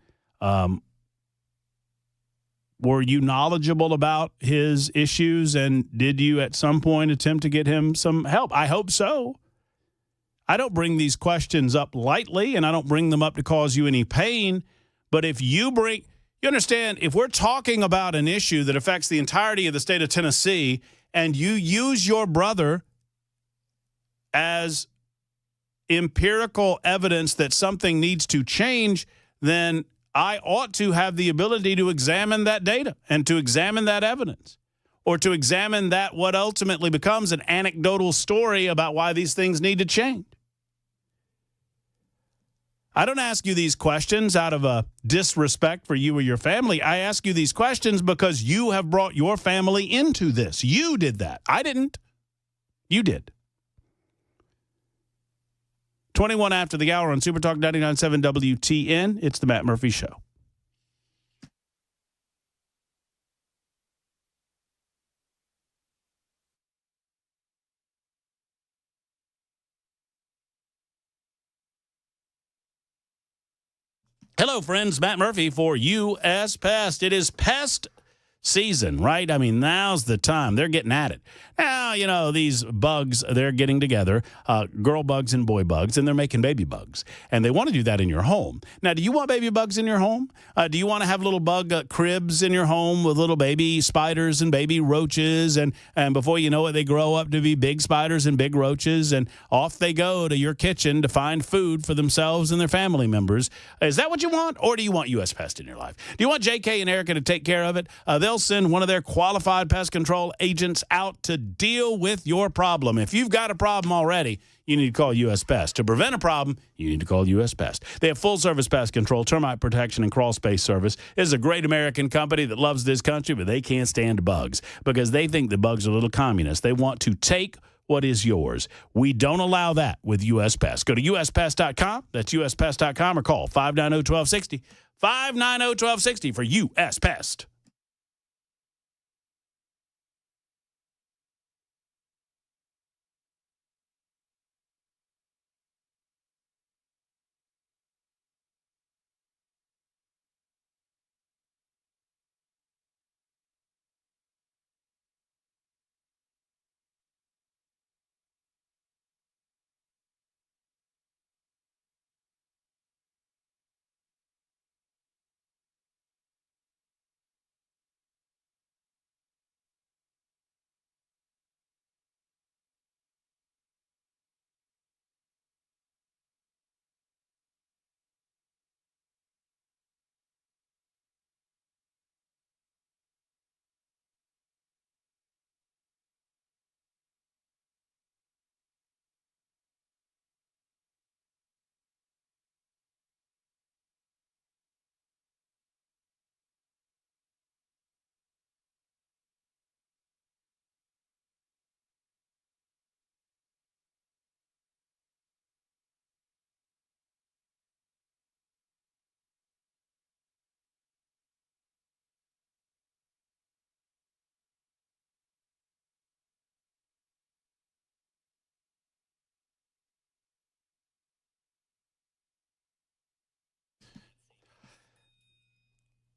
Were you knowledgeable about his issues, and did you at some point attempt to get him some help? I hope so. I don't bring these questions up lightly, and I don't bring them up to cause you any pain. But if you understand, if we're talking about an issue that affects the entirety of the state of Tennessee, and you use your brother as empirical evidence that something needs to change, then I ought to have the ability to examine that data and to examine that evidence, or to examine that what ultimately becomes an anecdotal story about why these things need to change. I don't ask you these questions out of a disrespect for you or your family. I ask you these questions because you have brought your family into this. You did that. I didn't. You did. 21 after the hour on Super Talk 99.7 WTN. It's the Matt Murphy Show. Hello, friends. Matt Murphy for U.S. Pest. It is pest season, right? I mean, now's the time. They're getting at it. Now, these bugs, they're getting together, girl bugs and boy bugs, and they're making baby bugs. And they want to do that in your home. Now, do you want baby bugs in your home? Do you want to have little bug cribs in your home with little baby spiders and baby roaches? And before you know it, they grow up to be big spiders and big roaches, and off they go to your kitchen to find food for themselves and their family members. Is that what you want? Or do you want U.S. Pest in your life? Do you want J.K. and Erica to take care of it? They'll they'll send one of their qualified pest control agents out to deal with your problem. If you've got a problem already, you need to call U.S. Pest. To prevent a problem, you need to call U.S. Pest. They have full-service pest control, termite protection, and crawl space service. This is a great American company that loves this country, but they can't stand bugs because they think the bugs are little communists. They want to take what is yours. We don't allow that with U.S. Pest. Go to uspest.com. That's uspest.com or call 590-1260. 590-1260 for U.S. Pest.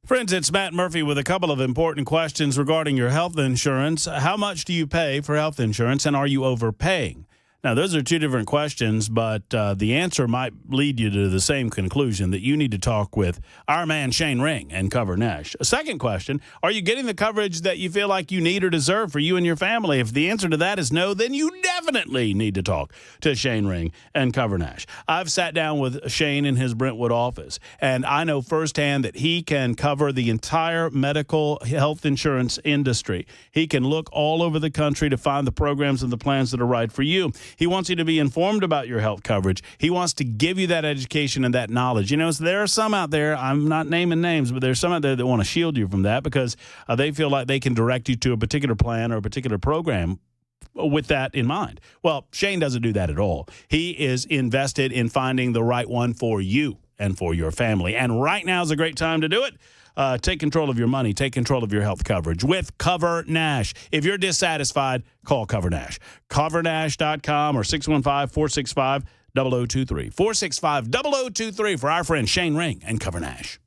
Friends, it's Matt Murphy with a couple of important questions regarding your health insurance. How much do you pay for health insurance, and are you overpaying? Now, those are two different questions, but the answer might lead you to the same conclusion, that you need to talk with our man Shane Ring and Cover Nash. A second question, are you getting the coverage that you feel like you need or deserve for you and your family? If the answer to that is no, then you definitely need to talk to Shane Ring and Cover Nash. I've sat down with Shane in his Brentwood office, and I know firsthand that he can cover the entire medical health insurance industry. He can look all over the country to find the programs and the plans that are right for you. He wants you to be informed about your health coverage. He wants to give you that education and that knowledge. You know, so there are some out there, I'm not naming names, but there's some out there that want to shield you from that because they feel like they can direct you to a particular plan or a particular program with that in mind. Well, Shane doesn't do that at all. He is invested in finding the right one for you and for your family. And right now is a great time to do it. Take control of your money. Take control of your health coverage with Cover Nash. If you're dissatisfied, call Cover Nash. CoverNash.com or 615-465-0023. 465-0023 for our friend Shane Ring and Cover Nash.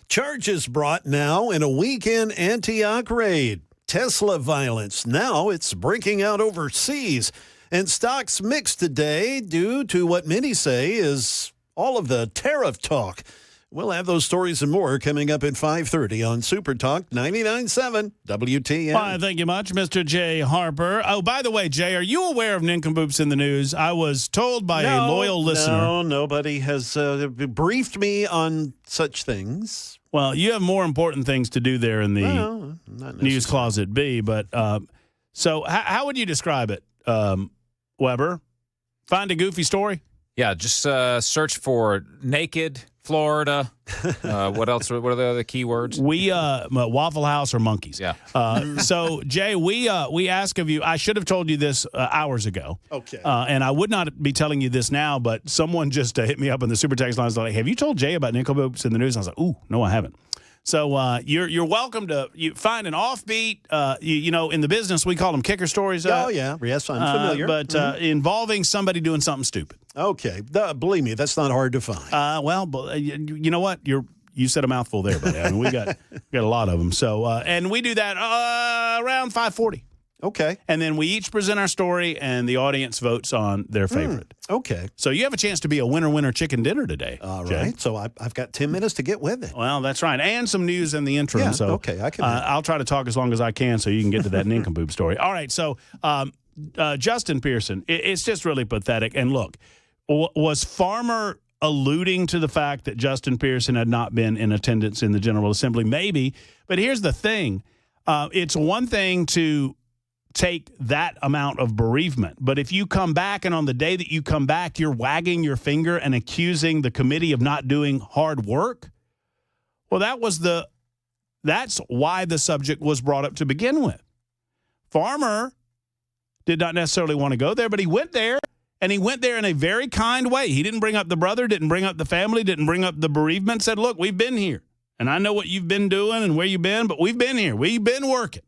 Charges brought now in a weekend Antioch raid. Tesla violence. Now it's breaking out overseas. And stocks mixed today due to what many say is all of the tariff talk. We'll have those stories and more coming up at 5:30 on Super Talk 99.7 WTN. Why, thank you much, Mr. Jay Harper. Oh, by the way, Jay, are you aware of nincompoops in the news? I was told by a loyal listener. No, nobody has briefed me on such things. Well, you have more important things to do there in the news closet B. But so how would you describe it, Weber? Find a goofy story? Yeah, just search for naked Florida. What else? What are the other keywords? We Waffle House or monkeys. Yeah. So Jay, we ask of you. I should have told you this hours ago. Okay. And I would not be telling you this now, but someone just hit me up in the super text line. Like, have you told Jay about nincompoops in the news? And I was like, ooh, no, I haven't. So you're welcome to find an offbeat. You know, in the business we call them kicker stories. Oh yeah, yes, I'm familiar. But involving somebody doing something stupid. Okay, believe me, that's not hard to find. Well, you know what? You said a mouthful there, buddy. I mean, we got a lot of them. So and we do that around 5:40. Okay. And then we each present our story, and the audience votes on their favorite. Okay. So you have a chance to be a winner chicken dinner today. All Jay. right. So I've got 10 minutes to get with it. Well, that's right. And some news in the interim. Yeah, so okay, I can. I'll try to talk as long as I can so you can get to that nincompoop story. All right. So Justin Pearson, it's just really pathetic. And look, was Farmer alluding to the fact that Justin Pearson had not been in attendance in the General Assembly? Maybe. But here's the thing. It's one thing to take that amount of bereavement. But if you come back and on the day that you come back, you're wagging your finger and accusing the committee of not doing hard work, well, that's why the subject was brought up to begin with. Farmer did not necessarily want to go there, but he went there, and he went there in a very kind way. He didn't bring up the brother, didn't bring up the family, didn't bring up the bereavement, said, look, we've been here, and I know what you've been doing and where you've been, but we've been here. We've been working.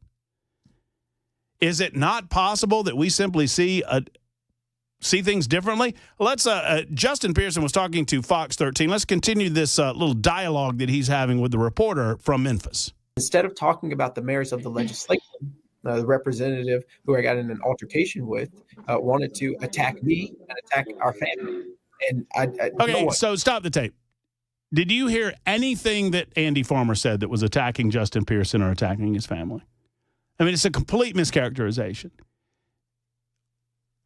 Is it not possible that we simply see things differently? Let's. Justin Pearson was talking to Fox 13. Let's continue this little dialogue that he's having with the reporter from Memphis. Instead of talking about the merits of the legislation, the representative who I got in an altercation with wanted to attack me and attack our family. And Okay, so stop the tape. Did you hear anything that Andy Farmer said that was attacking Justin Pearson or attacking his family? I mean, it's a complete mischaracterization.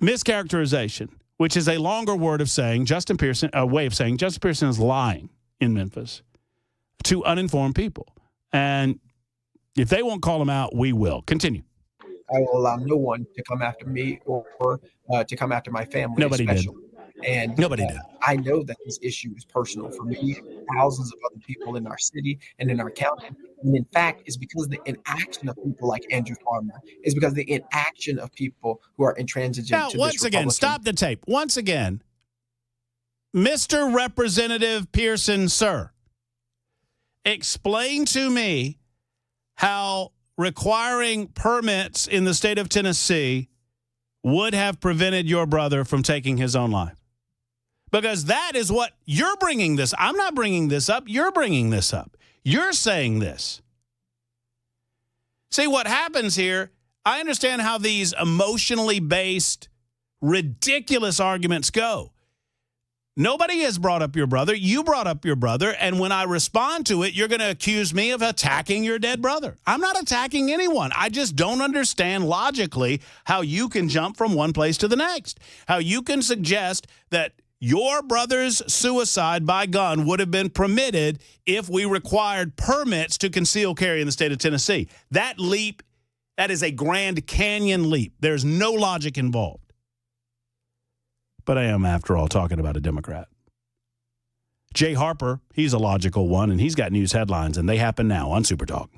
Mischaracterization, which is a longer word of saying way of saying Justin Pearson is lying in Memphis to uninformed people. And if they won't call him out, we will. Continue. I will allow no one to come after me or to come after my family. Nobody did. And Nobody did. I know that this issue is personal for me, thousands of other people in our city and in our county. And in fact, it's because of the inaction of people like Andrew Farmer. It's because of the inaction of people who are intransigent Now, to once this again, stop the tape. Once again, Mr. Representative Pearson, sir, explain to me how requiring permits in the state of Tennessee would have prevented your brother from taking his own life. Because that is what you're bringing this. I'm not bringing this up. You're bringing this up. You're saying this. See, what happens here, I understand how these emotionally based, ridiculous arguments go. Nobody has brought up your brother. You brought up your brother. And when I respond to it, you're going to accuse me of attacking your dead brother. I'm not attacking anyone. I just don't understand logically how you can jump from one place to the next. How you can suggest that your brother's suicide by gun would have been permitted if we required permits to conceal carry in the state of Tennessee. That leap, that is a Grand Canyon leap. There's no logic involved. But I am, after all, talking about a Democrat. Jay Harper, he's a logical one, and he's got news headlines, and they happen now on Super Talk.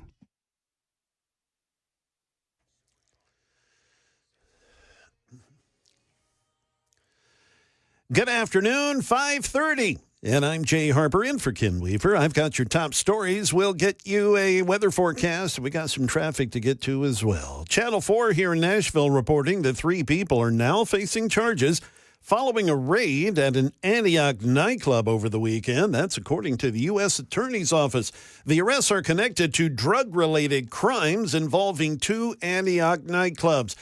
Good afternoon, 5:30. And I'm Jay Harper in for Ken Weaver. I've got your top stories. We'll get you a weather forecast. We got some traffic to get to as well. Channel 4 here in Nashville reporting that 3 people are now facing charges following a raid at an Antioch nightclub over the weekend. That's according to the U.S. Attorney's Office. The arrests are connected to drug-related crimes involving 2 Antioch nightclubs.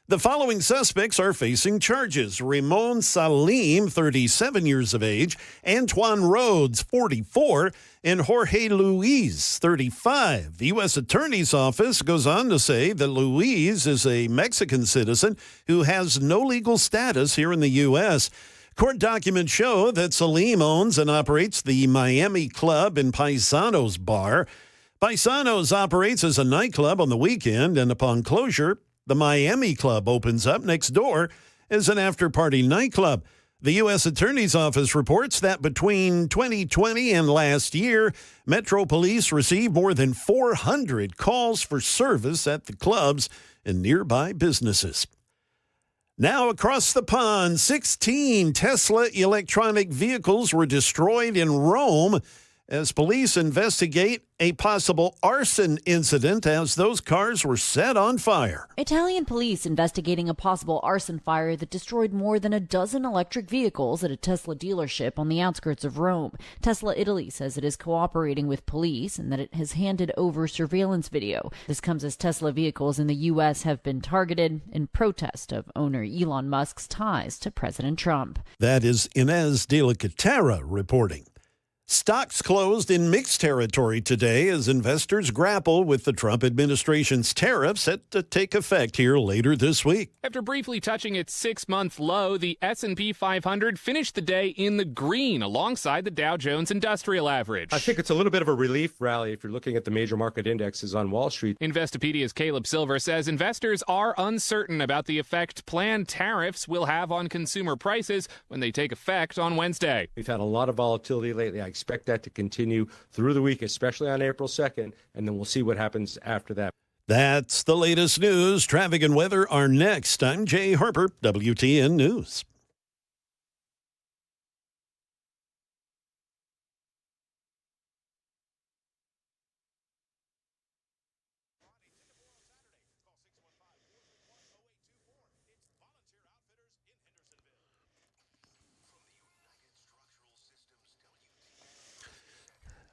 The following suspects are facing charges: Ramon Salim, 37 years of age, Antoine Rhodes, 44, and Jorge Luis, 35. The U.S. Attorney's Office goes on to say that Luis is a Mexican citizen who has no legal status here in the U.S. Court documents show that Salim owns and operates the Miami Club and Paisanos Bar. Paisanos operates as a nightclub on the weekend, and upon closure, the Miami Club opens up next door as an after-party nightclub. The U.S. Attorney's Office reports that between 2020 and last year, Metro Police received more than 400 calls for service at the clubs and nearby businesses. Now across the pond, 16 Tesla electronic vehicles were destroyed in Rome as police investigate a possible arson incident as those cars were set on fire. Italian police investigating a possible arson fire that destroyed more than a dozen electric vehicles at a Tesla dealership on the outskirts of Rome. Tesla Italy says it is cooperating with police and that it has handed over surveillance video. This comes as Tesla vehicles in the U.S. have been targeted in protest of owner Elon Musk's ties to President Trump. That is Inez de la Catera reporting. Stocks closed in mixed territory today as investors grapple with the Trump administration's tariffs set to take effect here later this week. After briefly touching its 6-month low, the S&P 500 finished the day in the green alongside the Dow Jones Industrial Average. I think it's a little bit of a relief rally if you're looking at the major market indexes on Wall Street. Investopedia's Caleb Silver says investors are uncertain about the effect planned tariffs will have on consumer prices when they take effect on Wednesday. We've had a lot of volatility lately. I expect that to continue through the week, especially on April 2nd, and then we'll see what happens after that. That's the latest news. Traffic and weather are next. I'm Jay Harper, WTN News.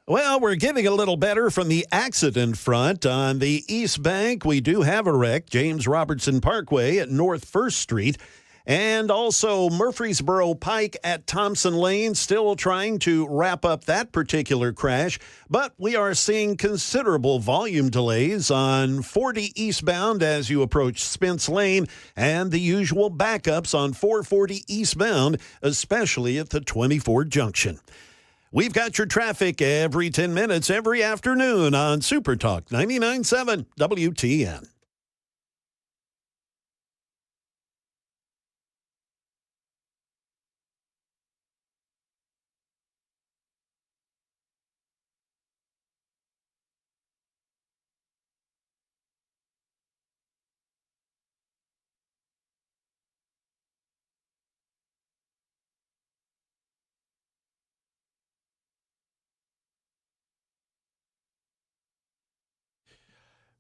Well, we're getting a little better from the accident front. On the East Bank, we do have a wreck, James Robertson Parkway at North 1st Street, and also Murfreesboro Pike at Thompson Lane, still trying to wrap up that particular crash. But we are seeing considerable volume delays on 40 eastbound as you approach Spence Lane, and the usual backups on 440 eastbound, especially at the 24 junction. We've got your traffic every 10 minutes, every afternoon on Super Talk 99.7 WTN.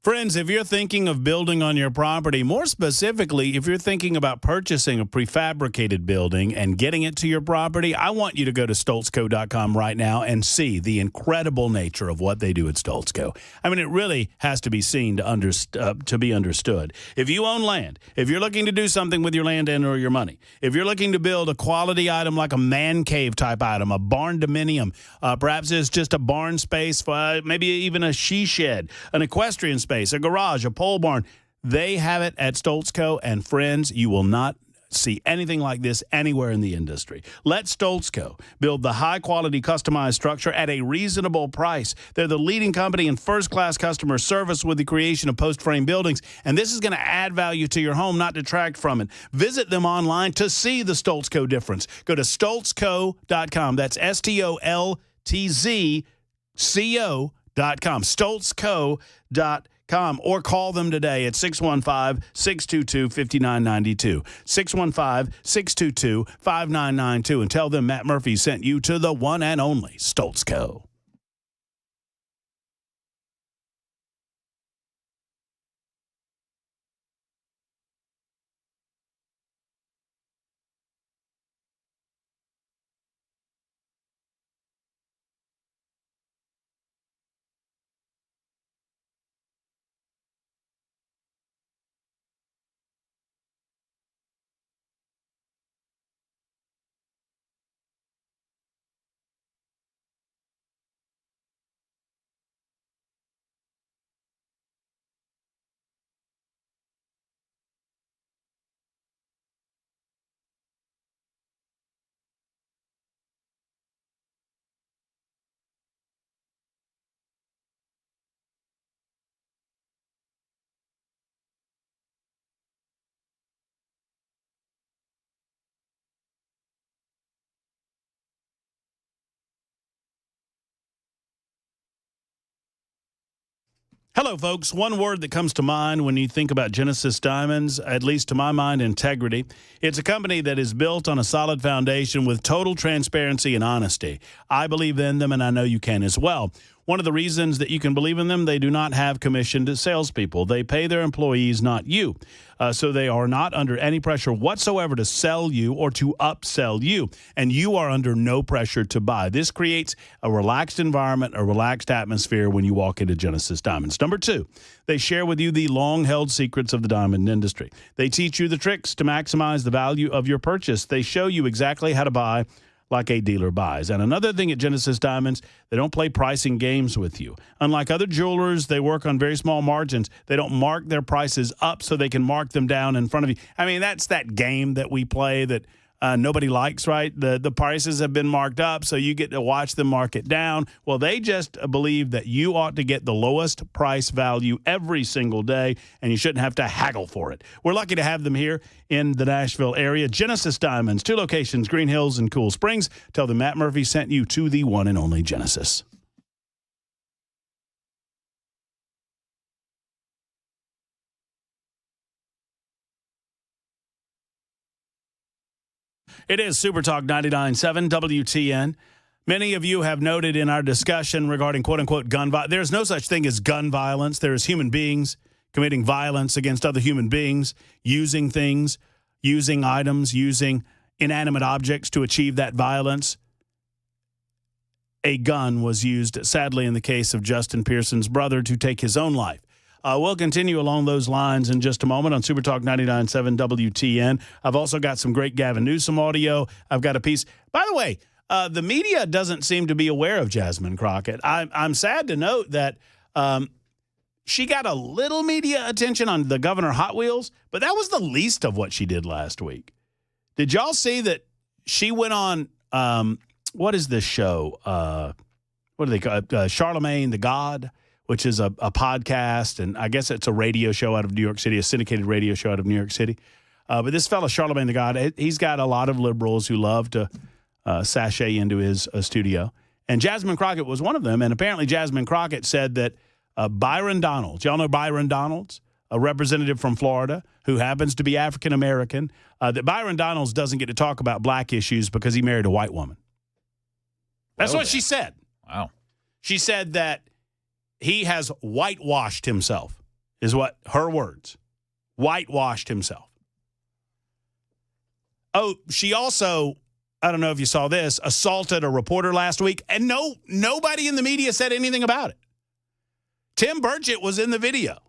Friends, if you're thinking of building on your property, more specifically, if you're thinking about purchasing a prefabricated building and getting it to your property, I want you to go to stoltzco.com right now and see the incredible nature of what they do at Stoltzco. I mean, it really has to be seen to be understood. If you own land, if you're looking to do something with your land and or your money, if you're looking to build a quality item like a man cave type item, a barn dominium, perhaps it's just a barn space, maybe even a she shed, an equestrian space, a garage, a pole barn. They have it at Stoltzco, and friends, you will not see anything like this anywhere in the industry. Let Stoltzco build the high-quality customized structure at a reasonable price. They're the leading company in first-class customer service with the creation of post-frame buildings, and this is going to add value to your home, not detract from it. Visit them online to see the Stoltzco difference. Go to stoltzco.com. That's STOLTZCO.com. Stoltzco.com. Or call them today at 615-622-5992. 615-622-5992 and tell them Matt Murphy sent you to the one and only Stoltzco. Hello, folks. One word that comes to mind when you think about Genesis Diamonds, at least to my mind, integrity. It's a company that is built on a solid foundation with total transparency and honesty. I believe in them, and I know you can as well. One of the reasons that you can believe in them, they do not have commissioned salespeople. They pay their employees, not you. So they are not under any pressure whatsoever to sell you or to upsell you. And you are under no pressure to buy. This creates a relaxed environment, a relaxed atmosphere when you walk into Genesis Diamonds. Number two, they share with you the long-held secrets of the diamond industry. They teach you the tricks to maximize the value of your purchase. They show you exactly how to buy like a dealer buys. And another thing at Genesis Diamonds, they don't play pricing games with you. Unlike other jewelers, they work on very small margins. They don't mark their prices up so they can mark them down in front of you. I mean, that's that game that we play that nobody likes, right? The prices have been marked up, so you get to watch them mark it down. Well, they just believe that you ought to get the lowest price value every single day, and you shouldn't have to haggle for it. We're lucky to have them here in the Nashville area. Genesis Diamonds, 2 locations, Green Hills and Cool Springs. Tell them Matt Murphy sent you to the one and only Genesis. It is Super Talk 99.7 WTN. Many of you have noted in our discussion regarding quote-unquote gun violence, there's no such thing as gun violence. There is human beings committing violence against other human beings, using things, using items, using inanimate objects to achieve that violence. A gun was used, sadly, in the case of Justin Pearson's brother to take his own life. We'll continue along those lines in just a moment on Super Talk 99.7 WTN. I've also got some great Gavin Newsom audio. I've got a piece. By the way, the media doesn't seem to be aware of Jasmine Crockett. I'm sad to note that she got a little media attention on the Governor Hot Wheels, but that was the least of what she did last week. Did y'all see that she went on, what is this show? What do they call it? Charlemagne the God, which is a podcast, and I guess it's a radio show out of New York City, a syndicated radio show out of New York City. But this fellow, Charlemagne the God, he's got a lot of liberals who love to sashay into his studio. And Jasmine Crockett was one of them, and apparently Jasmine Crockett said that Byron Donalds, y'all know Byron Donalds, a representative from Florida who happens to be African-American, that Byron Donalds doesn't get to talk about black issues because he married a white woman. That's what she said. Wow. She said that he has whitewashed himself, is what her words. Whitewashed himself. Oh, she also, I don't know if you saw this, assaulted a reporter last week, and nobody in the media said anything about it. Tim Burchett was in the video.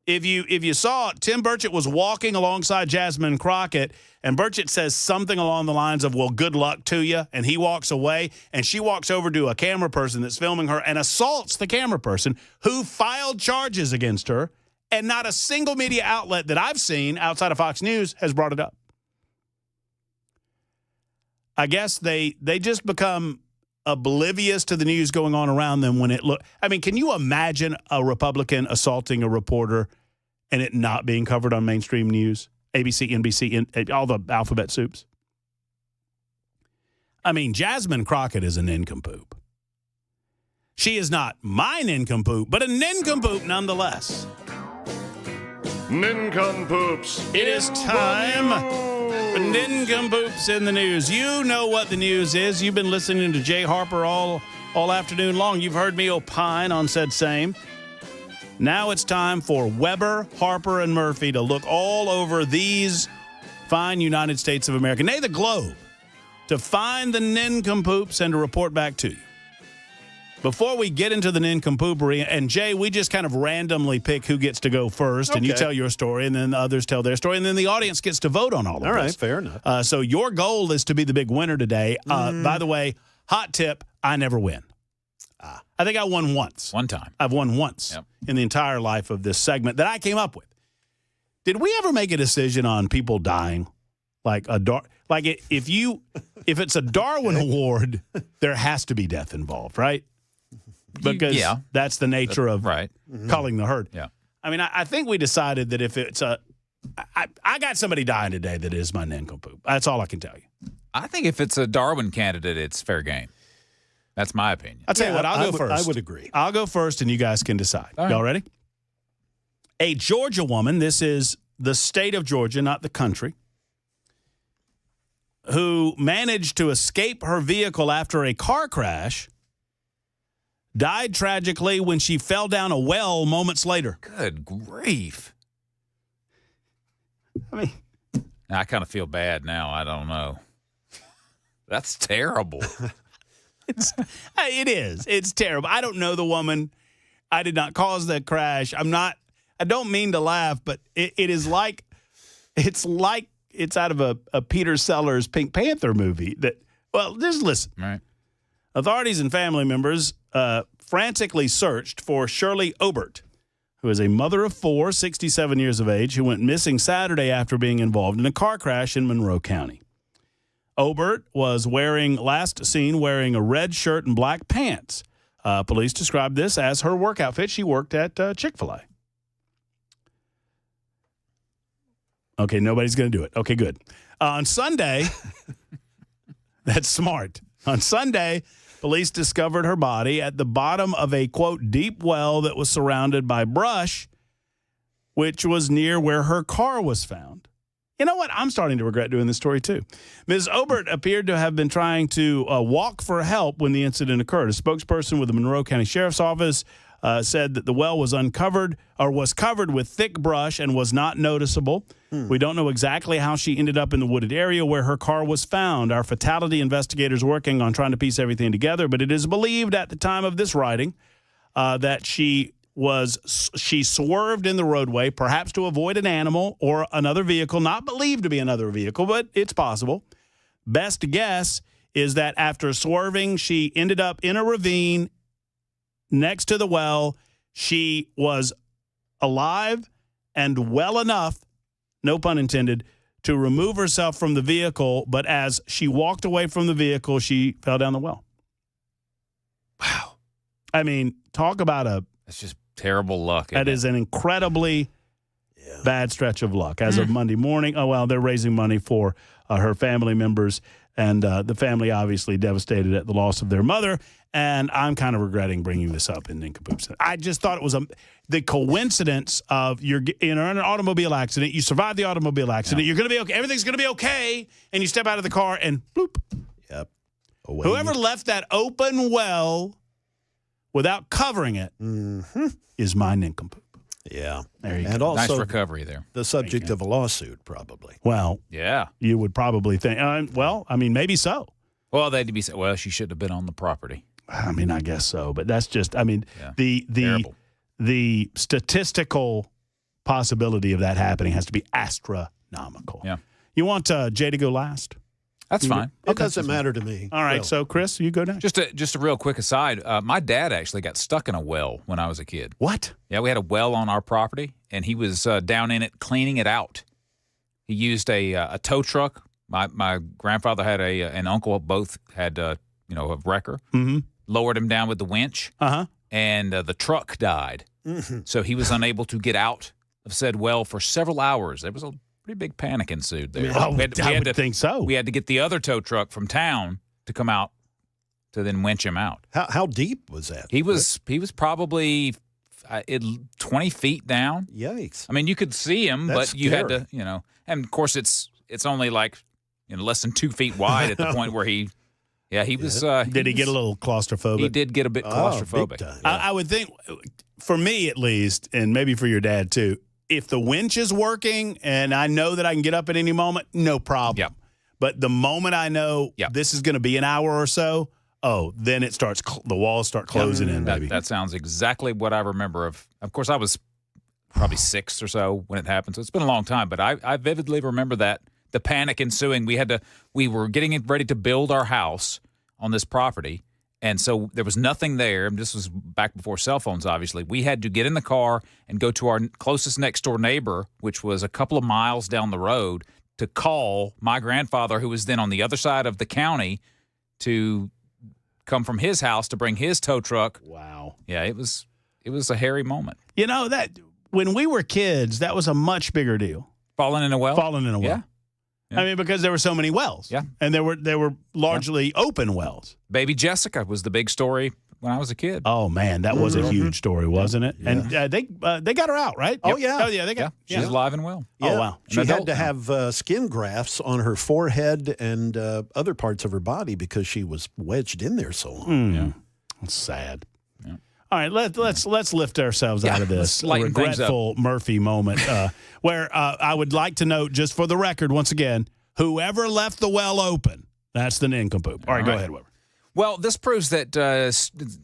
If you saw it, Tim Burchett was walking alongside Jasmine Crockett, and Burchett says something along the lines of, well, good luck to you, and he walks away, and she walks over to a camera person that's filming her and assaults the camera person who filed charges against her, and not a single media outlet that I've seen outside of Fox News has brought it up. I guess they just become oblivious to the news going on around them when can you imagine a Republican assaulting a reporter and it not being covered on mainstream news? ABC, NBC, all the alphabet soups. I mean, Jasmine Crockett is a nincompoop. She is not my nincompoop, but a nincompoop nonetheless. Nincompoops. It is time for Nincompoops in the news. You know what the news is. You've been listening to Jay Harper all afternoon long. You've heard me opine on said same. Now it's time for Weber, Harper, and Murphy to look all over these fine United States of America, nay, the globe, to find the nincompoops and to report back to you. Before we get into the nincompoopery, and Jay, we just kind of randomly pick who gets to go first, and you tell your story, and then the others tell their story, and then the audience gets to vote on all of this. All right, fair enough. So your goal is to be the big winner today. By the way, hot tip, I never win. I think I won once. One time. I've won once in the entire life of this segment that I came up with. Did we ever make a decision on people dying? If it's a Darwin Award, there has to be death involved, right? Because that's the nature of culling the herd. Yeah. I mean, I think we decided that if it's I got somebody dying today that is my nincompoop. That's all I can tell you. I think if it's a Darwin candidate, it's fair game. That's my opinion. I'll tell you what, I'll go first. I would agree. I'll go first, and you guys can decide. All right. Y'all ready? A Georgia woman, this is the state of Georgia, not the country, who managed to escape her vehicle after a car crash, died tragically when she fell down a well moments later. Good grief. I mean, I kind of feel bad now. I don't know. That's terrible. It is. It's terrible. I don't know the woman. I did not cause the crash. I don't mean to laugh, but it is like it's out of a Peter Sellers Pink Panther movie. Just listen. Right. Authorities and family members frantically searched for Shirley Obert, who is a mother of 4, 67 years of age, who went missing Saturday after being involved in a car crash in Monroe County. Obert was last seen wearing a red shirt and black pants. Police described this as her work outfit. She worked at Chick-fil-A. Okay, nobody's going to do it. Okay, good. On Sunday, that's smart. On Sunday, police discovered her body at the bottom of a, quote, deep well that was surrounded by brush, which was near where her car was found. You know what? I'm starting to regret doing this story, too. Ms. Obert appeared to have been trying to walk for help when the incident occurred. A spokesperson with the Monroe County Sheriff's Office said that the well was covered with thick brush and was not noticeable. We don't know exactly how she ended up in the wooded area where her car was found. Our fatality investigators working on trying to piece everything together, but it is believed at the time of this writing that she swerved in the roadway, perhaps to avoid an animal or another vehicle, not believed to be another vehicle, but it's possible. Best guess is that after swerving, she ended up in a ravine next to the well. She was alive and well enough, no pun intended, to remove herself from the vehicle, but as she walked away from the vehicle, she fell down the well. Wow. I mean, talk about That's just terrible luck. That is an incredibly bad stretch of luck. As of Monday morning, they're raising money for her family members, and the family obviously devastated at the loss of their mother, and I'm kind of regretting bringing this up in Nincompoops. I just thought it was the coincidence of you're in an automobile accident, you survive the automobile accident, you're going to be okay, everything's going to be okay, and you step out of the car and bloop. Yep. Whoever left that open well without covering it is my nincompoop. Yeah. There you and go. Also, nice recovery there. The subject of a lawsuit, probably. Well, yeah. You would probably think, maybe so. Well, they'd be saying, she shouldn't have been on the property. I mean, I guess so. But that's just, Yeah. the statistical possibility of that happening has to be astronomical. Yeah. You want Jay to go last? That's fine. It doesn't matter to me. All right, Well, so Chris, you go next. Just a real quick aside. My dad actually got stuck in a well when I was a kid. What? Yeah, we had a well on our property, and he was down in it cleaning it out. He used a tow truck. My grandfather had an uncle, both had a wrecker. Mm-hmm. Lowered him down with the winch, and the truck died. Mm-hmm. So he was unable to get out of said well for several hours. There was a pretty big panic ensued there. I would think so. We had to get the other tow truck from town to come out to then winch him out. How deep was that? He was probably 20 feet down. Yikes! I mean, you could see him, That's but you scary. had to, and of course it's only like less than 2 feet wide at the point where he. Yeah, he was. Did he get a little claustrophobic? He did get a bit claustrophobic. big time. I would think, for me at least, and maybe for your dad too, if the winch is working and I know that I can get up at any moment, no problem. Yep. But the moment I know this is going to be an hour or so, then it starts. The walls start closing in, baby. That sounds exactly what I remember of. Of course, I was probably 6 or so when it happened, so it's been a long time. But I vividly remember that. The panic ensuing. We were getting ready to build our house on this property, and so there was nothing there. And this was back before cell phones, obviously. We had to get in the car and go to our closest next door neighbor, which was a couple of miles down the road, to call my grandfather, who was then on the other side of the county, to come from his house to bring his tow truck. Wow. Yeah, it was a hairy moment. That when we were kids, that was a much bigger deal. Falling in a well? Falling in a well. Yeah. I mean, because there were so many wells. Yeah. And they were largely open wells. Baby Jessica was the big story when I was a kid. Oh man, that was a huge story, wasn't it? Yeah. And they got her out, right? Oh, yeah. Oh yeah, they got. She's alive and well. Yeah. Oh wow. She had to have skin grafts on her forehead and other parts of her body because she was wedged in there so long. Yeah. That's sad. Yeah. All right, let's lift ourselves out of this regretful Murphy moment where I would like to note, just for the record, once again, whoever left the well open, that's the nincompoop. All right, go ahead, Weber. Well, this proves that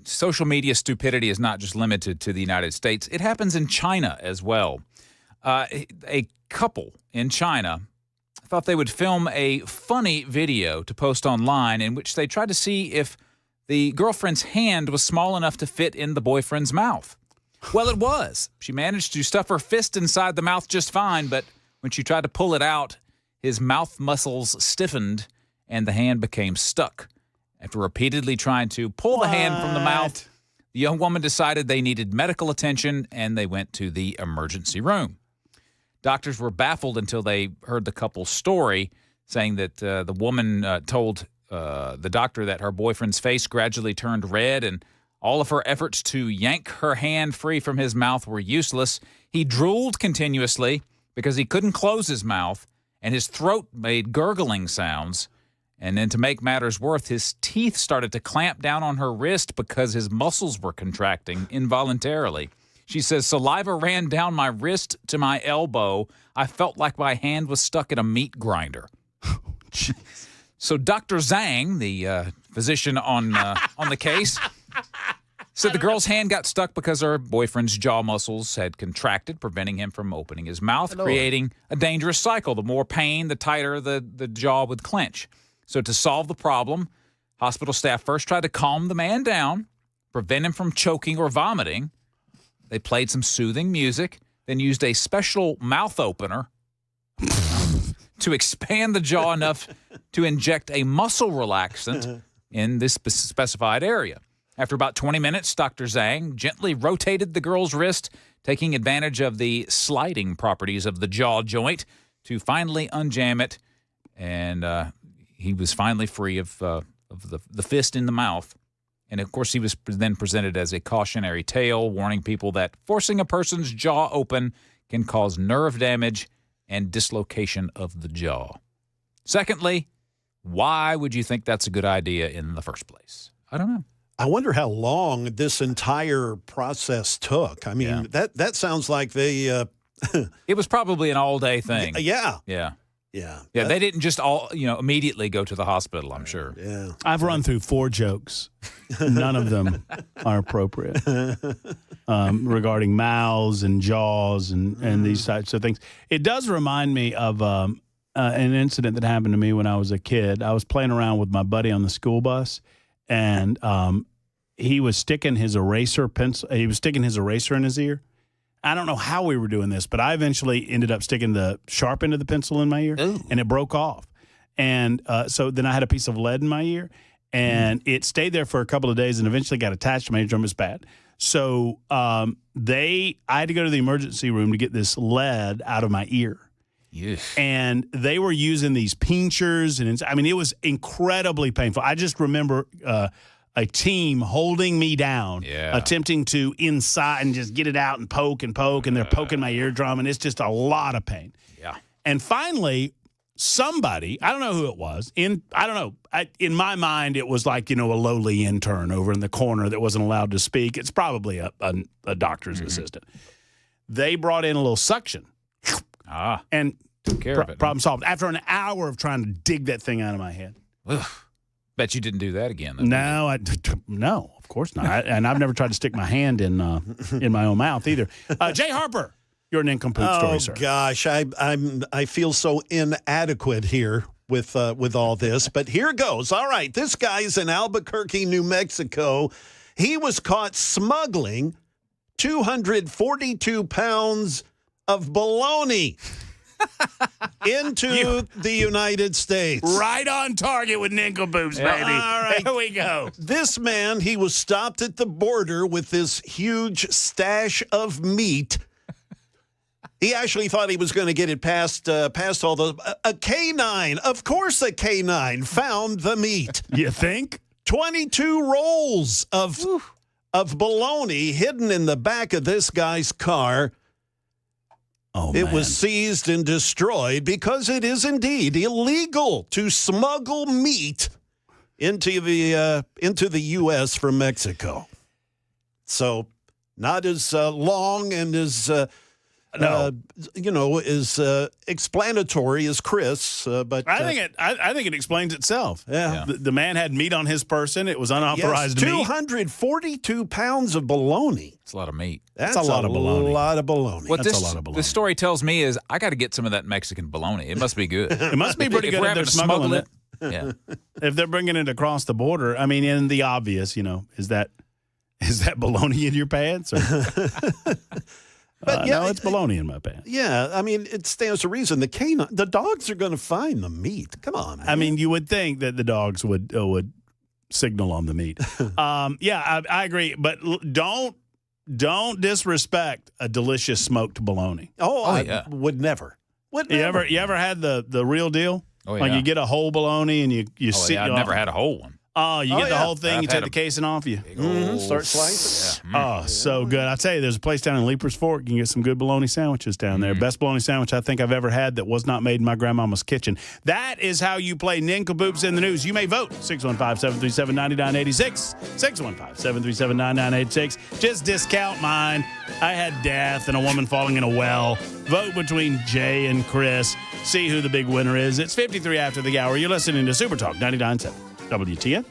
social media stupidity is not just limited to the United States. It happens in China as well. A couple in China thought they would film a funny video to post online in which they tried to see if the girlfriend's hand was small enough to fit in the boyfriend's mouth. Well, it was. She managed to stuff her fist inside the mouth just fine, but when she tried to pull it out, his mouth muscles stiffened and the hand became stuck. After repeatedly trying to pull the hand from the mouth, the young woman decided they needed medical attention and they went to the emergency room. Doctors were baffled until they heard the couple's story, saying that the woman told the doctor that her boyfriend's face gradually turned red and all of her efforts to yank her hand free from his mouth were useless. He drooled continuously because he couldn't close his mouth, and his throat made gurgling sounds. And then to make matters worse, his teeth started to clamp down on her wrist because his muscles were contracting involuntarily. She says, saliva ran down my wrist to my elbow. I felt like my hand was stuck in a meat grinder. So Dr. Zhang, the physician on the case, said the girl's hand got stuck because her boyfriend's jaw muscles had contracted, preventing him from opening his mouth, creating a dangerous cycle. The more pain, the tighter the jaw would clench. So to solve the problem, hospital staff first tried to calm the man down, prevent him from choking or vomiting. They played some soothing music, then used a special mouth opener to expand the jaw enough to inject a muscle relaxant in this specified area. After about 20 minutes, Dr. Zhang gently rotated the girl's wrist, taking advantage of the sliding properties of the jaw joint to finally unjam it, and he was finally free of the fist in the mouth. And, of course, he was then presented as a cautionary tale, warning people that forcing a person's jaw open can cause nerve damage and dislocation of the jaw. Secondly, why would you think that's a good idea in the first place? I don't know. I wonder how long this entire process took. I mean, that sounds like they... It was probably an all-day thing. Yeah. Yeah. Yeah. Yeah, they didn't just immediately go to the hospital, I'm sure. Yeah. I've run through 4 jokes. None of them are appropriate regarding mouths and jaws and these types of things. It does remind me of an incident that happened to me when I was a kid. I was playing around with my buddy on the school bus, and he was sticking his eraser pencil. He was sticking his eraser in his ear. I don't know how we were doing this, but I eventually ended up sticking the sharp end of the pencil in my ear, and it broke off. And so then I had a piece of lead in my ear, and it stayed there for a couple of days and eventually got attached to my eardrum. It was bad. So I had to go to the emergency room to get this lead out of my ear. Yes. And they were using these pinchers, and it was incredibly painful. I just remember a team holding me down, attempting to inside and just get it out and poke, and they're poking my eardrum, and it's just a lot of pain. Yeah. And finally, somebody, I don't know who it was, in my mind, it was like, a lowly intern over in the corner that wasn't allowed to speak. It's probably a doctor's assistant. They brought in a little suction. And took care of it. Problem solved. After an hour of trying to dig that thing out of my head. Bet you didn't do that again. No, no, of course not. And I've never tried to stick my hand in my own mouth either. Jay Harper, you're an nincompoop story, sir. Oh gosh, I feel so inadequate here with all this, but here goes. All right, this guy's in Albuquerque, New Mexico. He was caught smuggling 242 pounds of bologna into the United States. Right on target with nincompoops, baby. All right. There we go. This man, he was stopped at the border with this huge stash of meat. He actually thought he was going to get it past all the... A canine, of course a canine, found the meat. You think? 22 rolls of bologna hidden in the back of this guy's car. It was seized and destroyed because it is indeed illegal to smuggle meat into the U.S. from Mexico. So not as long and as as explanatory as Chris. But I think it explains itself. Yeah. The man had meat on his person. It was unauthorized meat. 242 pounds of bologna. It's a lot of meat. That's a lot of bologna. What That's a lot of bologna. this story tells me is I got to get some of that Mexican bologna. It must be good. It must be pretty If good we're if they're having to smuggle smuggling it. Yeah. If they're bringing it across the border, I mean, in the obvious, is that bologna in your pants? Or? No, it's bologna in my pants. Yeah, I mean, it stands to reason. The dogs are going to find the meat. Come on, man. I mean, you would think that the dogs would signal on the meat. I agree, but don't disrespect a delicious smoked bologna. I would never. You ever had the real deal? Oh, Like yeah. you get a whole bologna and you see. I've never had a whole one. Oh, you get the whole thing. I've You had take the a casing off you. Start slicing. Yeah. Oh, so good. I tell you, there's a place down in Leaper's Fork. You can get some good bologna sandwiches down there. Best bologna sandwich I think I've ever had that was not made in my grandmama's kitchen. That is how you play Nincompoops in the News. You may vote 615-737-9986. 615-737-9986. Just discount mine. I had death and a woman falling in a well. Vote between Jay and Chris. See who the big winner is. It's 53 after the hour. You're listening to Super Talk 99.7 WTN.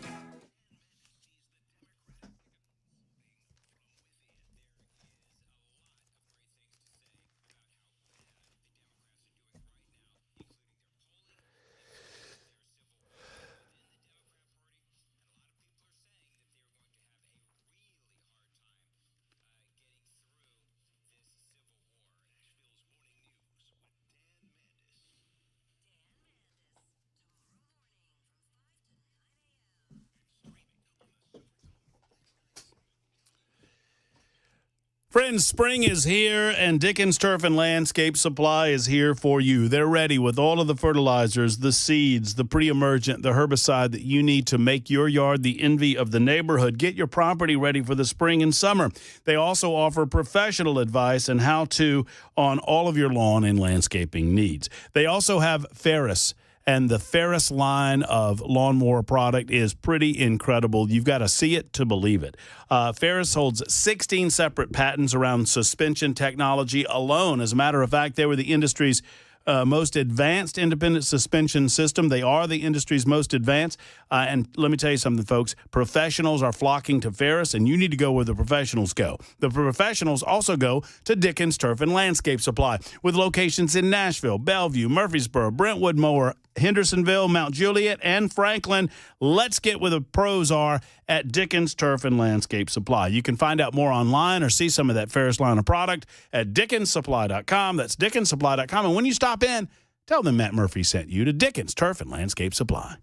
Friends, spring is here, and Dickens Turf and Landscape Supply is here for you. They're ready with all of the fertilizers, the seeds, the pre-emergent, the herbicide that you need to make your yard the envy of the neighborhood. Get your property ready for the spring and summer. They also offer professional advice and how-to on all of your lawn and landscaping needs. They also have Ferris. And the Ferris line of lawnmower product is pretty incredible. You've got to see it to believe it. Ferris holds 16 separate patents around suspension technology alone. As a matter of fact, they were the industry's most advanced independent suspension system. They are the industry's most advanced. And let me tell you something, folks. Professionals are flocking to Ferris, and you need to go where the professionals go. The professionals also go to Dickens Turf and Landscape Supply, with locations in Nashville, Bellevue, Murfreesboro, Brentwood, Moore, Hendersonville, Mount Juliet, and Franklin. Let's get where the pros are at Dickens Turf and Landscape Supply. You can find out more online or see some of that Ferris line of product at DickensSupply.com. That's DickensSupply.com. And when you stop in, tell them Matt Murphy sent you to Dickens Turf and Landscape Supply.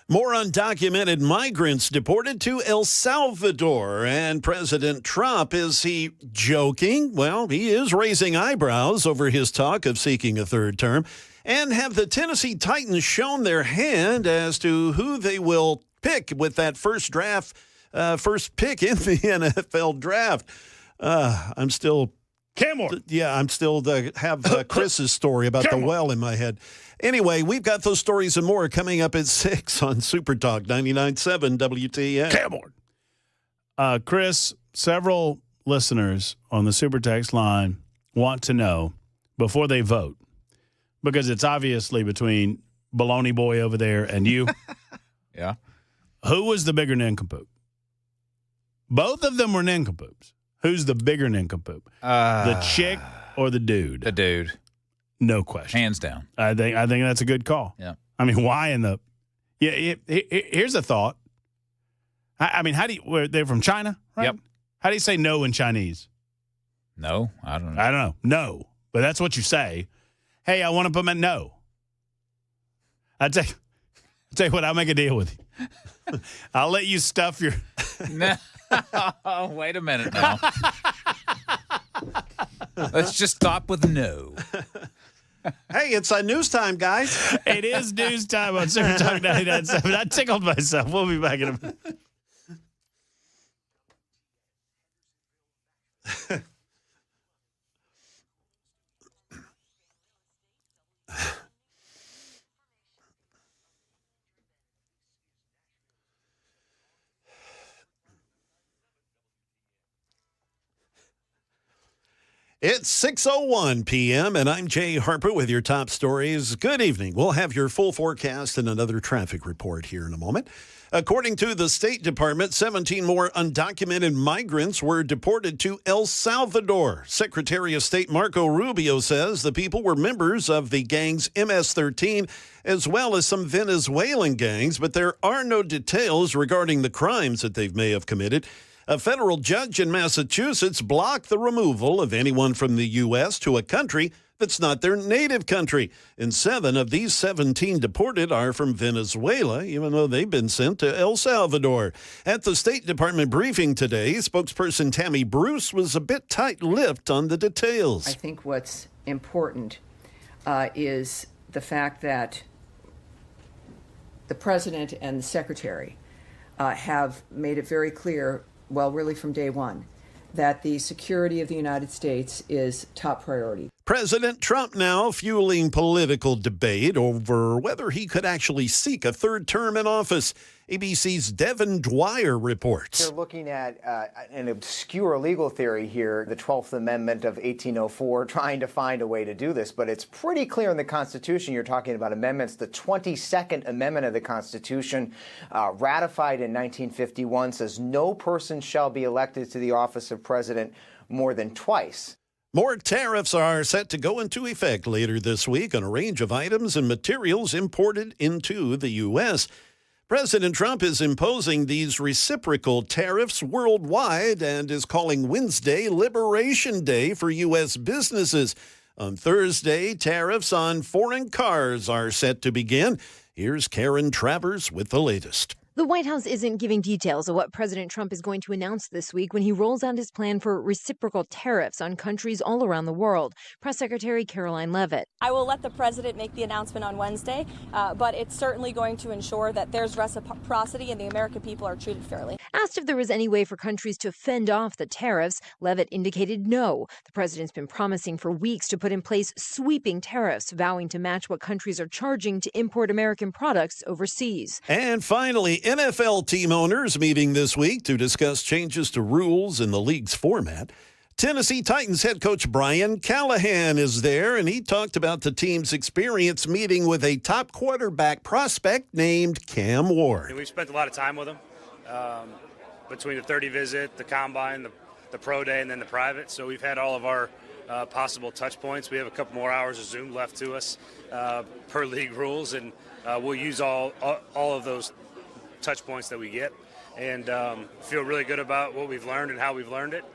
More undocumented migrants deported to El Salvador. And President Trump, is he joking? Well, he is raising eyebrows over his talk of seeking a third term. And have the Tennessee Titans shown their hand as to who they will pick with that first pick in the NFL draft? I'm still... Camor. Yeah, I'm still have Chris's story about the well in my head. Anyway, we've got those stories and more coming up at 6 on Super Talk 99.7 WTN. Camor. Chris, several listeners on the Super Text line want to know before they vote, because it's obviously between Baloney Boy over there and you. Yeah. Who was the bigger nincompoop? Both of them were nincompoops. Who's the bigger nincompoop? The chick or the dude? The dude. No question. Hands down. I think that's a good call. Yeah. I mean, why in the... Yeah, here's a thought. I mean, how do you... They're from China, right? Yep. How do you say no in Chinese? No, I don't know. I don't know. No. But that's what you say. Hey, I want to put my... No. I'll tell you what, I'll make a deal with you. I'll let you stuff your... Oh, wait a minute now. Let's just stop with no. Hey, it's news time, guys. It is news time on Super Talk 99.7. I tickled myself. We'll be back in a minute. It's 6:01 p.m., and I'm Jay Harper with your top stories. Good evening. We'll have your full forecast and another traffic report here in a moment. According to the State Department, 17 more undocumented migrants were deported to El Salvador. Secretary of State Marco Rubio says the people were members of the gangs MS-13 as well as some Venezuelan gangs, but there are no details regarding the crimes that they may have committed. A federal judge in Massachusetts blocked the removal of anyone from the U.S. to a country that's not their native country. And 7 of these 17 deported are from Venezuela, even though they've been sent to El Salvador. At the State Department briefing today, spokesperson Tammy Bruce was a bit tight-lipped on the details. I think what's important is the fact that the president and the secretary have made it very clear, well, really from day one, that the security of the United States is top priority. President Trump now fueling political debate over whether he could actually seek a third term in office. ABC's Devin Dwyer reports. They're looking at an obscure legal theory here, the 12th Amendment of 1804, trying to find a way to do this. But it's pretty clear in the Constitution, you're talking about amendments. The 22nd Amendment of the Constitution, ratified in 1951, says no person shall be elected to the office of president more than twice. More tariffs are set to go into effect later this week on a range of items and materials imported into the U.S. President Trump is imposing these reciprocal tariffs worldwide and is calling Wednesday Liberation Day for U.S. businesses. On Thursday, tariffs on foreign cars are set to begin. Here's Karen Travers with the latest. The White House isn't giving details of what President Trump is going to announce this week when he rolls out his plan for reciprocal tariffs on countries all around the world. Press Secretary Caroline Leavitt. I will let the president make the announcement on Wednesday, but it's certainly going to ensure that there's reciprocity and the American people are treated fairly. Asked if there was any way for countries to fend off the tariffs, Leavitt indicated no. The president's been promising for weeks to put in place sweeping tariffs, vowing to match what countries are charging to import American products overseas. And finally, NFL team owners meeting this week to discuss changes to rules in the league's format. Tennessee Titans head coach Brian Callahan is there, and he talked about the team's experience meeting with a top quarterback prospect named Cam Ward. And we've spent a lot of time with him between the 30 visit, the combine, the pro day, and then the private. So we've had all of our possible touch points. We have a couple more hours of Zoom left to us per league rules, and we'll use all of those touch points that we get, and feel really good about what we've learned and how we've learned it.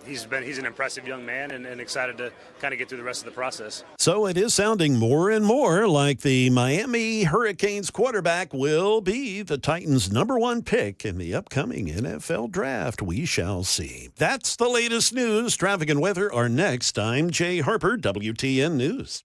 he's an impressive young man and excited to kind of get through the rest of the process. So it is sounding more and more like the Miami Hurricanes quarterback will be the Titans' #1 pick in the upcoming NFL draft. We shall see. That's the latest news. Traffic and weather are next. I'm Jay Harper, WTN News.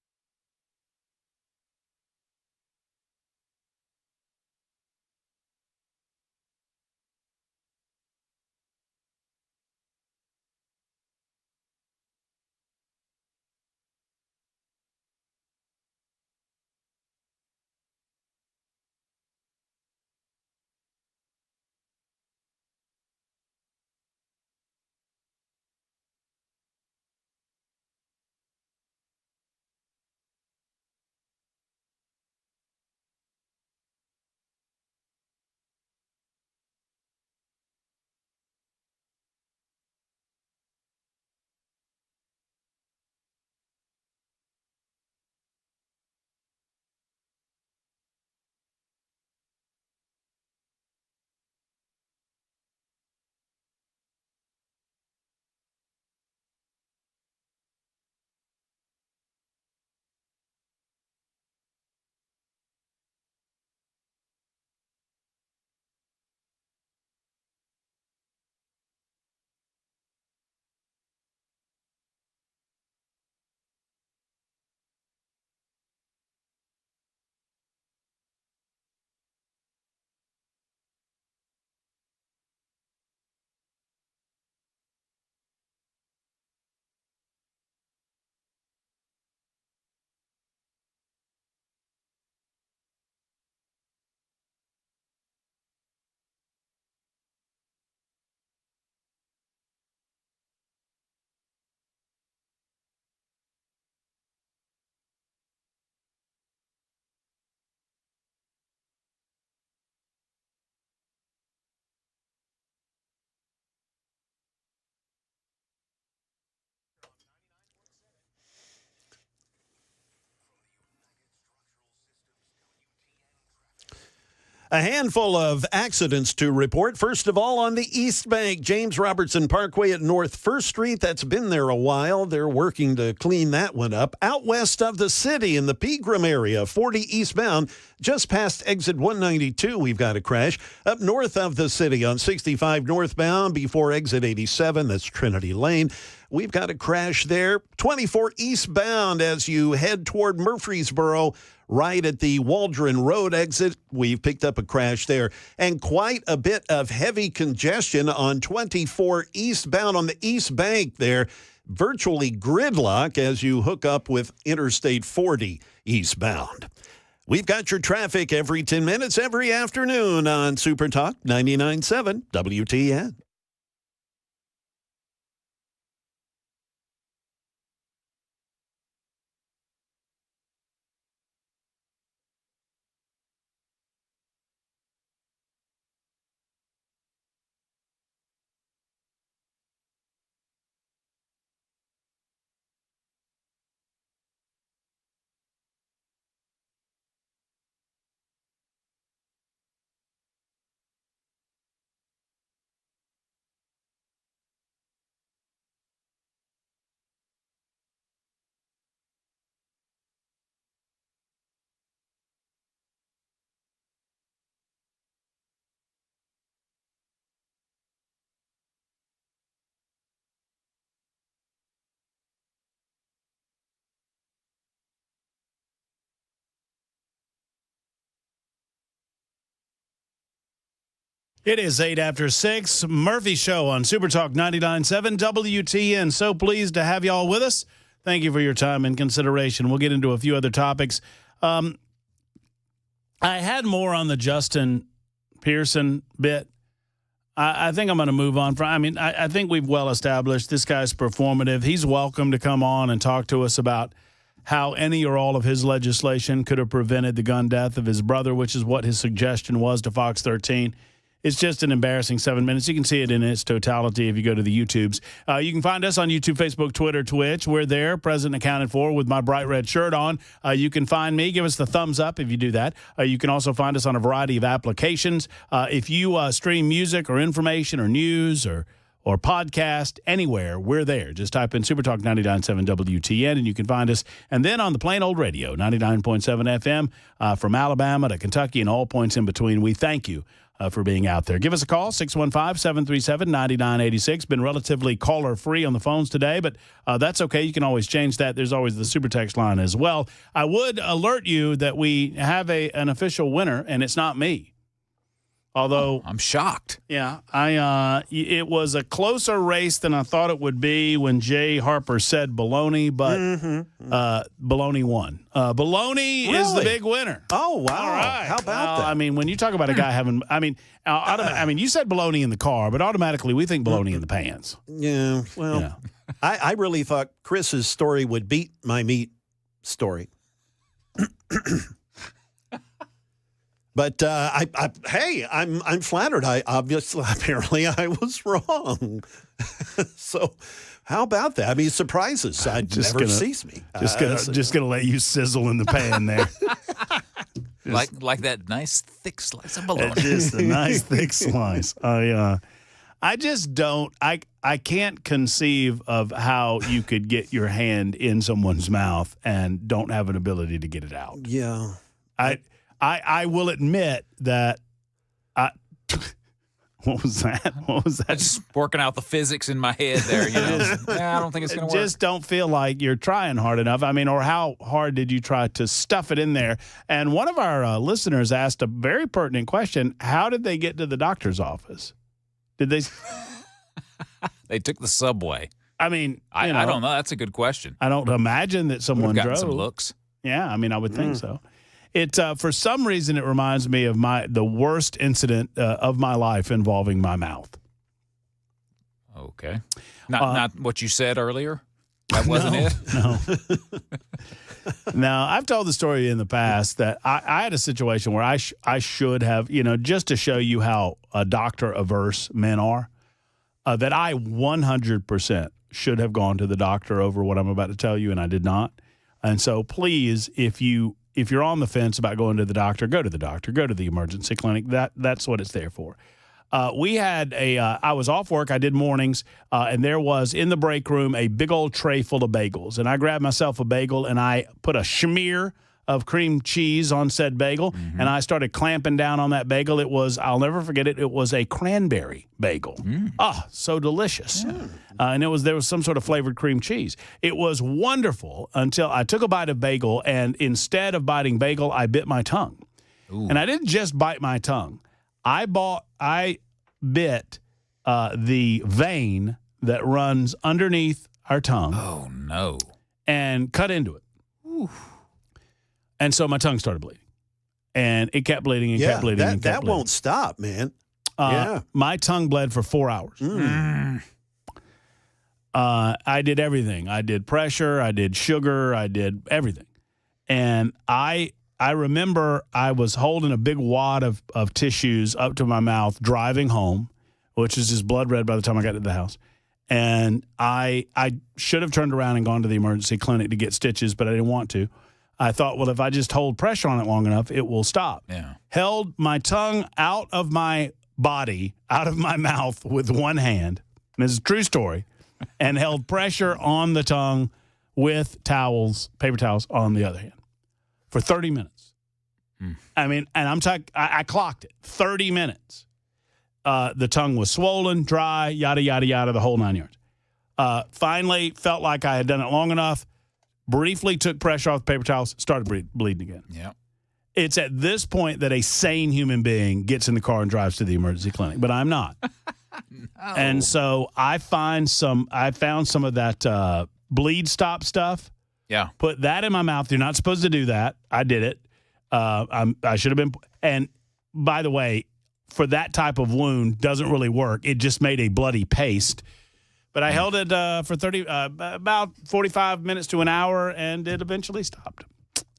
A handful of accidents to report. First of all, on the East Bank, James Robertson Parkway at North 1st Street. That's been there a while. They're working to clean that one up. Out west of the city in the Pegram area, 40 eastbound, just past exit 192, we've got a crash. Up north of the city on 65 northbound before exit 87, that's Trinity Lane. We've got a crash there. 24 eastbound as you head toward Murfreesboro, right at the Waldron Road exit. We've picked up a crash there. And quite a bit of heavy congestion on 24 eastbound on the East Bank there. Virtually gridlock as you hook up with Interstate 40 eastbound. We've got your traffic every 10 minutes, every afternoon on Super Talk 99.7 WTN. It is 8 after 6. Murphy Show on Super Talk 99.7 WTN. So pleased to have you all with us. Thank you for your time and consideration. We'll get into a few other topics. I had more on the Justin Pearson bit. I think I'm going to move on from. I think we've well established this guy's performative. He's welcome to come on and talk to us about how any or all of his legislation could have prevented the gun death of his brother, which is what his suggestion was to Fox 13. It's just an embarrassing 7 minutes. You can see it in its totality if you go to the YouTubes. You can find us on YouTube, Facebook, Twitter, Twitch. We're there, present and accounted for, with my bright red shirt on. You can find me. Give us the thumbs up if you do that. You can also find us on a variety of applications. If you stream music or information or news or or podcast, anywhere, we're there. Just type in Supertalk 99.7 WTN, and you can find us. And then on the plain old radio, 99.7 FM, from Alabama to Kentucky and all points in between, we thank you for being out there. Give us a call, 615-737-9986. Been relatively caller-free on the phones today, but that's okay. You can always change that. There's always the super text line as well. I would alert you that we have an official winner, and it's not me. Although I'm shocked. Yeah, it was a closer race than I thought it would be when Jay Harper said baloney, but baloney won. Baloney is the big winner. Oh, wow. All right. How about that? I mean, when you talk about a guy having, you said baloney in the car, but automatically we think baloney in the pants. Yeah, well, I really thought Chris's story would beat my meat story. But I'm flattered. Apparently I was wrong. So, how about that? I mean, surprises. Never sees me. Just gonna let you sizzle in the pan there. like that nice thick slice of bologna. Just a nice thick slice. I just don't. I can't conceive of how you could get your hand in someone's mouth and don't have an ability to get it out. Yeah. I will admit that what was that? Just working out the physics in my head there. I don't think it's going to work. Just don't feel like you're trying hard enough. I mean, or how hard did you try to stuff it in there? And one of our listeners asked a very pertinent question. How did they get to the doctor's office? Did they? They took the subway. I mean, I don't know. That's a good question. I don't imagine that someone drove. Some looks. Yeah, I mean, I would think so. It for some reason it reminds me of the worst incident of my life involving my mouth. Okay, not what you said earlier. That wasn't it. No. Now I've told the story in the past that I had a situation where I should have, just to show you how doctor averse men are, that I 100% should have gone to the doctor over what I'm about to tell you, and I did not. And so please, if you're on the fence about going to the doctor, go to the doctor. Go to the emergency clinic. That's what it's there for. We had I was off work. I did mornings, and there was in the break room a big old tray full of bagels. And I grabbed myself a bagel, and I put a schmear of cream cheese on said bagel, and I started clamping down on that bagel. It was, I'll never forget it, it was a cranberry bagel. So delicious. And there was some sort of flavored cream cheese. It was wonderful until I took a bite of bagel, and instead of biting bagel, I bit my tongue. Ooh. And I didn't just bite my tongue. I bit the vein that runs underneath our tongue. Oh, no. And cut into it. Ooh. And so my tongue started bleeding. And it kept bleeding and kept bleeding and kept bleeding. That won't stop, man. My tongue bled for 4 hours. I did everything. I did pressure. I did sugar. I did everything. And I remember I was holding a big wad of tissues up to my mouth driving home, which is just blood red by the time I got to the house. And I should have turned around and gone to the emergency clinic to get stitches, but I didn't want to. I thought, well, if I just hold pressure on it long enough, it will stop. Yeah. Held my tongue out of my body, out of my mouth with one hand. And this is a true story. And held pressure on the tongue with paper towels on the other hand for 30 minutes. I mean, and I clocked it, 30 minutes. The tongue was swollen, dry, yada, yada, yada, the whole 9 yards. Finally felt like I had done it long enough. Briefly took pressure off the paper towels, started bleeding again. Yeah. It's at this point that a sane human being gets in the car and drives to the emergency clinic, but I'm not. No. And so I found some of that bleed stop stuff. Yeah. Put that in my mouth. You're not supposed to do that. I did it. I should have been. And by the way, for that type of wound, doesn't really work. It just made a bloody paste. But I held it for about 45 minutes to an hour, and it eventually stopped.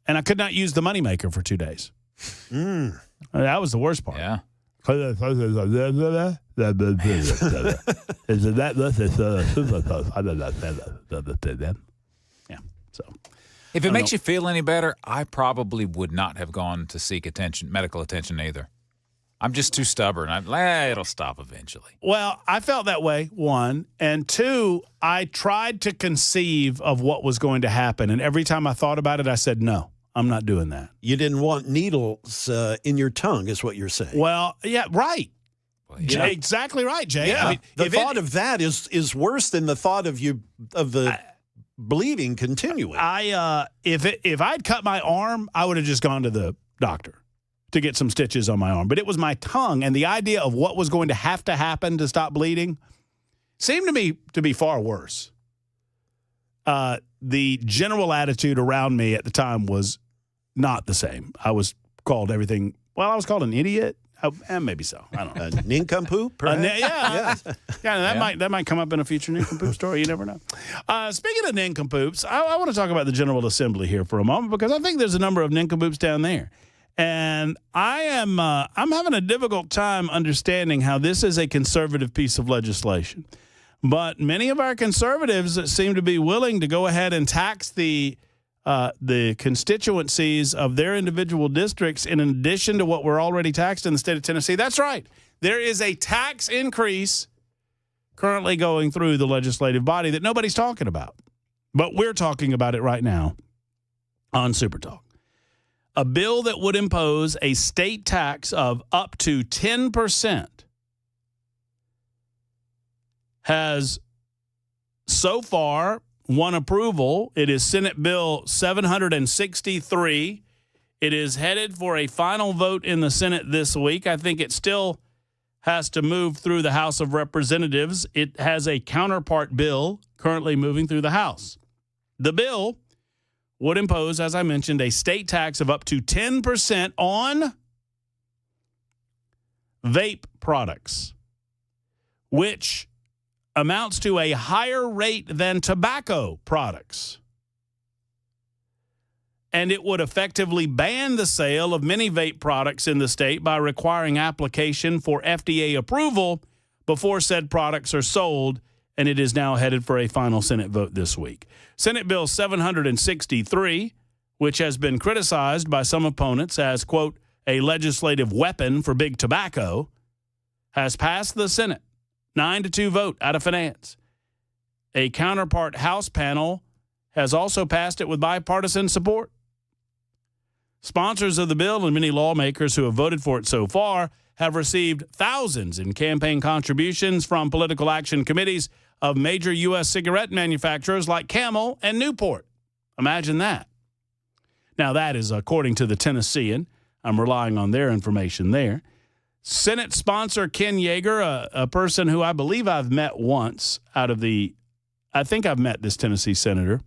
And I could not use the moneymaker for 2 days. That was the worst part. Yeah. Yeah. So, if it makes you feel any better, I probably would not have gone to seek medical attention either. I'm just too stubborn. It'll stop eventually. Well, I felt that way, one. And two, I tried to conceive of what was going to happen. And every time I thought about it, I said, no, I'm not doing that. You didn't want needles in your tongue is what you're saying. Well, yeah, right. Yeah. Exactly right, Jay. Yeah. I mean, the thought of that is worse than the thought of the bleeding continuing. If I'd cut my arm, I would have just gone to the doctor to get some stitches on my arm. But it was my tongue, and the idea of what was going to happen to stop bleeding seemed to me to be far worse. The general attitude around me at the time was not the same. I was called everything. Well, I was called an idiot. And maybe so. I don't know. A nincompoop? Yeah. That might come up in a future nincompoop story. You never know. Speaking of nincompoops, I want to talk about the General Assembly here for a moment because I think there's a number of nincompoops down there. And I'm having a difficult time understanding how this is a conservative piece of legislation. But many of our conservatives seem to be willing to go ahead and tax the constituencies of their individual districts in addition to what we're already taxed in the state of Tennessee. That's right. There is a tax increase currently going through the legislative body that nobody's talking about. But we're talking about it right now on Super Talk. A bill that would impose a state tax of up to 10% has so far won approval. It is Senate Bill 763. It is headed for a final vote in the Senate this week. I think it still has to move through the House of Representatives. It has a counterpart bill currently moving through the House. The bill would impose, as I mentioned, a state tax of up to 10% on vape products, which amounts to a higher rate than tobacco products. And it would effectively ban the sale of many vape products in the state by requiring application for FDA approval before said products are sold, and it is now headed for a final Senate vote this week. Senate Bill 763, which has been criticized by some opponents as, quote, a legislative weapon for big tobacco, has passed the Senate. 9-2 vote out of Finance. A counterpart House panel has also passed it with bipartisan support. Sponsors of the bill and many lawmakers who have voted for it so far have received thousands in campaign contributions from political action committees of major U.S. cigarette manufacturers like Camel and Newport. Imagine that. Now, that is according to the Tennessean. I'm relying on their information there. Senate sponsor Ken Yeager, a person who I believe I've met once I think I've met this Tennessee senator.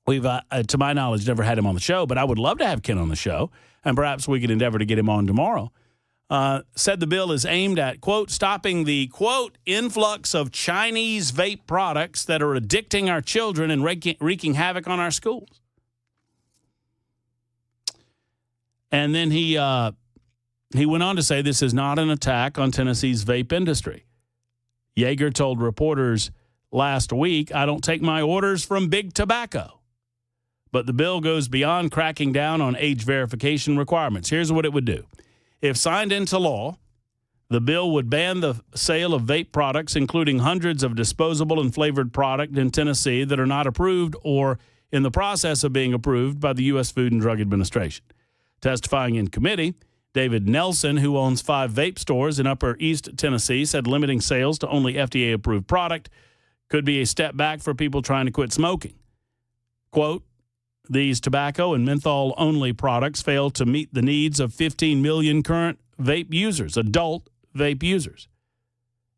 We've, to my knowledge, never had him on the show, but I would love to have Ken on the show, and perhaps we could endeavor to get him on tomorrow. Said the bill is aimed at, quote, stopping the, quote, influx of Chinese vape products that are addicting our children and wreaking havoc on our schools. And then he went on to say this is not an attack on Tennessee's vape industry. Yeager told reporters last week, I don't take my orders from big tobacco. But the bill goes beyond cracking down on age verification requirements. Here's what it would do. If signed into law, the bill would ban the sale of vape products, including hundreds of disposable and flavored products in Tennessee that are not approved or in the process of being approved by the U.S. Food and Drug Administration. Testifying in committee, David Nelson, who owns 5 vape stores in Upper East Tennessee, said limiting sales to only FDA-approved product could be a step back for people trying to quit smoking. Quote, these tobacco and menthol-only products fail to meet the needs of 15 million current vape users, adult vape users,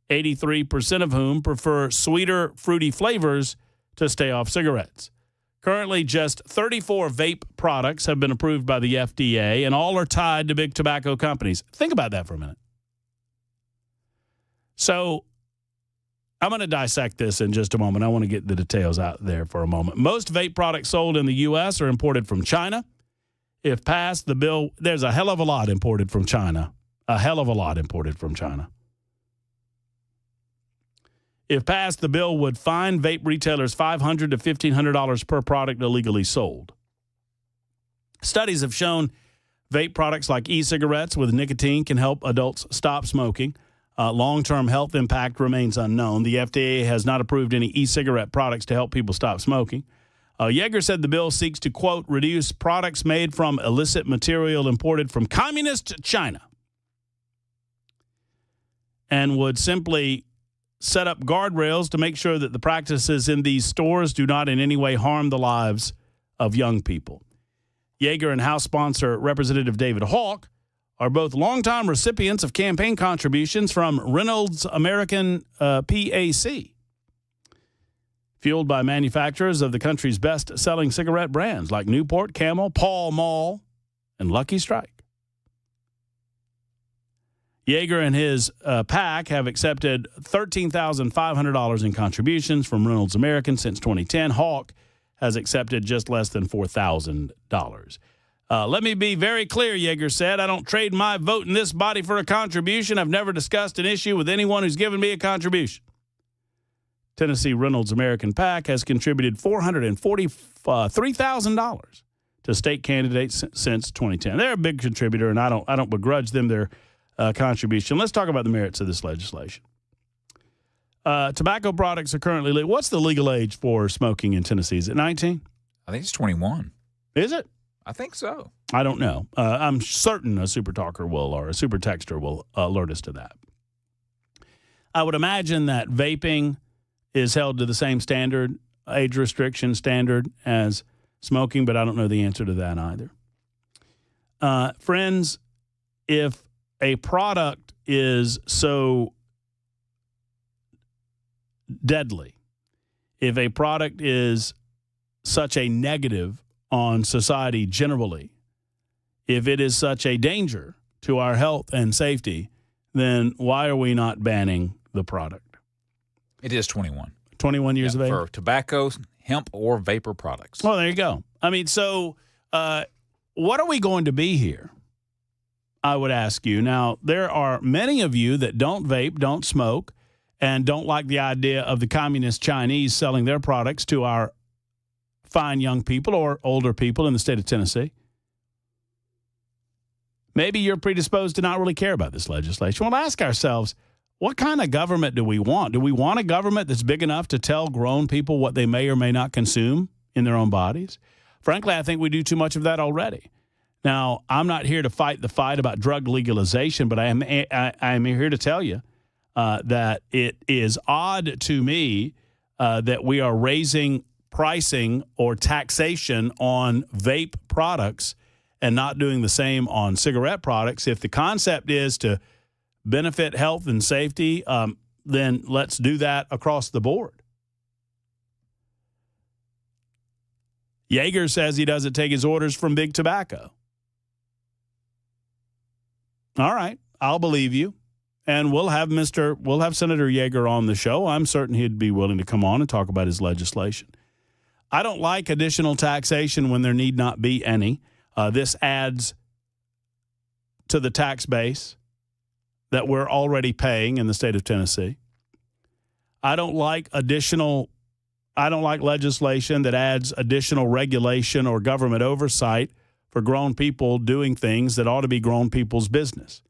83% of whom prefer sweeter, fruity flavors to stay off cigarettes. Currently, just 34 vape products have been approved by the FDA, and all are tied to big tobacco companies. Think about that for a minute. So I'm going to dissect this in just a moment. I want to get the details out there for a moment. Most vape products sold in the U.S. are imported from China. If passed, the bill, there's a hell of a lot imported from China. A hell of a lot imported from China. If passed, the bill would fine vape retailers $500 to $1,500 per product illegally sold. Studies have shown Vape products like e-cigarettes with nicotine can help adults stop smoking. Long-term health impact remains unknown. The FDA has not approved any e-cigarette products to help people stop smoking. Yeager said the bill seeks to, quote, reduce products made from illicit material imported from communist China and would simply set up guardrails to make sure that the practices in these stores do not in any way harm the lives of young people. Yeager and House sponsor Representative David Hawk are both longtime recipients of campaign contributions from Reynolds American PAC, fueled by manufacturers of the country's best-selling cigarette brands like Newport, Camel, Pall Mall, and Lucky Strike. Yeager and his PAC have accepted $13,500 in contributions from Reynolds American since 2010. Hawk has accepted just less than $4,000. Let me be very clear, Yeager said. I don't trade my vote in this body for a contribution. I've never discussed an issue with anyone who's given me a contribution. Tennessee Reynolds American PAC has contributed $443,000 to state candidates since 2010. They're a big contributor, and I don't begrudge them their contribution. Let's talk about the merits of this legislation. Tobacco products are currently legal. What's the legal age for smoking in Tennessee? Is it 19? I think it's 21. Is it? I think so. I don't know. I'm certain a super talker will, or a super texter will alert us to that. I would imagine that vaping is held to the same standard, age restriction standard as smoking, but I don't know the answer to that either. Friends, if a product is so deadly, if a product is such a negative on society generally, if it is such a danger to our health and safety, then why are we not banning the product? It is 21. 21 years of age? For tobacco, hemp, or vapor products. Well, there you go. I mean, so what are we going to be here? I would ask you. Now, there are many of you that don't vape, don't smoke, and don't like the idea of the communist Chinese selling their products to our fine young people or older people in the state of Tennessee. Maybe you're predisposed to not really care about this legislation. Well, ask ourselves, what kind of government do we want? Do we want a government that's big enough to tell grown people what they may or may not consume in their own bodies? Frankly, I think we do too much of that already. Now, I'm not here to fight the fight about drug legalization, but I am here to tell you that it is odd to me that we are raising pricing or taxation on vape products and not doing the same on cigarette products. If the concept is to benefit health and safety, then let's do that across the board. Yeager says he doesn't take his orders from big tobacco. All right, I'll believe you. And we'll have Senator Yeager on the show. I'm certain he'd be willing to come on and talk about his legislation. I don't like additional taxation when there need not be any. This adds to the tax base that we're already paying in the state of Tennessee. I don't like legislation that adds additional regulation or government oversight for grown people doing things that ought to be grown people's business.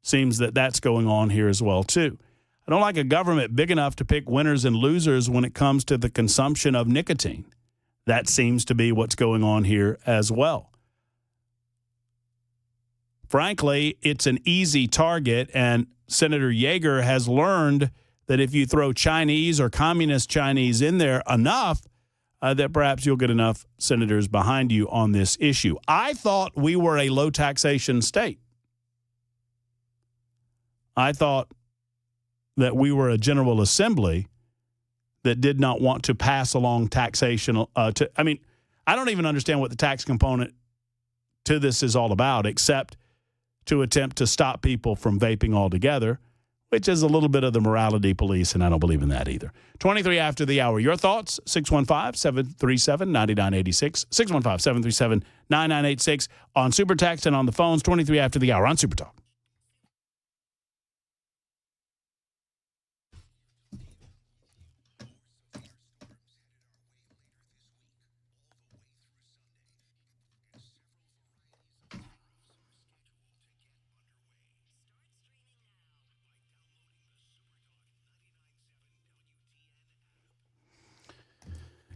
Seems that that's going on here as well, too. I don't like a government big enough to pick winners and losers when it comes to the consumption of nicotine. That seems to be what's going on here as well. Frankly, it's an easy target, and Senator Yeager has learned that if you throw Chinese or communist Chinese in there enough, that perhaps you'll get enough senators behind you on this issue. I thought we were a low taxation state. I thought that we were a General Assembly that did not want to pass along taxation. I don't even understand what the tax component to this is all about, except to attempt to stop people from vaping altogether, which is a little bit of the morality police, and I don't believe in that either. 23 after the hour. Your thoughts? 615-737-9986. 615-737-9986 on Super Text and on the phones. 23 after the hour on Super Talk.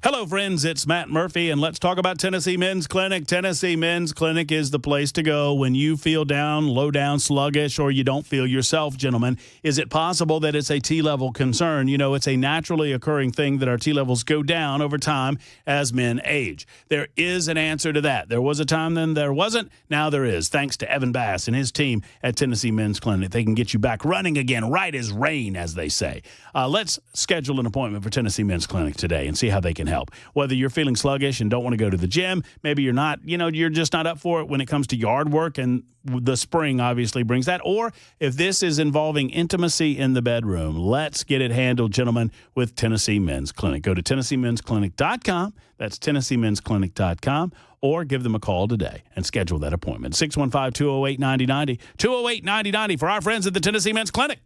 Hello, friends. It's Matt Murphy, and let's talk about Tennessee Men's Clinic. Tennessee Men's Clinic is the place to go when you feel down, low down, sluggish, or you don't feel yourself, gentlemen. Is it possible that it's a T-level concern? You know, it's a naturally occurring thing that our T-levels go down over time as men age. There is an answer to that. There was a time then there wasn't. Now there is, thanks to Evan Bass and his team at Tennessee Men's Clinic. They can get you back running again, right as rain, as they say. Let's schedule an appointment for Tennessee Men's Clinic today and see how they can help. Whether you're feeling sluggish and don't want to go to the gym, maybe you're not, you're just not up for it when it comes to yard work, and the spring obviously brings that. Or if this is involving intimacy in the bedroom, let's get it handled, gentlemen, with Tennessee Men's Clinic. Go to TennesseeMen'sClinic.com. That's TennesseeMen'sClinic.com. Or give them a call today and schedule that appointment. 615-208-9090. 208-9090 for our friends at the Tennessee Men's Clinic.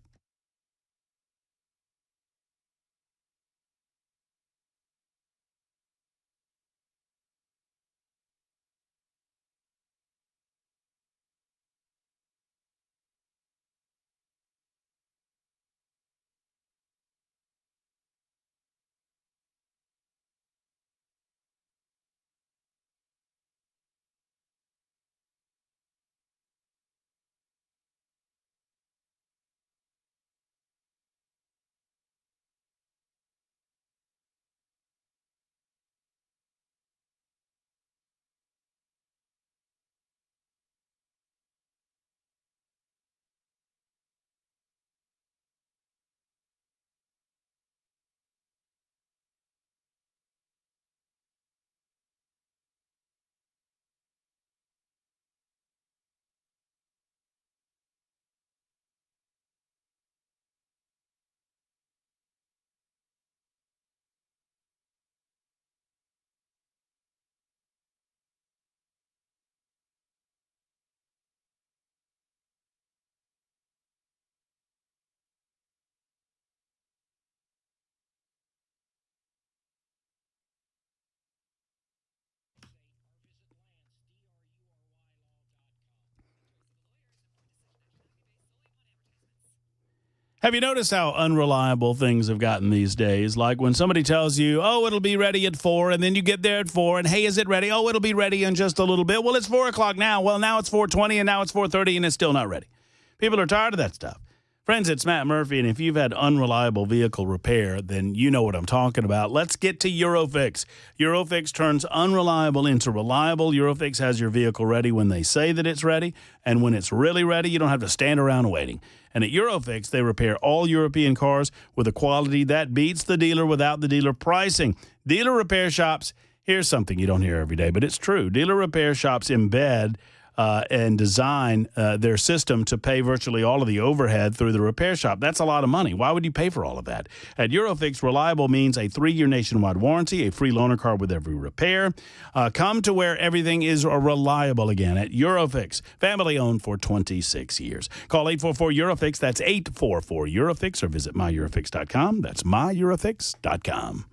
Have you noticed how unreliable things have gotten these days? Like when somebody tells you, oh, it'll be ready at 4, and then you get there at 4, and hey, is it ready? Oh, it'll be ready in just a little bit. Well, it's 4 o'clock now. Well, now it's 4:20, and now it's 4:30, and it's still not ready. People are tired of that stuff. Friends, it's Matt Murphy, and if you've had unreliable vehicle repair, then you know what I'm talking about. Let's get to Eurofix. Eurofix turns unreliable into reliable. Eurofix has your vehicle ready when they say that it's ready, and when it's really ready, you don't have to stand around waiting. And at Eurofix, they repair all European cars with a quality that beats the dealer without the dealer pricing. Dealer repair shops, here's something you don't hear every day, but it's true. Dealer repair shops embed and design their system to pay virtually all of the overhead through the repair shop. That's a lot of money. Why would you pay for all of that? At Eurofix, reliable means a 3-year nationwide warranty, a free loaner car with every repair. Come to where everything is reliable again at Eurofix. Family owned for 26 years. Call 844-EUROFIX. That's 844-EUROFIX, or visit myEurofix.com. That's myEurofix.com.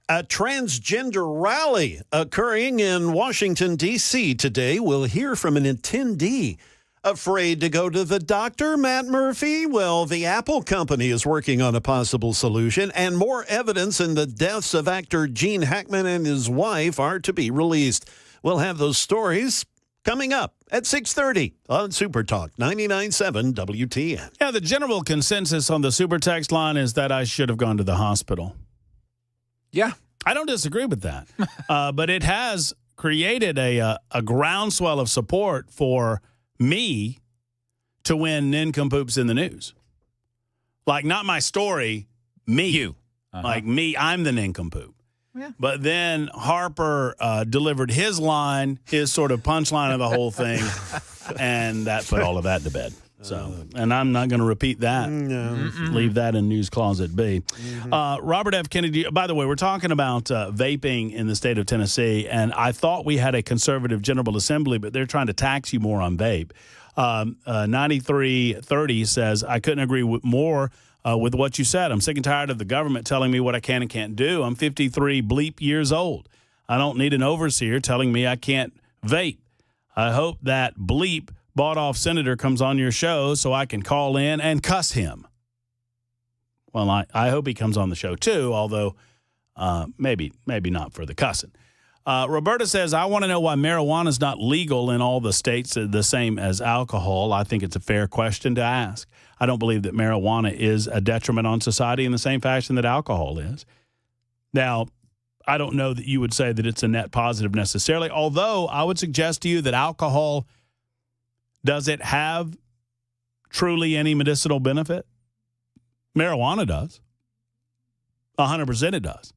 A transgender rally occurring in Washington, D.C. today. We'll hear from an attendee afraid to go to the doctor, Matt Murphy. Well, the Apple company is working on a possible solution, and more evidence in the deaths of actor Gene Hackman and his wife are to be released. We'll have those stories coming up at 6:30 on Super Talk 99.7 WTN. Yeah, the general consensus on the Super Text line is that I should have gone to the hospital. Yeah. I don't disagree with that. But it has created a groundswell of support for me to win nincompoops in the news. Like, not my story, me. You. Like me, I'm the nincompoop. Yeah. But then Harper delivered his line, his sort of punchline of the whole thing, and that put all of that to bed. So, and I'm not going to repeat that. No. Leave that in News Closet B. Robert F. Kennedy, by the way, we're talking about vaping in the state of Tennessee, and I thought we had a conservative General Assembly, but they're trying to tax you more on vape. 9330 says, I couldn't agree more with what you said. I'm sick and tired of the government telling me what I can and can't do. I'm 53 bleep years old. I don't need an overseer telling me I can't vape. I hope that bleep bought-off senator comes on your show so I can call in and cuss him. Well, I hope he comes on the show, too, although maybe not for the cussing. Roberta says, I want to know why marijuana is not legal in all the states the same as alcohol. I think it's a fair question to ask. I don't believe that marijuana is a detriment on society in the same fashion that alcohol is. Now, I don't know that you would say that it's a net positive necessarily, although I would suggest to you that alcohol, does it have truly any medicinal benefit? Marijuana does. 100% it does.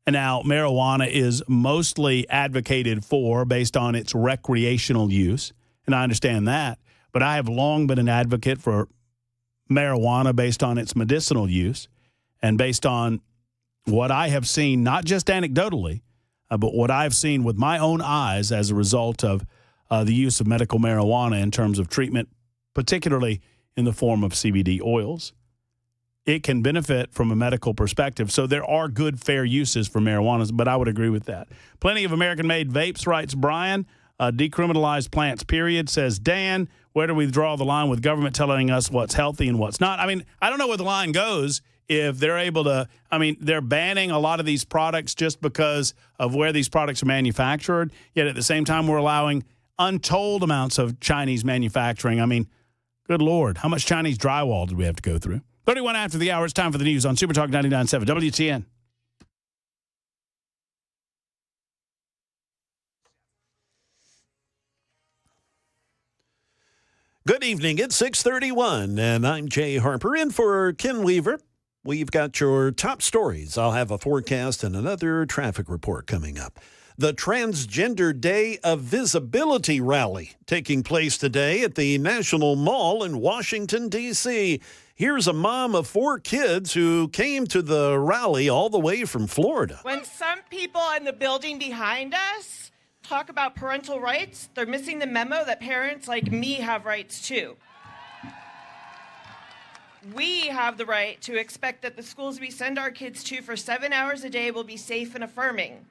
And now marijuana is mostly advocated for based on its recreational use, and I understand that, but I have long been an advocate for marijuana based on its medicinal use and based on what I have seen, not just anecdotally, but what I've seen with my own eyes as a result of the use of medical marijuana in terms of treatment, particularly in the form of CBD oils. It can benefit from a medical perspective. So there are good, fair uses for marijuana, but I would agree with that. Plenty of American-made vapes, writes Brian. Decriminalized plants, period, says Dan. Where do we draw the line with government telling us what's healthy and what's not? I mean, I don't know where the line goes if they're able to. I mean, they're banning a lot of these products just because of where these products are manufactured, yet at the same time we're allowing untold amounts of Chinese manufacturing. I mean, good Lord, how much Chinese drywall did we have to go through? 31 after the hour, it's time for the news on Super Talk 99.7 WTN. Good evening. It's 6:31, and I'm Jay Harper in for Ken Weaver. We've got your top stories. I'll have a forecast and another traffic report coming up. The Transgender Day of Visibility rally taking place today at the National Mall in Washington, D.C. Here's a mom of 4 kids who came to the rally all the way from Florida. When some people in the building behind us talk about parental rights, they're missing the memo that parents like me have rights too. We have the right to expect that the schools we send our kids to for 7 hours a day will be safe and affirming.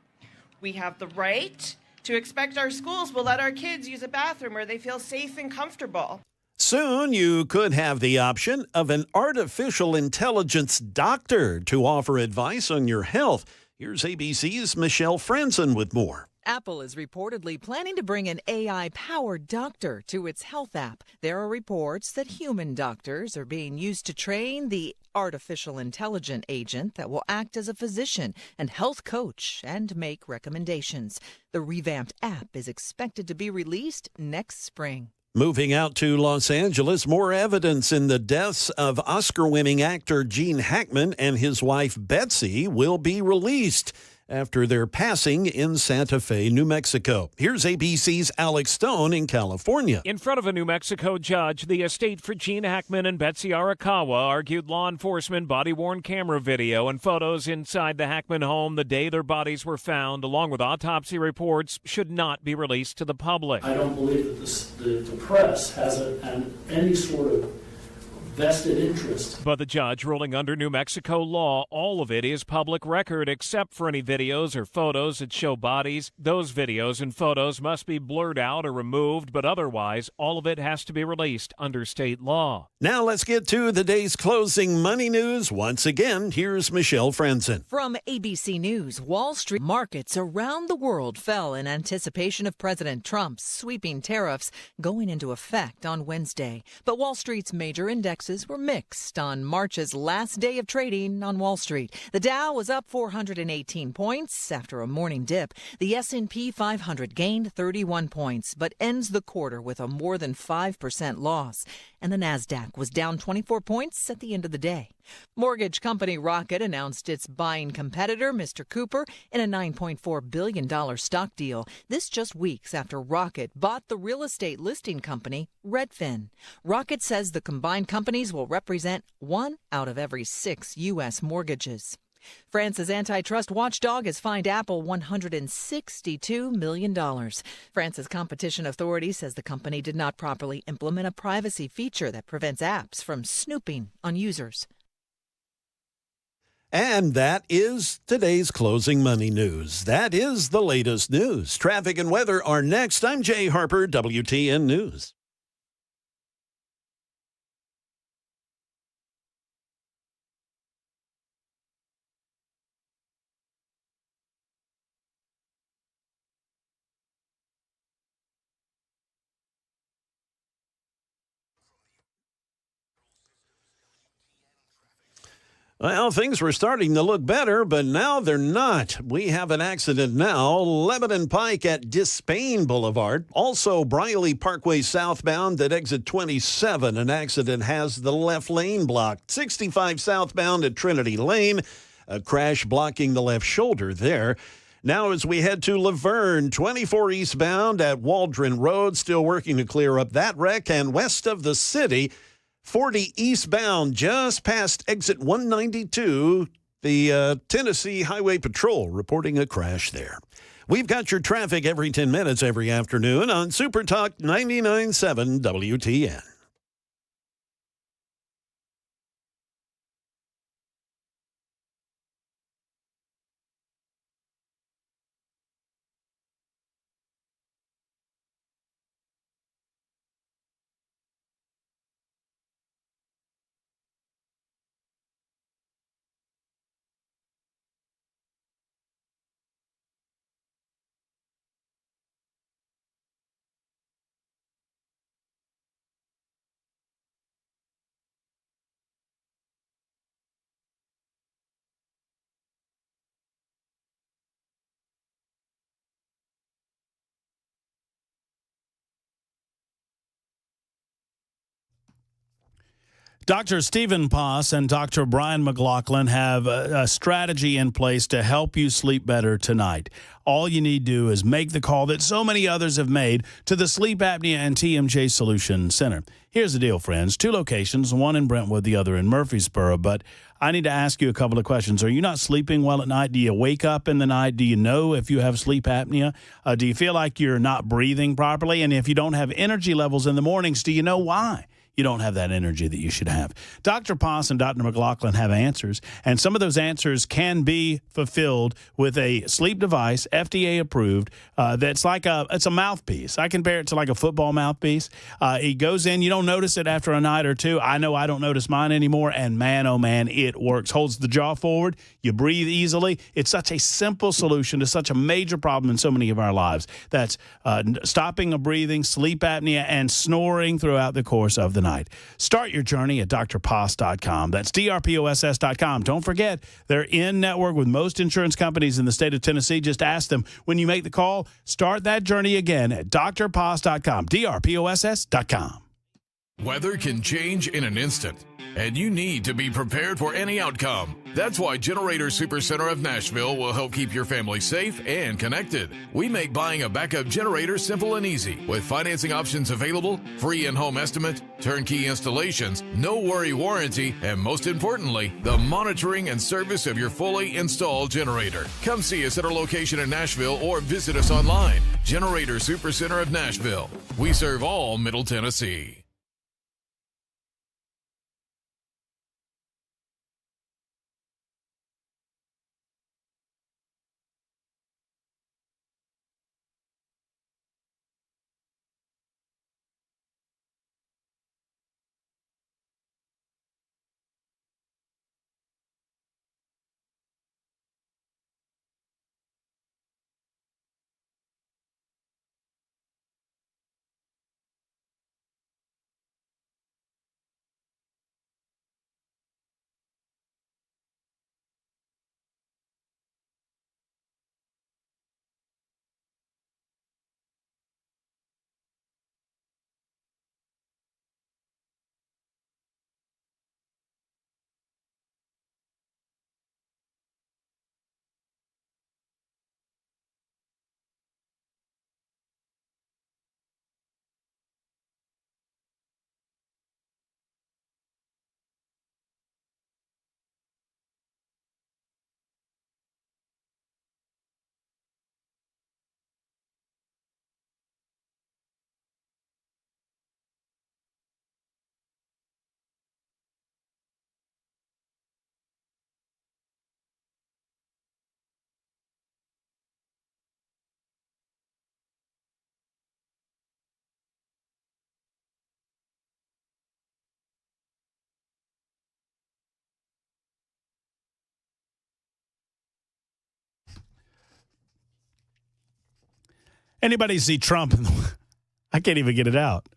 We have the right to expect our schools will let our kids use a bathroom where they feel safe and comfortable. Soon you could have the option of an artificial intelligence doctor to offer advice on your health. Here's ABC's Michelle Franzen with more. Apple is reportedly planning to bring an AI-powered doctor to its health app. There are reports that human doctors are being used to train the artificial intelligent agent that will act as a physician and health coach and make recommendations. The revamped app is expected to be released next spring. Moving out to Los Angeles, more evidence in the deaths of Oscar-winning actor Gene Hackman and his wife Betsy will be released after their passing in Santa Fe, New Mexico. Here's ABC's Alex Stone in California. In front of a New Mexico judge, the estate for Gene Hackman and Betsy Arakawa argued law enforcement body-worn camera video and photos inside the Hackman home the day their bodies were found, along with autopsy reports, should not be released to the public. I don't believe that the press has any sort of vested interest. But the judge ruling under New Mexico law, all of it is public record except for any videos or photos that show bodies. Those videos and photos must be blurred out or removed, but otherwise, all of it has to be released under state law. Now let's get to the day's closing money news. Once again, here's Michelle Franzen. From ABC News, Wall Street markets around the world fell in anticipation of President Trump's sweeping tariffs going into effect on Wednesday. But Wall Street's major index indexes were mixed on March's last day of trading on Wall Street. The Dow was up 418 points after a morning dip. The S&P 500 gained 31 points, but ends the quarter with a more than 5% loss. And the Nasdaq was down 24 points at the end of the day. Mortgage company Rocket announced it's buying competitor Mr. Cooper in a $9.4 billion stock deal. This just weeks after Rocket bought the real estate listing company Redfin. Rocket says the combined companies will represent 1 out of every 6 U.S. mortgages. France's antitrust watchdog has fined Apple $162 million. France's competition authority says the company did not properly implement a privacy feature that prevents apps from snooping on users. And that is today's closing money news. That is the latest news. Traffic and weather are next. I'm Jay Harper, WTN News. Well, things were starting to look better, but now they're not. We have an accident now. Lebanon Pike at Despain Boulevard. Also, Briley Parkway southbound at exit 27. An accident has the left lane blocked. 65 southbound at Trinity Lane. A crash blocking the left shoulder there. Now as we head to Laverne, 24 eastbound at Waldron Road. Still working to clear up that wreck. And west of the city, 40 eastbound, just past exit 192, the Tennessee Highway Patrol reporting a crash there. We've got your traffic every 10 minutes every afternoon on Super Talk 99.7 WTN. Dr. Stephen Poss and Dr. Brian McLaughlin have a strategy in place to help you sleep better tonight. All you need to do is make the call that so many others have made to the Sleep Apnea and TMJ Solution Center. Here's the deal, friends. 2 locations, one in Brentwood, the other in Murfreesboro. But I need to ask you a couple of questions. Are you not sleeping well at night? Do you wake up in the night? Do you know if you have sleep apnea? Do you feel like you're not breathing properly? And if you don't have energy levels in the mornings, do you know why you don't have that energy that you should have? Dr. Poss and Dr. McLaughlin have answers, and some of those answers can be fulfilled with a sleep device, FDA approved, that's like it's a mouthpiece. I compare it to like a football mouthpiece. It goes in, you don't notice it after a night or two. I know I don't notice mine anymore, and man, oh man, it works. Holds the jaw forward. You breathe easily. It's such a simple solution to such a major problem in so many of our lives. That's stopping of breathing, sleep apnea, and snoring throughout the course of the night. Start your journey at drposs.com. That's drposs.com. Don't forget, they're in network with most insurance companies in the state of Tennessee. Just ask them when you make the call. Start that journey again at drposs.com. drposs.com. Weather can change in an instant, and you need to be prepared for any outcome. That's why Generator Supercenter of Nashville will help keep your family safe and connected. We make buying a backup generator simple and easy, with financing options available, free in-home estimate, turnkey installations, no worry warranty, and most importantly, the monitoring and service of your fully installed generator. Come see us at our location in Nashville or visit us online. Generator Supercenter of Nashville. We serve all Middle Tennessee. Anybody see Trump? I can't even get it out.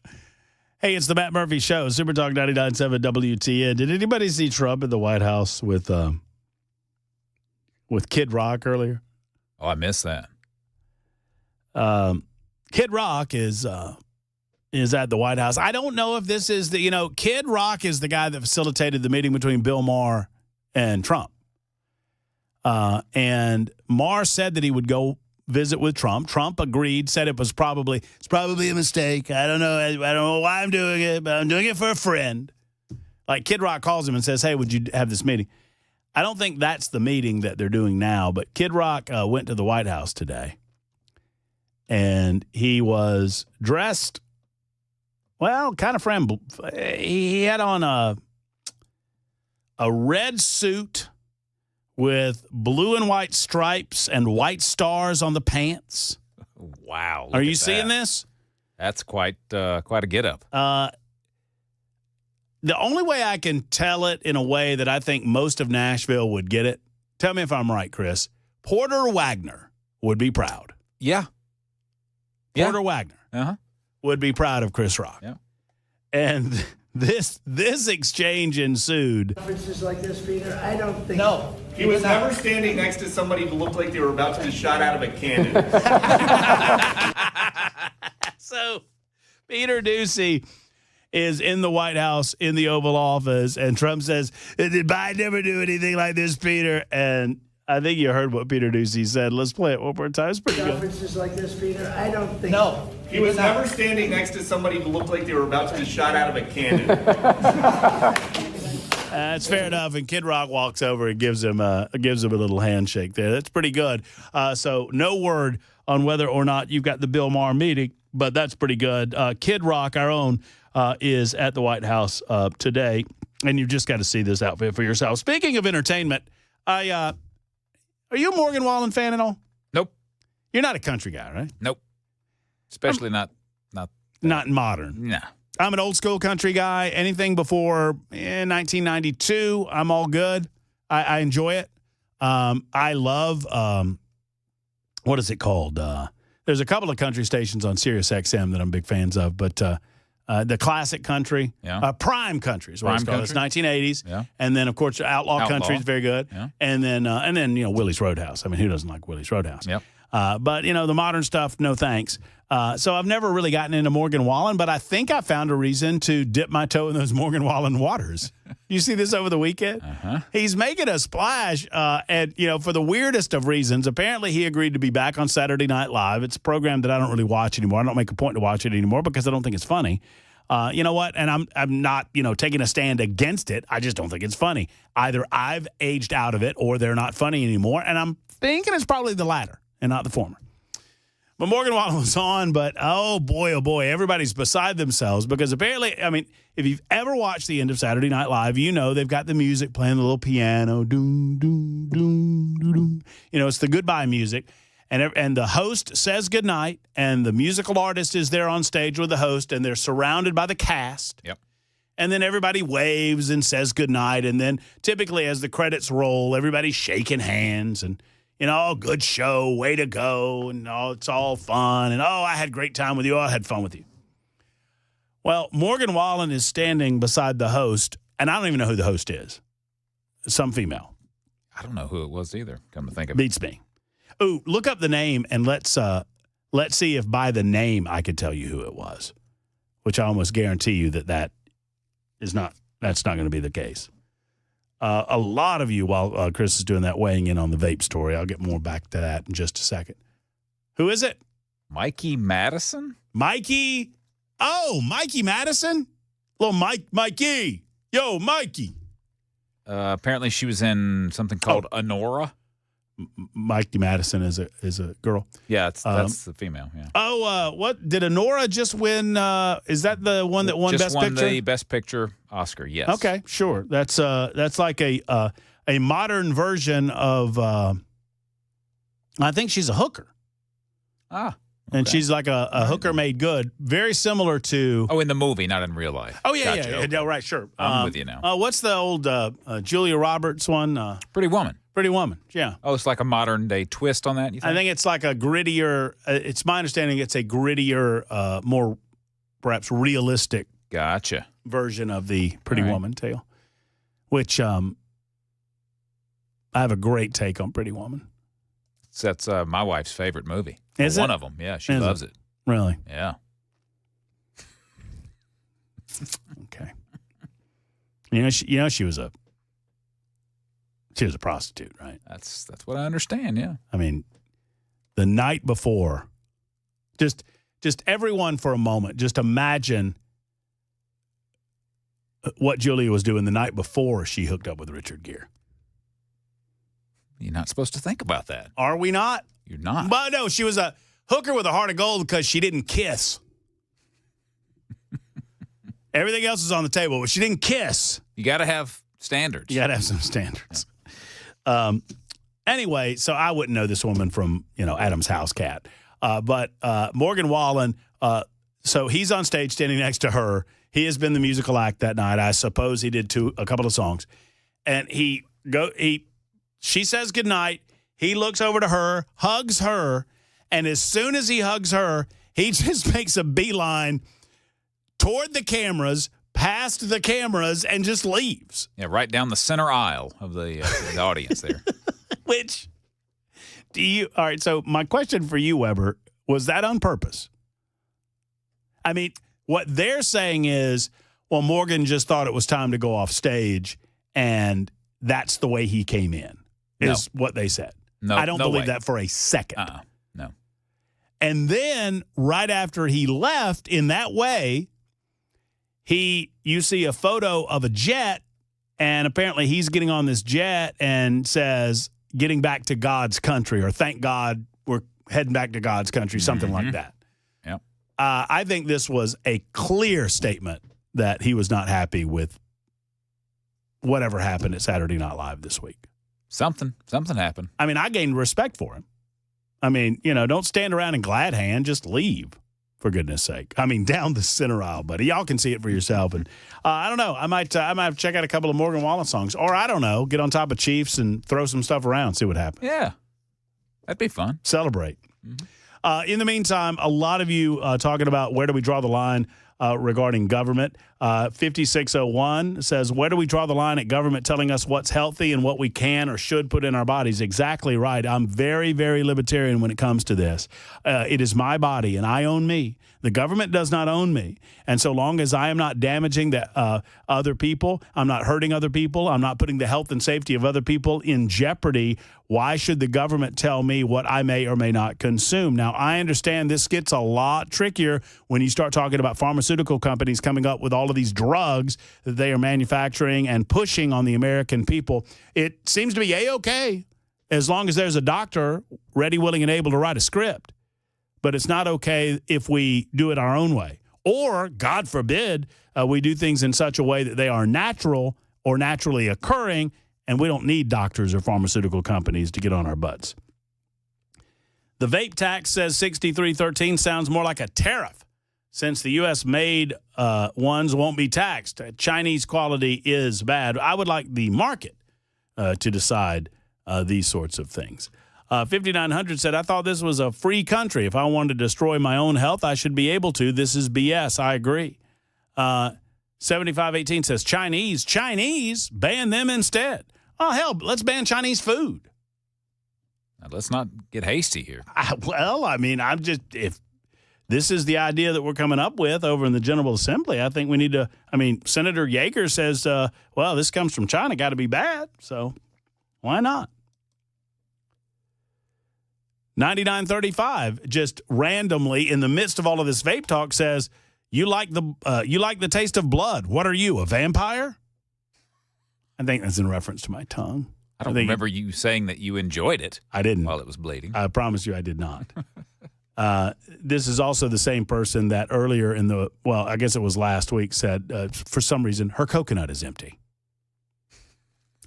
Hey, it's the Matt Murphy Show, Super Talk 99.7 WTN. Did anybody see Trump in the White House with Kid Rock earlier? Oh, I missed that. Kid Rock is at the White House. I don't know if this is Kid Rock is the guy that facilitated the meeting between Bill Maher and Trump. And Maher said that he would go visit with Trump. Trump agreed, said it's probably a mistake. I don't know why I'm doing it, but I'm doing it for a friend. Like Kid Rock calls him and says, hey, would you have this meeting? I don't think that's the meeting that they're doing now, but Kid Rock went to the White House today. And he was dressed, well, kind of he had on a red suit with blue and white stripes and white stars on the pants. Wow. Are you seeing this? That's quite a get-up. The only way I can tell it in a way that I think most of Nashville would get it, tell me if I'm right, Chris, Porter Wagner would be proud. Yeah. Porter Wagner would be proud of Chris Rock. Yeah. And this exchange ensued. Conferences like this, Peter, I don't think. No. He was never standing next to somebody who looked like they were about to be shot out of a cannon. So, Peter Doocy is in the White House in the Oval Office, and Trump says, did Biden ever do anything like this, Peter? And I think you heard what Peter Doocy said. Let's play it one more time. It's pretty good. Conferences like this, Peter, I don't think. No. He was never standing next to somebody who looked like they were about to be shot out of a cannon. That's fair enough. And Kid Rock walks over and gives him a little handshake there. That's pretty good. So no word on whether or not you've got the Bill Maher meeting, but that's pretty good. Kid Rock, our own, is at the White House today, and you've just got to see this outfit for yourself. Speaking of entertainment, are you a Morgan Wallen fan at all? Nope. You're not a country guy, right? Nope. Especially not modern. Nah. I'm an old school country guy. Anything before 1992, I'm all good. I enjoy it. I love, what is it called? There's a couple of country stations on Sirius XM that I'm big fans of, but the classic country, prime country is what it's called. It's 1980s. Yeah. And then, of course, outlaw country is very good. Yeah. And then Willie's Roadhouse. I mean, who doesn't like Willie's Roadhouse? Yep. But, the modern stuff, no thanks. So I've never really gotten into Morgan Wallen, but I think I found a reason to dip my toe in those Morgan Wallen waters. You see this over the weekend? He's making a splash, and, for the weirdest of reasons. Apparently, he agreed to be back on Saturday Night Live. It's a program that I don't really watch anymore. I don't make a point to watch it anymore because I don't think it's funny. You know what? And I'm not, taking a stand against it. I just don't think it's funny. Either I've aged out of it or they're not funny anymore, and I'm thinking it's probably the latter and not the former. But Morgan Wallen was on, but oh boy, everybody's beside themselves because apparently, if you've ever watched the end of Saturday Night Live, they've got the music playing, the little piano, doom, doom, doom, doom, doom. It's the goodbye music. And the host says goodnight, and the musical artist is there on stage with the host, and they're surrounded by the cast. Yep. And then everybody waves and says goodnight, and then typically as the credits roll, everybody's shaking hands and good show, way to go, and it's all fun, and I had a great time with you, I had fun with you. Well, Morgan Wallen is standing beside the host, and I don't even know who the host is. Some female. I don't know who it was either, come to think of it. Beats me. Ooh, look up the name, and let's see if by the name I could tell you who it was, which I almost guarantee you that's not going to be the case. A lot of you, while Chris is doing that, weighing in on the vape story. I'll get more back to that in just a second. Who is it? Mikey Madison? Mikey Madison? Little Mikey. Yo, Mikey. Apparently she was in something called Honora. Mikey Madison is a girl. Yeah, that's the female. Yeah. What did Honora just win? Is that the one that won just Best Picture? Just won the Best Picture Oscar. Yes. Okay, sure. That's like a modern version of. I think she's a hooker. Okay. And she's like a hooker made good, very similar to. Oh, in the movie, not in real life. Oh yeah, Gotcha. yeah. No, right, sure. I'm with you now. What's the old Julia Roberts one? Pretty Woman. Pretty Woman, yeah. Oh, it's like a modern-day twist on that, you think? I think it's like a grittier, it's my understanding it's a grittier, more perhaps realistic version of the Pretty Woman tale, which I have a great take on Pretty Woman. That's my wife's favorite movie. Is One it? of them, yeah. She loves it. Really? Yeah. Okay. She was a prostitute, right? That's what I understand, yeah. I mean, the night before, just everyone for a moment, just imagine what Julia was doing the night before she hooked up with Richard Gere. You're not supposed to think about that. Are we not? You're not. But no, she was a hooker with a heart of gold because she didn't kiss. Everything else is on the table, but she didn't kiss. You got to have standards. You got to have some standards. Anyway, so I wouldn't know this woman from, Adam's house cat. But Morgan Wallen, so he's on stage standing next to her. He has been the musical act that night. I suppose he did a couple of songs. And she says goodnight. He looks over to her, hugs her, and as soon as he hugs her, he just makes a beeline toward the cameras, past the cameras, and just leaves. Yeah, right down the center aisle of the audience there. Which, all right, so my question for you, Weber, was that on purpose? I mean, what they're saying is, well, Morgan just thought it was time to go off stage, and that's the way he came in, is what they said. No, I don't no believe way. that for a second. No. And then right after he left in that way, you see a photo of a jet, and apparently he's getting on this jet and says, getting back to God's country, or thank God we're heading back to God's country, something like that. Yep. I think this was a clear statement that he was not happy with whatever happened at Saturday Night Live this week. Something happened. I mean, I gained respect for him. I mean, don't stand around in glad hand, just leave. For goodness sake. I mean, down the center aisle, buddy. Y'all can see it for yourself. And I don't know. I might have to check out a couple of Morgan Wallen songs. Or I don't know, get on top of Chiefs and throw some stuff around, see what happens. Yeah. That'd be fun. Celebrate. Mm-hmm. In the meantime, a lot of you talking about where do we draw the line regarding government. 5601 says, where do we draw the line at government telling us what's healthy and what we can or should put in our bodies? Exactly right. I'm very, very libertarian when it comes to this. It is my body, and I own me. The government does not own me. And so long as I am not damaging other people, I'm not hurting other people, I'm not putting the health and safety of other people in jeopardy, why should the government tell me what I may or may not consume? Now, I understand this gets a lot trickier when you start talking about pharmaceutical companies coming up with all of these drugs that they are manufacturing and pushing on the American people. It seems to be A-okay as long as there's a doctor ready, willing, and able to write a script. But it's not okay if we do it our own way. Or, God forbid, we do things in such a way that they are natural or naturally occurring, and we don't need doctors or pharmaceutical companies to get on our butts. The vape tax, says 6313, sounds more like a tariff, since the U.S.-made ones won't be taxed. Chinese quality is bad. I would like the market to decide these sorts of things. 5900 said, I thought this was a free country. If I wanted to destroy my own health, I should be able to. This is BS. I agree. 7518 says, Chinese, ban them instead. Oh, hell, let's ban Chinese food. Now, let's not get hasty here. If this is the idea that we're coming up with over in the General Assembly, I think we need to, Senator Yeager says, this comes from China, got to be bad. So why not? 9935 just randomly in the midst of all of this vape talk says, you like the taste of blood. What are you, a vampire? I think that's in reference to my tongue. I don't remember you saying that you enjoyed it. I didn't. While it was bleeding. I promise you I did not. This is also the same person that earlier I guess it was last week, said for some reason her coconut is empty.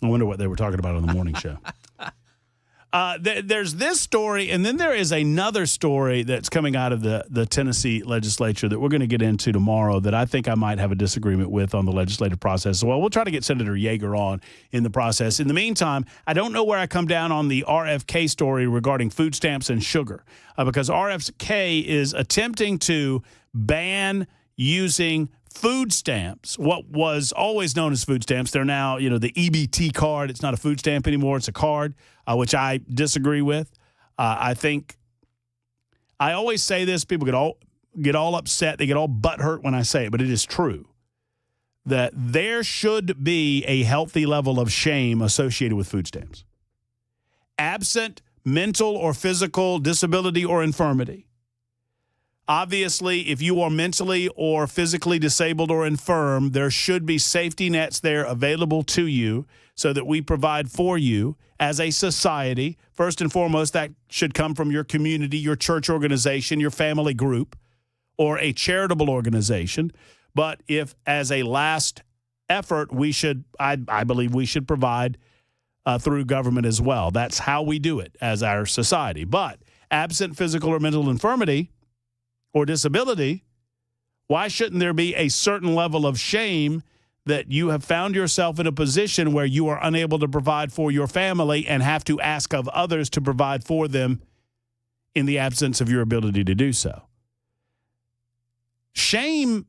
I wonder what they were talking about on the morning show. There's this story, and then there is another story that's coming out of the Tennessee legislature that we're going to get into tomorrow that I think I might have a disagreement with on the legislative process. Well, we'll try to get Senator Yeager on in the process. In the meantime, I don't know where I come down on the RFK story regarding food stamps and sugar, because RFK is attempting to ban using food stamps, what was always known as food stamps. They're now, the EBT card. It's not a food stamp anymore. It's a card, which I disagree with. I think I always say this. People get all upset. They get all butthurt when I say it, but it is true that there should be a healthy level of shame associated with food stamps. Absent mental or physical disability or infirmity. Obviously, if you are mentally or physically disabled or infirm, there should be safety nets there available to you so that we provide for you as a society. First and foremost, that should come from your community, your church organization, your family group, or a charitable organization. But if, as a last effort, I believe we should provide through government as well. That's how we do it as our society. But absent physical or mental infirmity or disability, why shouldn't there be a certain level of shame that you have found yourself in a position where you are unable to provide for your family and have to ask of others to provide for them in the absence of your ability to do so? Shame,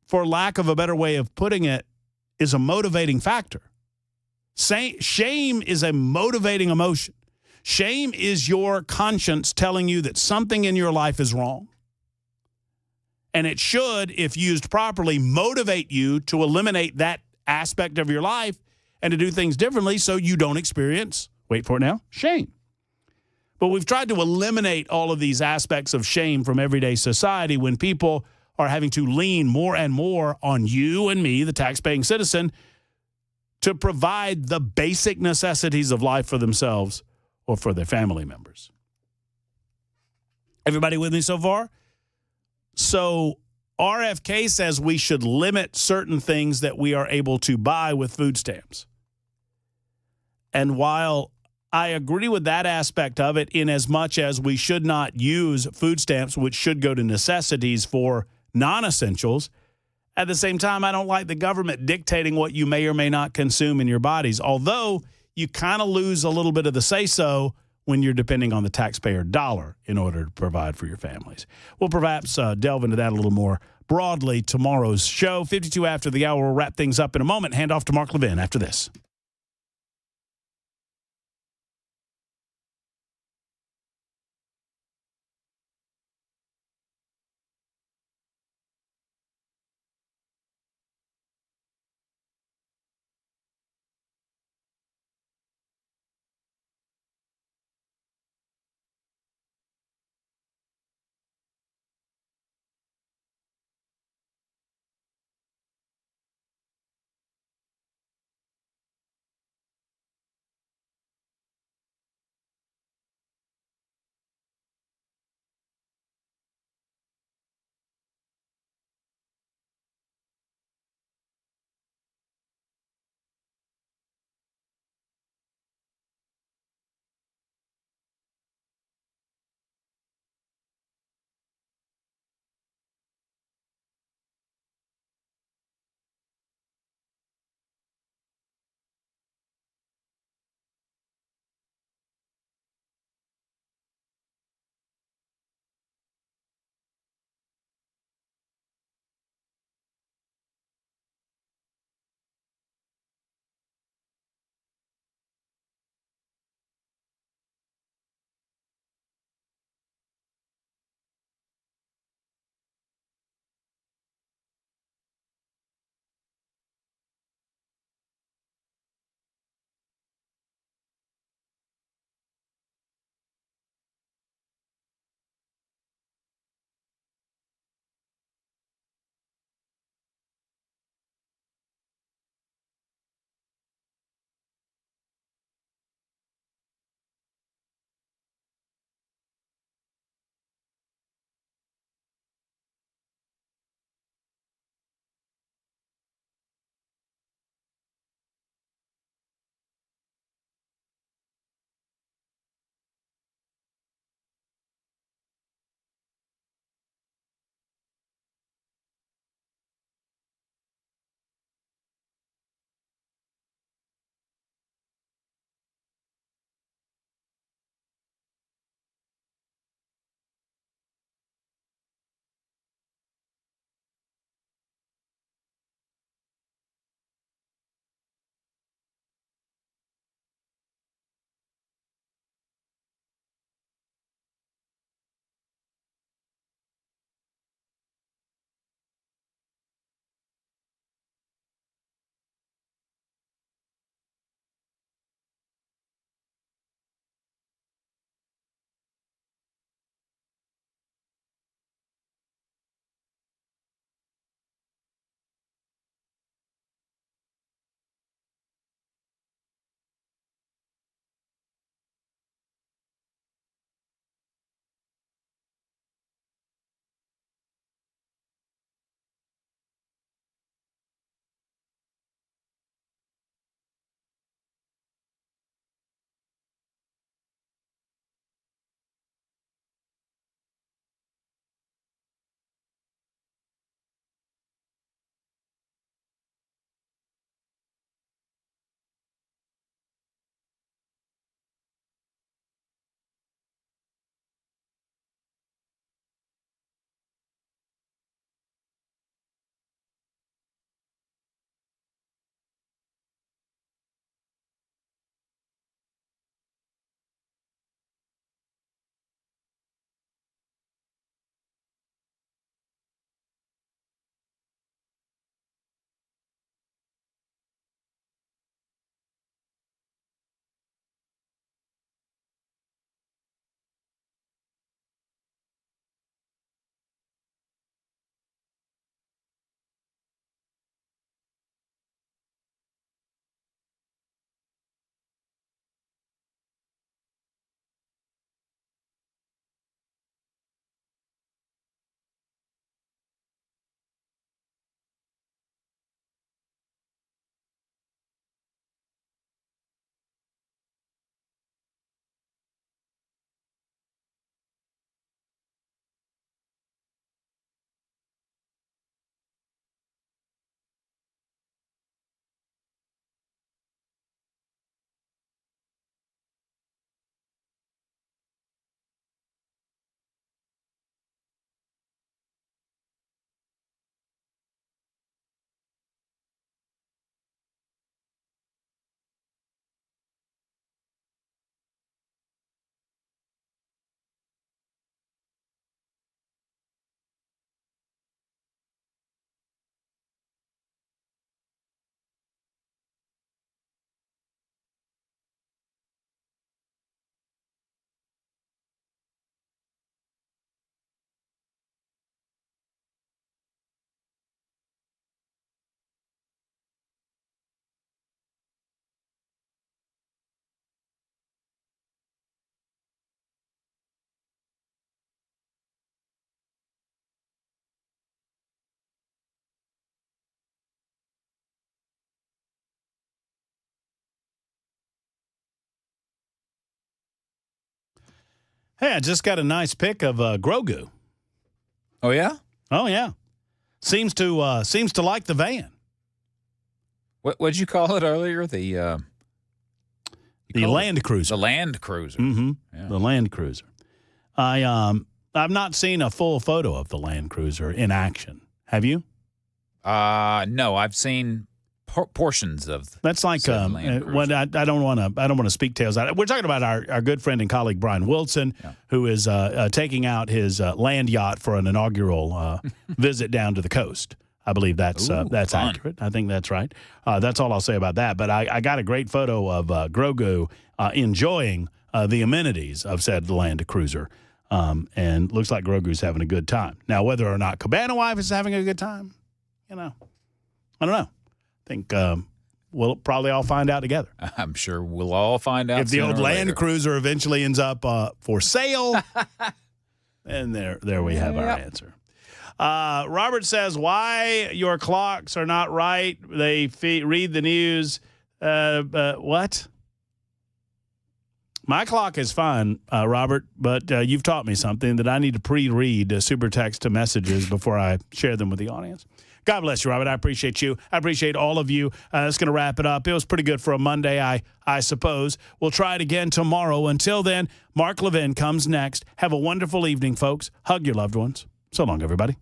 for lack of a better way of putting it, is a motivating factor. Shame is a motivating emotion. Shame is your conscience telling you that something in your life is wrong. And it should, if used properly, motivate you to eliminate that aspect of your life and to do things differently so you don't experience, wait for it now, shame. But we've tried to eliminate all of these aspects of shame from everyday society when people are having to lean more and more on you and me, the taxpaying citizen, to provide the basic necessities of life for themselves or for their family members. Everybody with me so far? So RFK says we should limit certain things that we are able to buy with food stamps. And while I agree with that aspect of it, in as much as we should not use food stamps, which should go to necessities for non-essentials, at the same time, I don't like the government dictating what you may or may not consume in your bodies, although you kind of lose a little bit of the say-so when you're depending on the taxpayer dollar in order to provide for your families. We'll perhaps delve into that a little more broadly tomorrow's show. 52 after the hour. We'll wrap things up in a moment. Hand off to Mark Levin after this. Hey, I just got a nice pic of Grogu. Oh, yeah? Oh, yeah. Seems to like the van. What'd you call it earlier? The Land Cruiser. The Land Cruiser. Mm-hmm. Yeah. The Land Cruiser. I've not seen a full photo of the Land Cruiser in action. Have you? No, I've seen portions of. That's like what I don't want to speak tales out. We're talking about our good friend and colleague Brian Wilson, who is taking out his land yacht for an inaugural visit down to the coast. I believe that's accurate. I think that's right. That's all I'll say about that. But I got a great photo of Grogu enjoying the amenities of said Land Cruiser, and looks like Grogu's having a good time. Now, whether or not Cabana Wife is having a good time, I don't know. I think we'll probably all find out together. I'm sure we'll all find out. If the old Land Cruiser eventually ends up for sale, and there we have our answer. Robert says, why your clocks are not right. They read the news. What? My clock is fine, Robert, but you've taught me something that I need to pre-read super text to messages before I share them with the audience. God bless you, Robert. I appreciate you. I appreciate all of you. That's going to wrap it up. It was pretty good for a Monday, I suppose. We'll try it again tomorrow. Until then, Mark Levin comes next. Have a wonderful evening, folks. Hug your loved ones. So long, everybody.